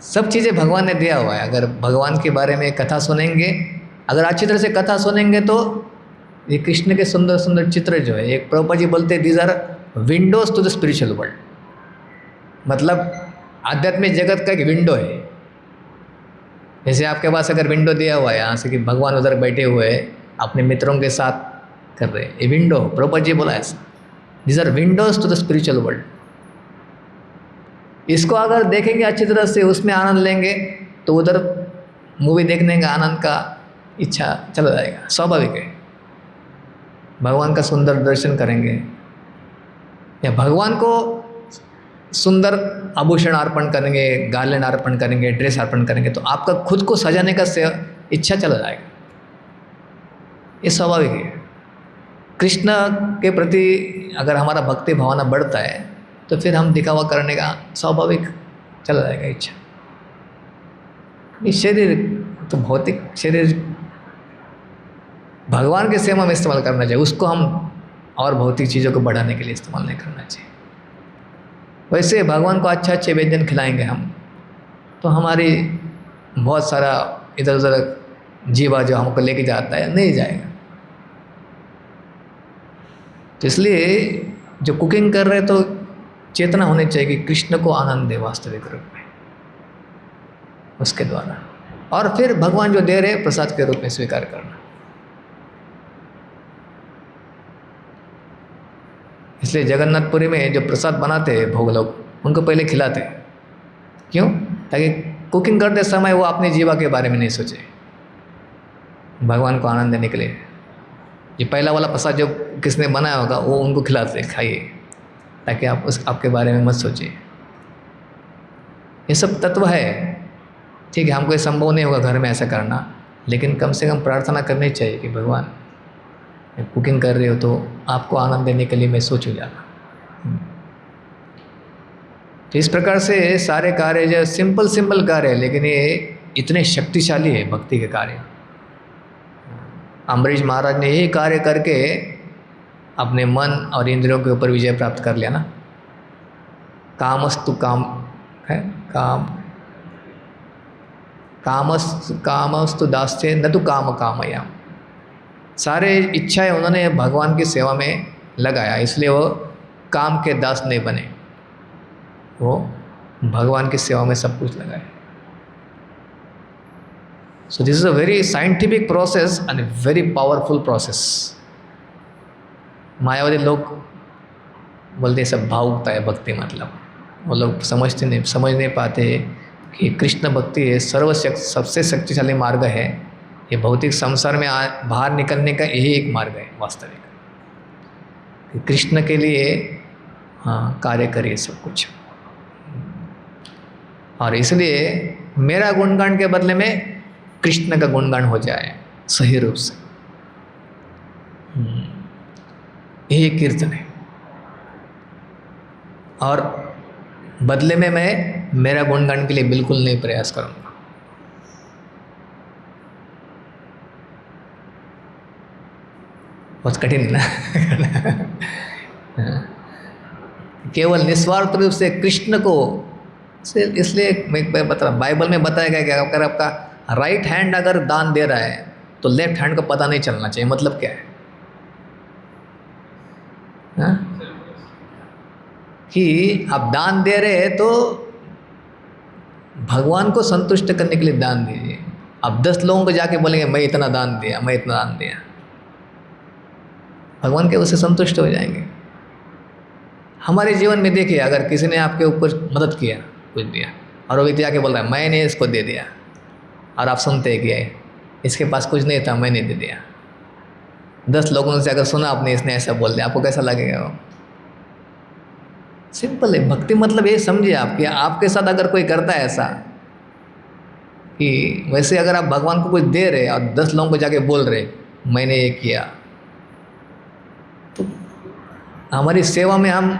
सब चीज़ें भगवान ने दिया हुआ है। अगर भगवान के बारे में कथा सुनेंगे, अगर अच्छी तरह से कथा सुनेंगे तो ये कृष्ण के सुंदर सुंदर चित्र जो है, एक प्रभुपाद जी बोलते हैं these are windows to the spiritual world. मतलब आध्यात्मिक जगत का एक विंडो है। जैसे आपके पास अगर विंडो दिया हुआ है यहाँ से कि भगवान उधर बैठे हुए अपने मित्रों के साथ कर रहे हैं, ये विंडो प्रभुपाद जी बोला ऐसा, these are windows to the spiritual world. इसको अगर देखेंगे अच्छी तरह से, उसमें आनंद लेंगे तो उधर मूवी देखने का आनंद का इच्छा चला जाएगा, स्वाभाविक है। भगवान का सुंदर दर्शन करेंगे या भगवान को सुंदर आभूषण अर्पण करेंगे, गार्लेंड अर्पण करेंगे, ड्रेस अर्पण करेंगे, तो आपका खुद को सजाने का इच्छा चला जाएगा। ये स्वाभाविक है। कृष्ण के प्रति अगर हमारा भक्ति भावना बढ़ता है तो फिर हम दिखावा करने का स्वाभाविक चला जाएगा इच्छा। ये शरीर तो भौतिक शरीर भगवान के सेवा में इस्तेमाल करना चाहिए, उसको हम और भौतिक चीज़ों को बढ़ाने के लिए इस्तेमाल नहीं करना चाहिए। वैसे भगवान को अच्छे अच्छे व्यंजन खिलाएंगे हम तो हमारी बहुत सारा इधर उधर जीवा जो हमको लेके जाता है नहीं जाएगा। तो इसलिए जो कुकिंग कर रहे तो चेतना होनी चाहिए कि कृष्ण को आनंद दे वास्तविक रूप में उसके द्वारा, और फिर भगवान जो दे रहे प्रसाद के रूप में स्वीकार करना। इसलिए जगन्नाथपुरी में जो प्रसाद बनाते हैं भोग लोग, उनको पहले खिलाते हैं। क्यों? ताकि कुकिंग करते समय वो अपने जीवा के बारे में नहीं सोचे, भगवान को आनंद देने के लिए ये पहला वाला प्रसाद जो किसने बनाया होगा वो उनको खिलाते, खाइए, ताकि आप आपके बारे में मत सोचिए। ये सब तत्व है। ठीक है, हमको ये संभव नहीं होगा घर में ऐसा करना, लेकिन कम से कम प्रार्थना करनी चाहिए कि भगवान कुकिंग कर रहे हो तो आपको आनंद देने के लिए मैं सोचूं ज़्यादा। तो इस प्रकार से सारे कार्य जो सिंपल कार्य है, लेकिन ये इतने शक्तिशाली है भक्ति के कार्य। अम्बरीश महाराज ने यही कार्य करके अपने मन और इंद्रियों के ऊपर विजय प्राप्त कर लिया ना। कामस्तु काम है, कामस्तु दास्ये न तो काम कामया। सारे इच्छाएं उन्होंने भगवान की सेवा में लगाया, इसलिए वो काम के दास नहीं बने, वो भगवान की सेवा में सब कुछ लगाए। So this is a very scientific process and very powerful process. मायावादी लोग बोलते सब भावुकता है भक्ति, मतलब वो लोग समझ नहीं पाते कि कृष्ण भक्ति सबसे शक्तिशाली मार्ग है ये भौतिक संसार में बाहर निकलने का यही एक मार्ग है वास्तविक, कि कृष्ण के लिए कार्य करिए सब कुछ। और इसलिए मेरा गुणगान के बदले में कृष्ण का गुणगान हो जाए सही रूप से, यही कीर्तन है। और बदले में मैं मेरा गुणगान के लिए बिल्कुल नहीं प्रयास करूंगा। बहुत कठिन ना केवल निस्वार्थ रूप से कृष्ण को से, इसलिए मैं बता, बाइबल में बताया गया कि अगर आपका राइट हैंड अगर दान दे रहा है तो लेफ्ट हैंड को पता नहीं चलना चाहिए। मतलब क्या है हा? कि आप दान दे रहे हैं तो भगवान को संतुष्ट करने के लिए दान दीजिए। आप 10 लोगों को जाके बोलेंगे मैं इतना दान दिया, मैं इतना दान दिया, भगवान के उससे संतुष्ट हो जाएंगे। हमारे जीवन में देखिए, अगर किसी ने आपके ऊपर मदद किया, कुछ दिया, और वो व्यक्ति आके बोल रहा है मैंने इसको दे दिया, और आप सुनते हैं कि इसके पास कुछ नहीं था मैंने दे दिया। 10 लोगों से अगर सुना आपने इसने ऐसा बोल दिया, आपको कैसा लगेगा? वो सिंपल है। भक्ति मतलब ये समझिए आप कि आपके साथ अगर कोई करता है ऐसा, कि वैसे अगर आप भगवान को कुछ दे रहे और 10 लोगों को जाके बोल रहे मैंने ये किया, तो हमारी सेवा में हम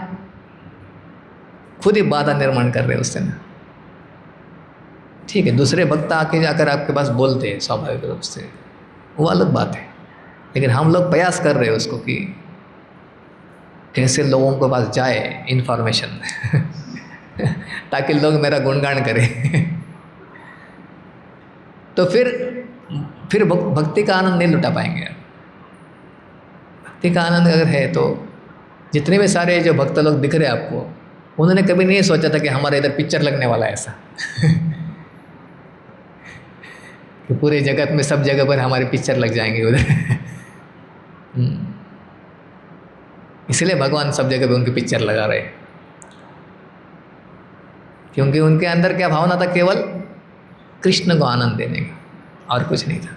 खुद ही बाधा निर्माण कर रहे हैं उससे ना। ठीक है, दूसरे भक्त आके जाकर आपके पास बोलते हैं स्वाभाविक रूप से, वो अलग बात है, लेकिन हम लोग प्रयास कर रहे हैं उसको कि कैसे लोगों के पास जाए इन्फॉर्मेशन ताकि लोग मेरा गुणगान करें तो फिर भक्ति का आनंद नहीं लुटा पाएंगे। भक्ति का आनंद अगर है तो जितने भी सारे जो भक्त लोग दिख रहे हैं आपको, उन्होंने कभी नहीं सोचा था कि हमारे इधर पिक्चर लगने वाला है ऐसा कि पूरे जगत में सब जगह पर हमारे पिक्चर लग जाएंगे उधर इसलिए भगवान सब जगह पे उनकी पिक्चर लगा रहे हैं, क्योंकि उनके अंदर क्या भावना था? केवल कृष्ण को आनंद देने का, और कुछ नहीं था।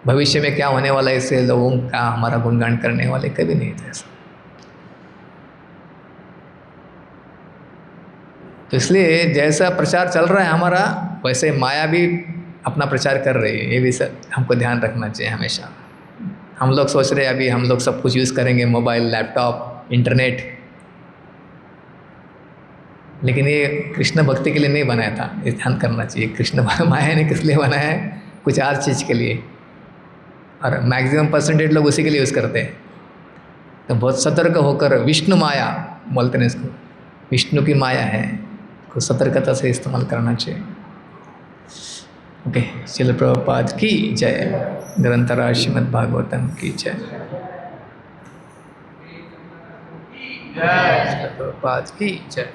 भविष्य में क्या होने वाला है इससे लोगों का हमारा गुणगान करने वाले कभी नहीं थे ऐसा। तो इसलिए जैसा प्रचार चल रहा है हमारा, वैसे माया भी अपना प्रचार कर रही है। ये भी सब हमको ध्यान रखना चाहिए हमेशा। हम लोग सोच रहे हैं अभी हम लोग सब कुछ यूज़ करेंगे, मोबाइल, लैपटॉप, इंटरनेट, लेकिन ये कृष्ण भक्ति के लिए नहीं बनाया था। ये ध्यान करना चाहिए। कृष्ण माया ने किस लिए बनाया है? कुछ और चीज़ के लिए, और मैक्सिमम परसेंटेज लोग उसी के लिए यूज़ करते हैं। तो बहुत सतर्क होकर, विष्णु माया बोलते हैं इसको, विष्णु की माया है, को सतर्कता से इस्तेमाल करना चाहिए। ओके, श्रील प्रभुपाद की जय, ग्रंथराज श्रीमद् भागवतम की जय, श्रील प्रभुपाद की जय।